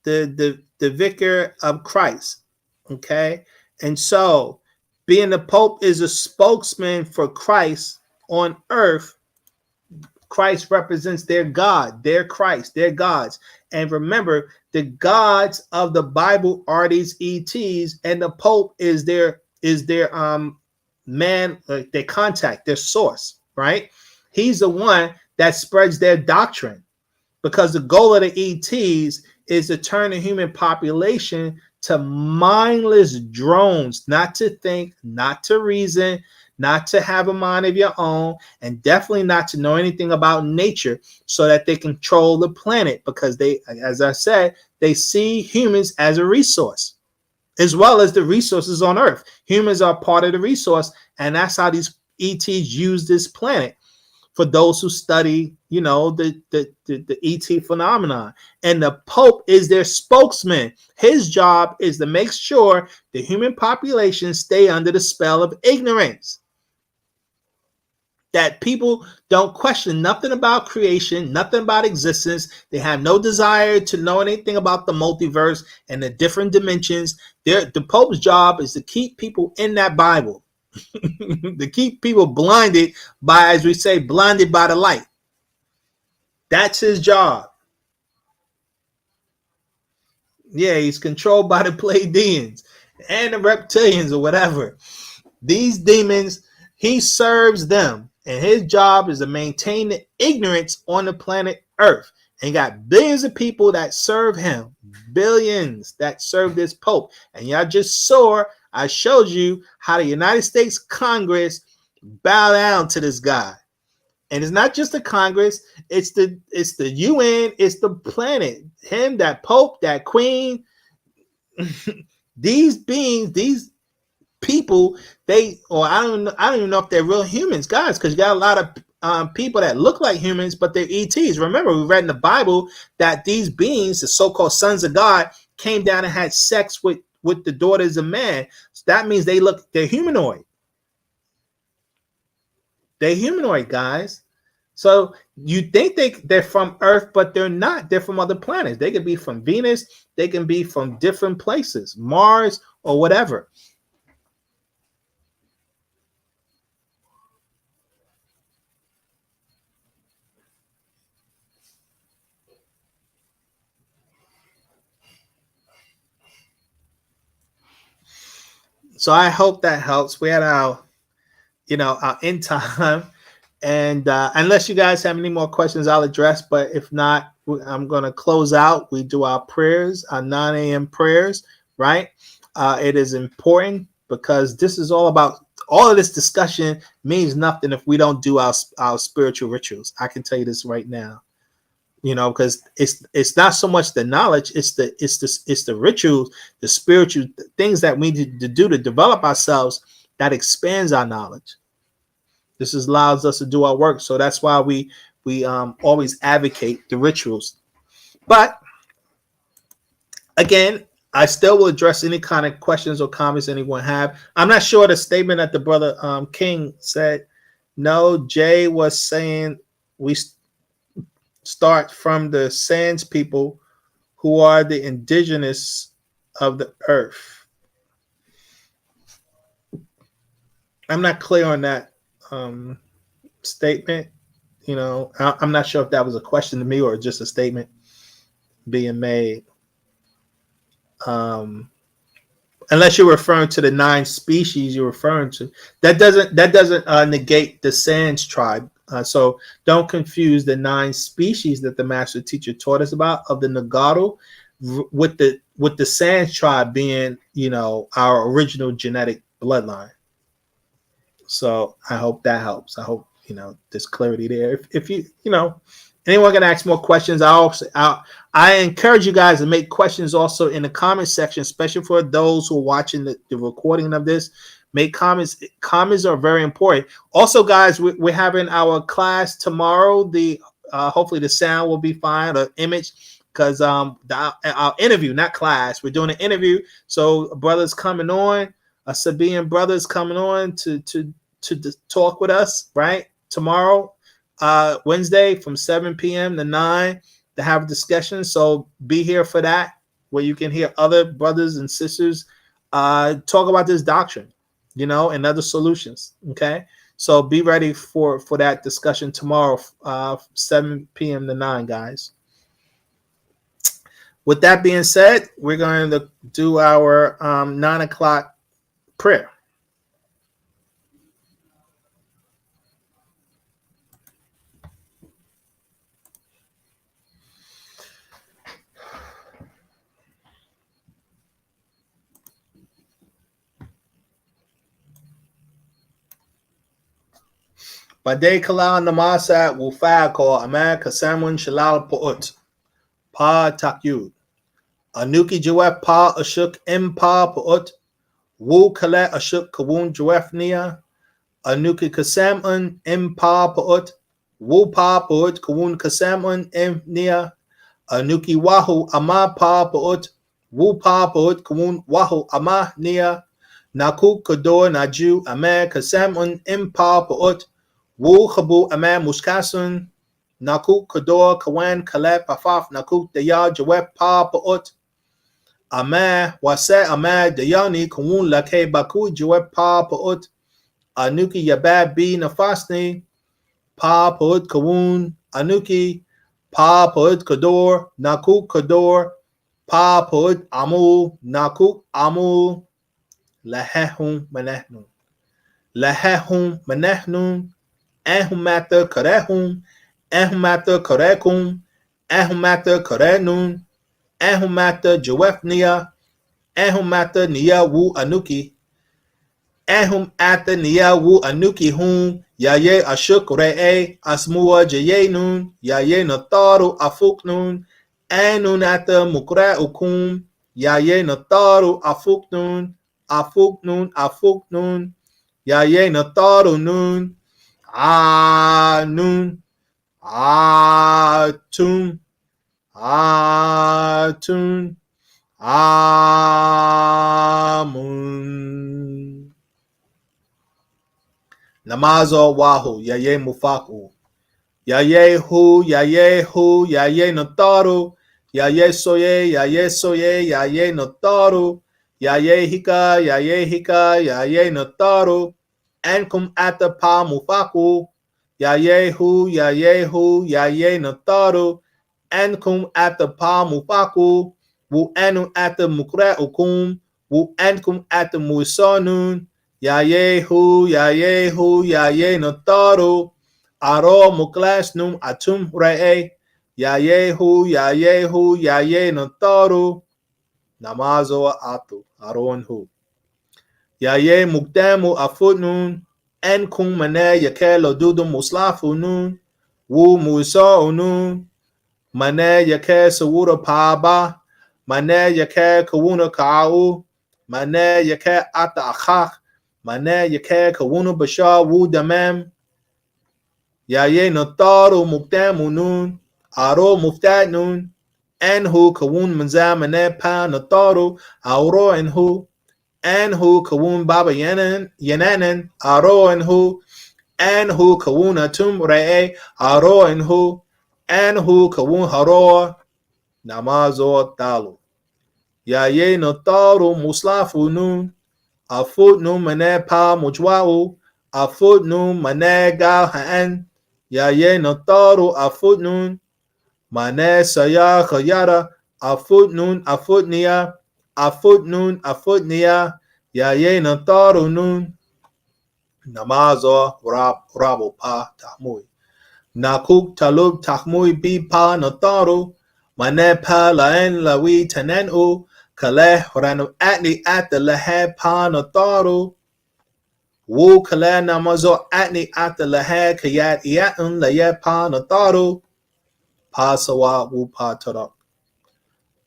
the Vicar of Christ. Okay, and so being the Pope is a spokesman for Christ on earth. Christ represents their God, their Christ, their gods. And remember, the gods of the Bible are these ETs, and the Pope is their man, their contact, their source, right? He's the one that spreads their doctrine, because the goal of the ETs is to turn the human population to mindless drones, not to think, not to reason, not to have a mind of your own, and definitely not to know anything about nature, so that they control the planet, because they, as I said, they see humans as a resource, as well as the resources on Earth. Humans are part of the resource, and that's how these ETs use this planet for those who study, you know, the ET phenomenon. And the Pope is their spokesman. His job is to make sure the human population stay under the spell of ignorance. That people don't question nothing about creation, nothing about existence. They have no desire to know anything about the multiverse and the different dimensions. The Pope's job is to keep people in that Bible, to keep people blinded by, as we say, blinded by the light. That's his job. Yeah, he's controlled by the Pleiadians and the reptilians or whatever. These demons, he serves them. And his job is to maintain the ignorance on the planet Earth. And got billions of people that serve him. Billions that serve this Pope. And y'all just saw, I showed you how the United States Congress bow down to this guy. And it's not just the Congress, it's the UN, it's the planet. Him, that Pope, that Queen, these beings, these people, I don't even know if they're real humans, guys, because you got a lot of people that look like humans, but they're ETs. Remember, we read in the Bible that these beings, the so-called sons of God, came down and had sex with the daughters of man. So that means they're humanoid. They're humanoid, guys. So you think they're from Earth, but they're not. They're from other planets. They can be from Venus. They can be from different places, Mars or whatever. So I hope that helps. We had our end time. And unless you guys have any more questions, I'll address. But if not, I'm going to close out. We do our prayers, our 9 a.m. prayers, right? It is important because this is all about, all of this discussion means nothing if we don't do our spiritual rituals. I can tell you this right now, because it's not so much the knowledge, it's the rituals, the spiritual things that we need to do to develop ourselves that expands our knowledge. This allows us to do our work. So that's why we always advocate the rituals. But again, I still will address any kind of questions or comments anyone have. I'm not sure the statement that the brother King said. No, Jay was saying we start from the Sands people who are the indigenous of the earth. I'm not clear on that statement. I'm not sure if that was a question to me or just a statement being made. Unless you're referring to the 9 species you're referring to, that doesn't negate the Sands tribe. So don't confuse the 9 species that the master teacher taught us about of the Nagaru with the Sands tribe being, our original genetic bloodline. So I hope that helps. I hope, there's clarity there. If you anyone can ask more questions, I encourage you guys to make questions also in the comment section, especially for those who are watching the recording of this. Make comments. Comments are very important. Also, guys, we're having our class tomorrow. Hopefully the sound will be fine, or image, because our interview, not class. We're doing an interview. So brothers coming on, Sabian brothers coming on to talk with us, right? Tomorrow, Wednesday from 7 p.m. to 9 to have a discussion. So be here for that, where you can hear other brothers and sisters talk about this doctrine, and other solutions. Okay. So be ready for that discussion tomorrow, 7 p.m. to 9, guys. With that being said, we're going to do our 9 o'clock prayer. Bade kalal namasa wufaa ko America samun shalal poot pa takyud anuki jawef pa ashuk impa poot wu kale ashuk kawun jawef nia anuki kasamun impa poot Wu pa put kawun kasamun nia. Anuki wahu ama pa put. Wu pa put kawun wahu ama nia. Naku kador naju ame kasamun impa put. Wu habu ame muskasun. Naku kador kawan kalep pafaf naku daya jawep pa put. Ame wase ame dayani kawun lake baku jawep pa put. Anuki yabab bi nafasni. Pa put kawun anuki. Pa put kador naku kador. Pa put amul naku amul. Lahehum manehnun. Lahehum manehnun. Ehumata karehum. Ehumata karekum. Ehumata karenun. Ehumata jawefnia. Ehumata niya wu anuki. Ehum ata niya wu anuki hum. Yaye ashuk re'e asmua jayenun. Yaye nataru afuknun. Anun ata mukra ukum. Yaye nataru afuknun. Afuknun afuknun. Yaye nataru nun. Anun. Atun. Atun. Amun. Namazo wahu. Yaye mufaku. Yaye hu. Yaye hu. Yaye nataru. Yaye soye. Yaye soye. Yaye nataru. Yaye hika. Yaye hika. Yaye nataru. Ankum ata pa mufaku. Yaye hu. Yaye hu. Yaye nataru. Ankum ata pa mufaku. Wu anu ata mukra ukum. Wu ankum ata musanun. Yaye hu. Yaye hu. Yaye nataru. Aro muklas num atum re'e. Yaye hu. Yaye hu. Yaye nataru. Namazo atu. Aron hu. Yaye mukdamu afutnun. Ankum mane yake lodudu muslafunun. Wu musaunun. Mane yake sawura paba. Mane yake kawuna ka'u. Mane yake ata akhak. Mane yake kawuna basha wu damam. Yaye nataru mukdamunun. Aro muftatnun. Anhu kawun manza mane pa nataru. Auro anhu. Anhu kawun baba yananan. Aro anhu. Anhu kawun atum re'e. Aro anhu. Anhu kawun haro. Namazo talu. Yaye nataru muslafunun. Afutnun mane pa mujwa'u. Afutnun mane gal ha'an. Yaye nataru afutnun. Mane saya khayara. Afutnun afutniya. Afutnun afutniya. Yaye nataru nun. Namazo rabu pa tahmui. Nakuk talub tahmui bi pa nataru. Mane pa laen lawi tanenu. Kale ranu atni at the lahe pa nataru. Wu kale namazo atni at the lahe kayat iatun laye pa nataru. Pa sawa wu pa tarak.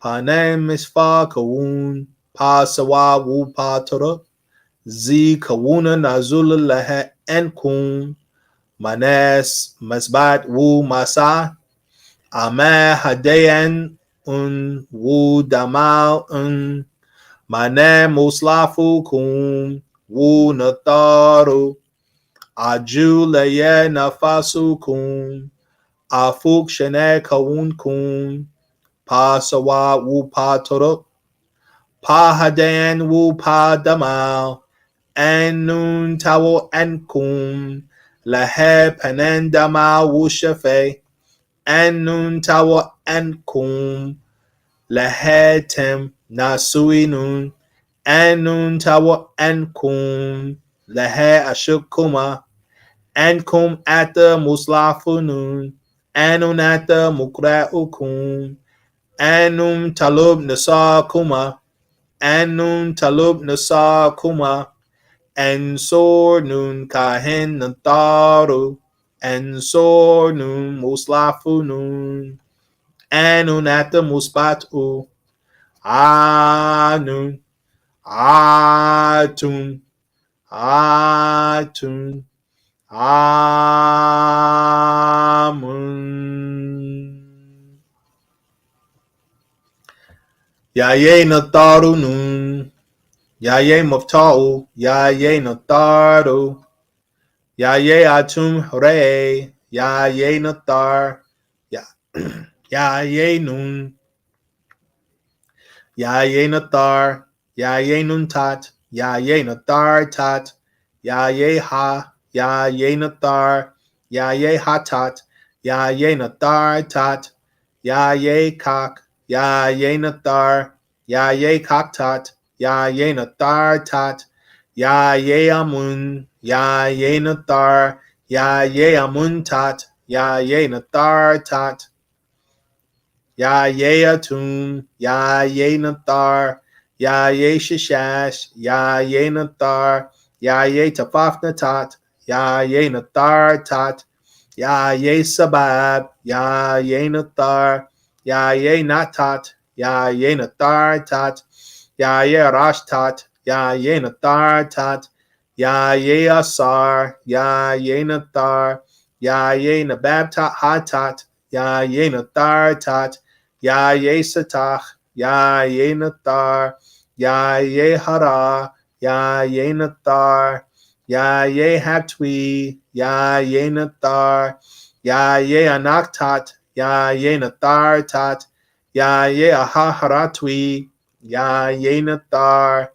Pa ne misfa kawun. Pa sawa wu pa tarak. Z kawuna nazul lahe enkum. Manes masbat wu masa. Ame hadayan wu damal Mane muslafu kum. Wu nataru. Aju laye nafasu kum. Afuk shene kawun kum. Pa sawa wu pa turuk. Pa hadayan wu pa damal. Anun tawo ankum. Lahe panen damal wu shafe. Anun tawo ankum. Lahe tem nasuinun. Anun tawo ankum. Lahe ashukuma. Ankum ata muslafunun. Anun ata mukra'ukum. Anum talub nasa kuma. Anum talub nasa kuma. Ansor nun kahen nantaru. Ansor nun muslafunun. Anun ata muspatu. Anun. Atun. Atun. Amun. Yaye Nataru Nun. Yaye Muftau. Yaye Nataru. Yaye Atum Re. Yaye Natar. Yaye Nun. Yaye Nathar, Yaye Nuntat, Yaye Nathar Tat, Yaye Ha, Yaye Nathar, Yaye Hatat, Yaye Nathar Tat, Yaye Kak, Yaye Nathar, Yaye Kaktat, Yaye Nathar Tat, Yaye Amun, Yaye Nathar, Yaye Amun Tat, Yaye Nathar Tat, Yaye Atum, Yaye Nathar, Yaye Shishash, Yaye Nathar, Yaye Tafaf Natat, Yaye Nathar Tat, Yaye Sabab, Yaye Nathar, Yaye Natat, Yaye Nathar Tat, Yaye Rash Tat, Yaye Nathar Tat, Yaye Asar, Yaye Nathar, Yaye Nabab Tat Hatat, Yaye Nathar Tat, Yaye Satach, Yaye Nathar, Yaye Hara, Yaye Nathar, Yaye Hatwi, Yaye Nathar, Yaye Anaktat, Yaye Nathar Tat, Yaye Ahaharatwi, Yaye Nathar,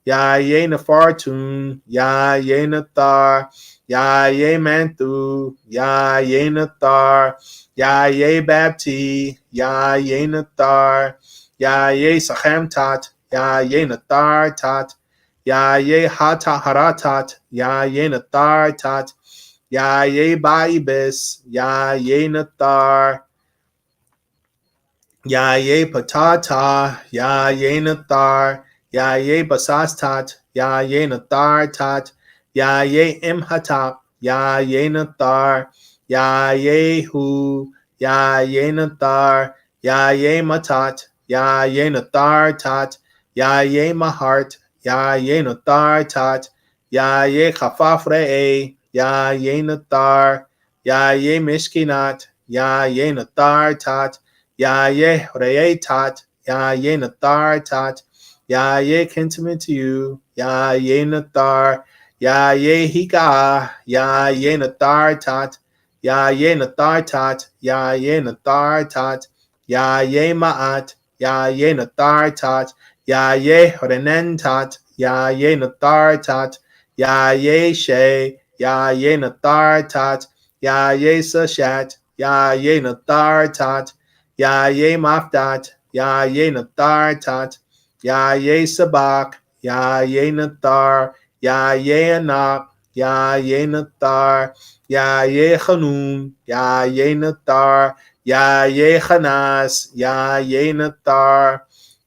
Yaye Nafartun, Yaye Nathar, Yaye Manthu, Yaye Nathar, Yaye Bapti, Yaye Nathar, Yaye Sachem Tat, Yaye Nathar Tat, Yaye Hata Haratat, Yaye Nathar Tat, Yaye Baibis, Yaye Nathar, Yaye Patata, Yaye Nathar, Yaye Basastat, Yaye Nathar Tat, Yaye Imhatap, Yaye Nathar, Yaye Hu, Yaye Nathar, Yaye Matat, Yaye Nathar Tat, Yaye Mahart, Yaye Nathar Tat, Yaye Chafaf Re'e, Yaye Nathar, Yaye Mishkinat, Yaye Nathar Tat, Yaye Reye Tat, Yaye Nathar Tat, Yaye Kintamin to you, Yaye Nathar, Yaye Hika, Yaye Nathar Tat, Yaye Nathar Tat, Yaye Nathar Tat, Yaye Ma'at, Yaye Nathar Tat, Yaye Renen Tat, Yaye Nathar Tat, Yaye She, Yaye Nathar Tat, Yaye Sashat, Yaye Nathar Tat, Yaye Mafdat, Yaye Nathar Tat, Yaye Sabak, Yaye Nathar, Yaye Anak, Yaye Nathar, Yaye Hanun, Yaye Nathar, Yaye Hanas, Yaye Nathar,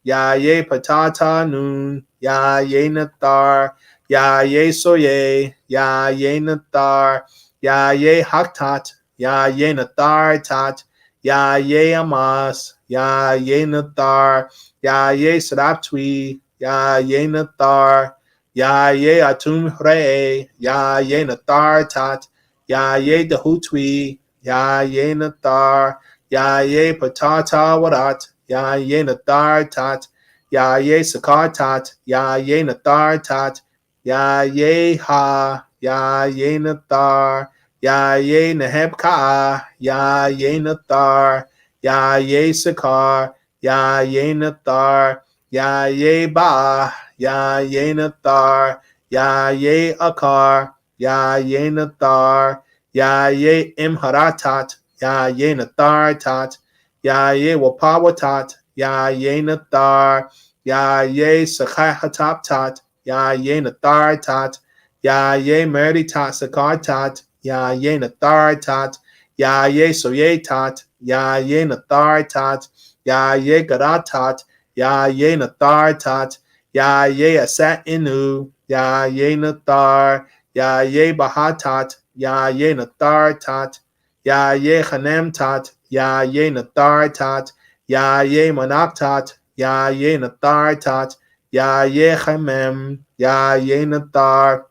Yaye Patata Nun, Yaye Nathar, Yaye Soye, Yaye Nathar, Yaye Haktat, Yaye Nathar Tat, Yaye Amas, Yaye Nathar, Yaye Saraptwi, Yaye Nathar, Yaye Atum Re, Yaye Nathar Tat, Yaye Dahutwi, Yaye Nathar, Yaye Patata Warat, Yaye Nathar Tat, Yaye Sakar Tat, Yaye Nathar Tat, Yaye Ha, Yaye Nathar, Yaye Nehebka, Yaye Nathar, Yaye Sakar, Yaye Nathar, Yaye Ba, Yaye Nathar, Yaye Akar, Yaye Nathar, Yaye Imharatat, Yaye Nathar Tat, Yaye Wapawatat, Yaye Nathar, Yaye Sakhahatap Tat, Yaye Nathar Tat, Yaye Meritat Sakar Tat, Yaye Nathar Tat, Yaye Soye Tat, Yaye Nathar Tat, Yaye Garatat, Yaye Nathar Tat, Yaye Asat Inu, Yaye Nathar, Yaye Bahatat, Yaye Nathar Tat, Yaye Hanem Tat, Yaye Nathar Tat, Yaye Manaktat, Yaye Nathar Tat, Yaye Chamem, Yaye Nathar,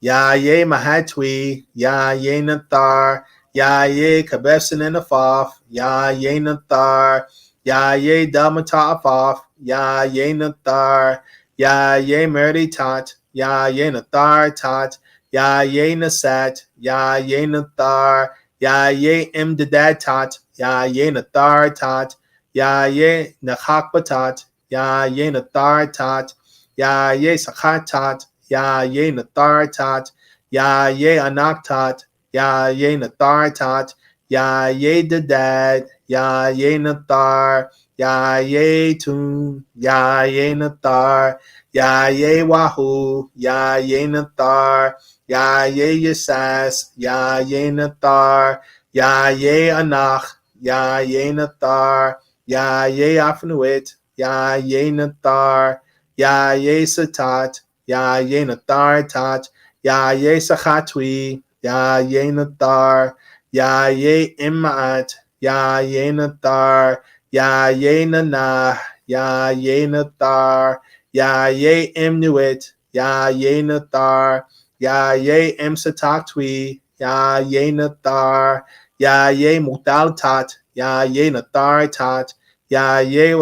Ya ye mahatwi, ya ye nathar, ya ye kabesin in the faf, ya ye nathar, ya ye damatafaf, ya ye nathar, ya ye merdi tat, ya ye nathar tat, ya ye nasat, ya ye nathar, ya ye imdadad tat, ya ye nathar tat, ya ye nakhakbatat, ya ye nathar tat, ya ye sakhatat, ya ye nathar tat, ya ye anaktat, ya ye nathar tat, ya ye dadad, ya ye nathar, ya ye tun, ya ye nathar, ya ye wahu, ya ye nathar, ya ye yasas, ya ye nathar, ya ye anach, ya ye nathar, ya ye afnuit, ya ye nathar, ya ye satat, ya ye nathar tat, ya ye sachatwi, ya ye nathar, ya ye immaat, ya ye nathar, ya ye nanah, ya ye nathar, ya ye imnuit, ya ye nathar, ya ye imsatatwi, ya ye nathar, ya ye mutal tat, ya ye nathar tat, ya ye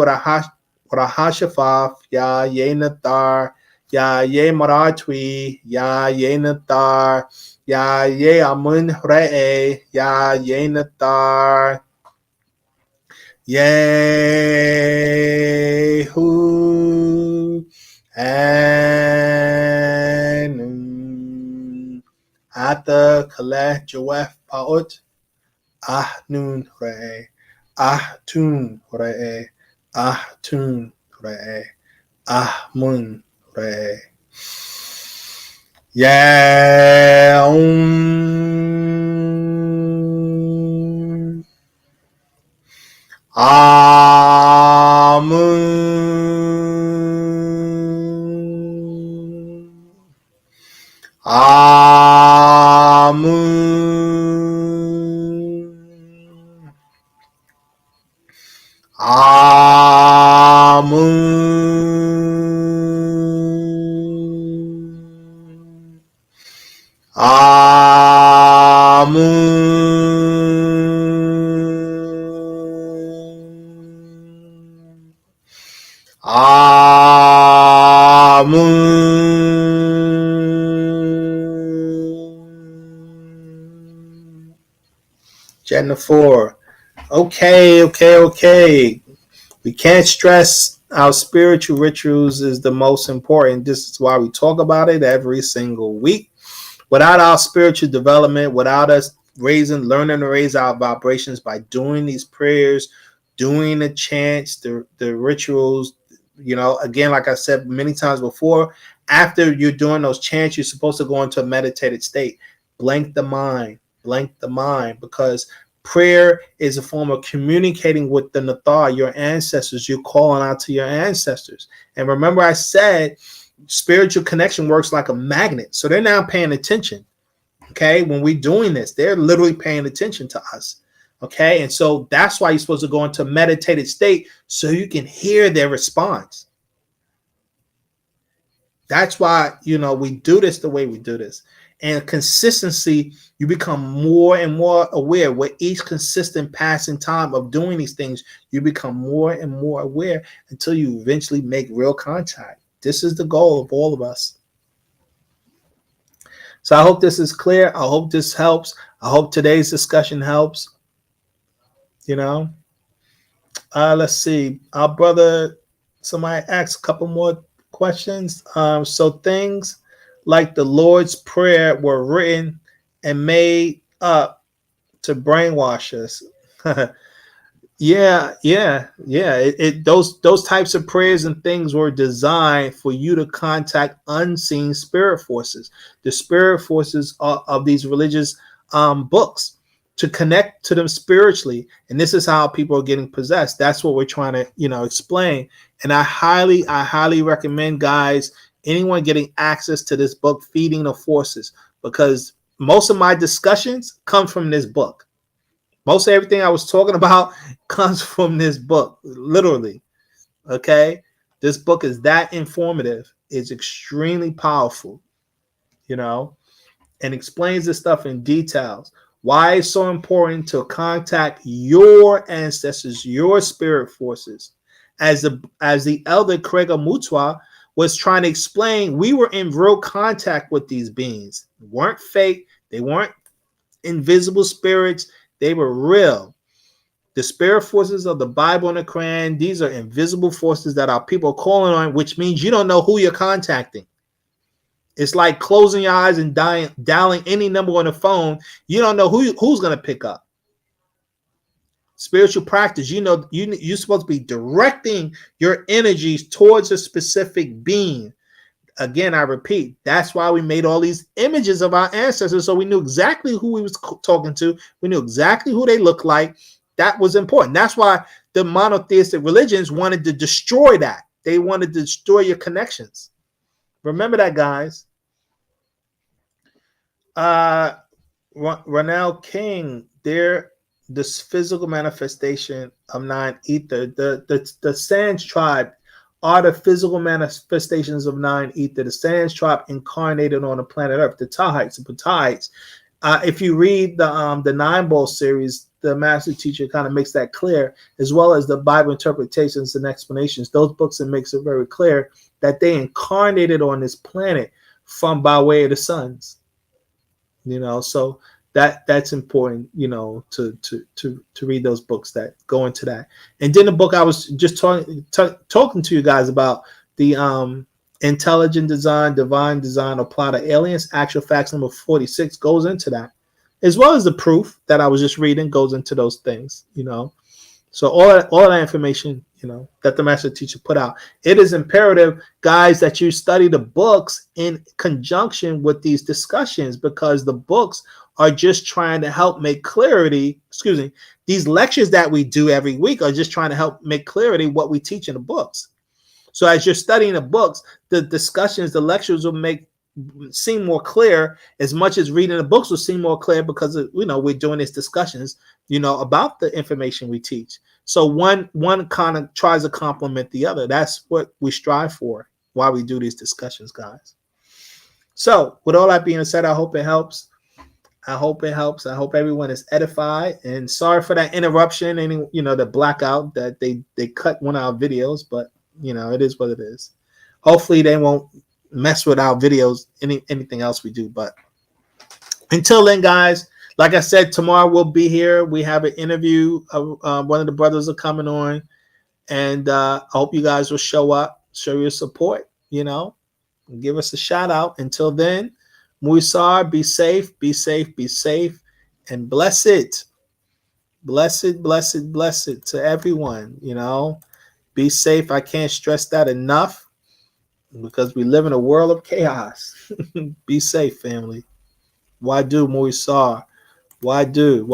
Rahashafaf, ya ye nathar, ya ye maratwi, ya ye nathar, ya ye amun re'e, ya ye nathar, Yehu Anun Ata Kaleh Jawef Paut Ahnun Re'e Ahtun Re'e Ahtun Re'e Ahmun Re'e Yaum Amun Amun Amun Amun Amun. Jennifer. Okay. We can't stress our spiritual rituals is the most important. This is why we talk about it every single week. Without our spiritual development, without us learning to raise our vibrations by doing these prayers, doing the chants, the rituals, again, like I said many times before, after you're doing those chants, you're supposed to go into a meditated state. Blank the mind, because prayer is a form of communicating with the Nathar, your ancestors. You're calling out to your ancestors. And remember I said, spiritual connection works like a magnet. So they're now paying attention. Okay. When we're doing this, they're literally paying attention to us. Okay. And so that's why you're supposed to go into a meditated state so you can hear their response. That's why, we do this the way we do this. And consistency, you become more and more aware. With each consistent passing time of doing these things, you become more and more aware until you eventually make real contact. This is the goal of all of us. So I hope this is clear. I hope this helps. I hope today's discussion helps. Let's see. Our brother, somebody asked a couple more questions. So things like the Lord's Prayer were written and made up to brainwash us. Yeah. Those types of prayers and things were designed for you to contact unseen spirit forces, the spirit forces of these religious books, to connect to them spiritually. And this is how people are getting possessed. That's what we're trying to, explain. And I highly recommend, guys, anyone getting access to this book, Feeding the Forces, because most of my discussions come from this book. Most of everything I was talking about comes from this book, literally. Okay. This book is that informative. It's extremely powerful, and explains this stuff in details. Why it's so important to contact your ancestors, your spirit forces. As the elder Craig Mutwa was trying to explain, we were in real contact with these beings. They weren't fake. They weren't invisible spirits. They were real. The spirit forces of the Bible and the Quran, these are invisible forces that our people are calling on, which means you don't know who you're contacting. It's like closing your eyes and dialing any number on the phone. You don't know who's going to pick up. Spiritual practice, you're supposed to be directing your energies towards a specific being. Again, I repeat, that's why we made all these images of our ancestors, so we knew exactly who we was talking to. We knew exactly who they looked like. That was important. That's why the monotheistic religions wanted to destroy that. They wanted to destroy your connections. Remember that, guys. Ronell King, this physical manifestation of nine ether. The Sands tribe are the physical manifestations of nine ether. The Sands tribe incarnated on the planet Earth. The Tahites, the Patahites. If you read the Nine Ball series, the master teacher kind of makes that clear, as well as the Bible interpretations and explanations. Those books, it makes it very clear that they incarnated on this planet by way of the suns. So that's important, to read those books that go into that. And then the book I was just talking to you guys about, the intelligent design, divine design applied to aliens, actual facts number 46 goes into that, as well as the proof that I was just reading goes into those things, So all that information, that the master teacher put out. It is imperative, guys, that you study the books in conjunction with these discussions, because the books are just trying to help make clarity. These lectures that we do every week are just trying to help make clarity what we teach in the books. So as you're studying the books, the discussions, the lectures will seem more clear, as much as reading the books will seem more clear, because we're doing these discussions, about the information we teach. So one kind of tries to complement the other. That's what we strive for while we do these discussions, guys. So with all that being said, I hope it helps. I hope everyone is edified. And sorry for that interruption and the blackout that they cut one of our videos, but it is what it is. Hopefully they won't mess with our videos, anything else we do. But until then, guys, like I said, tomorrow we'll be here. We have an interview. One of the brothers are coming on, and I hope you guys will show up, show your support, and give us a shout out. Until then, Muisar, be safe, be safe, be safe, and blessed to everyone. Be safe. I can't stress that enough, because we live in a world of chaos. Be safe, family. Why do, Muisar? Why do?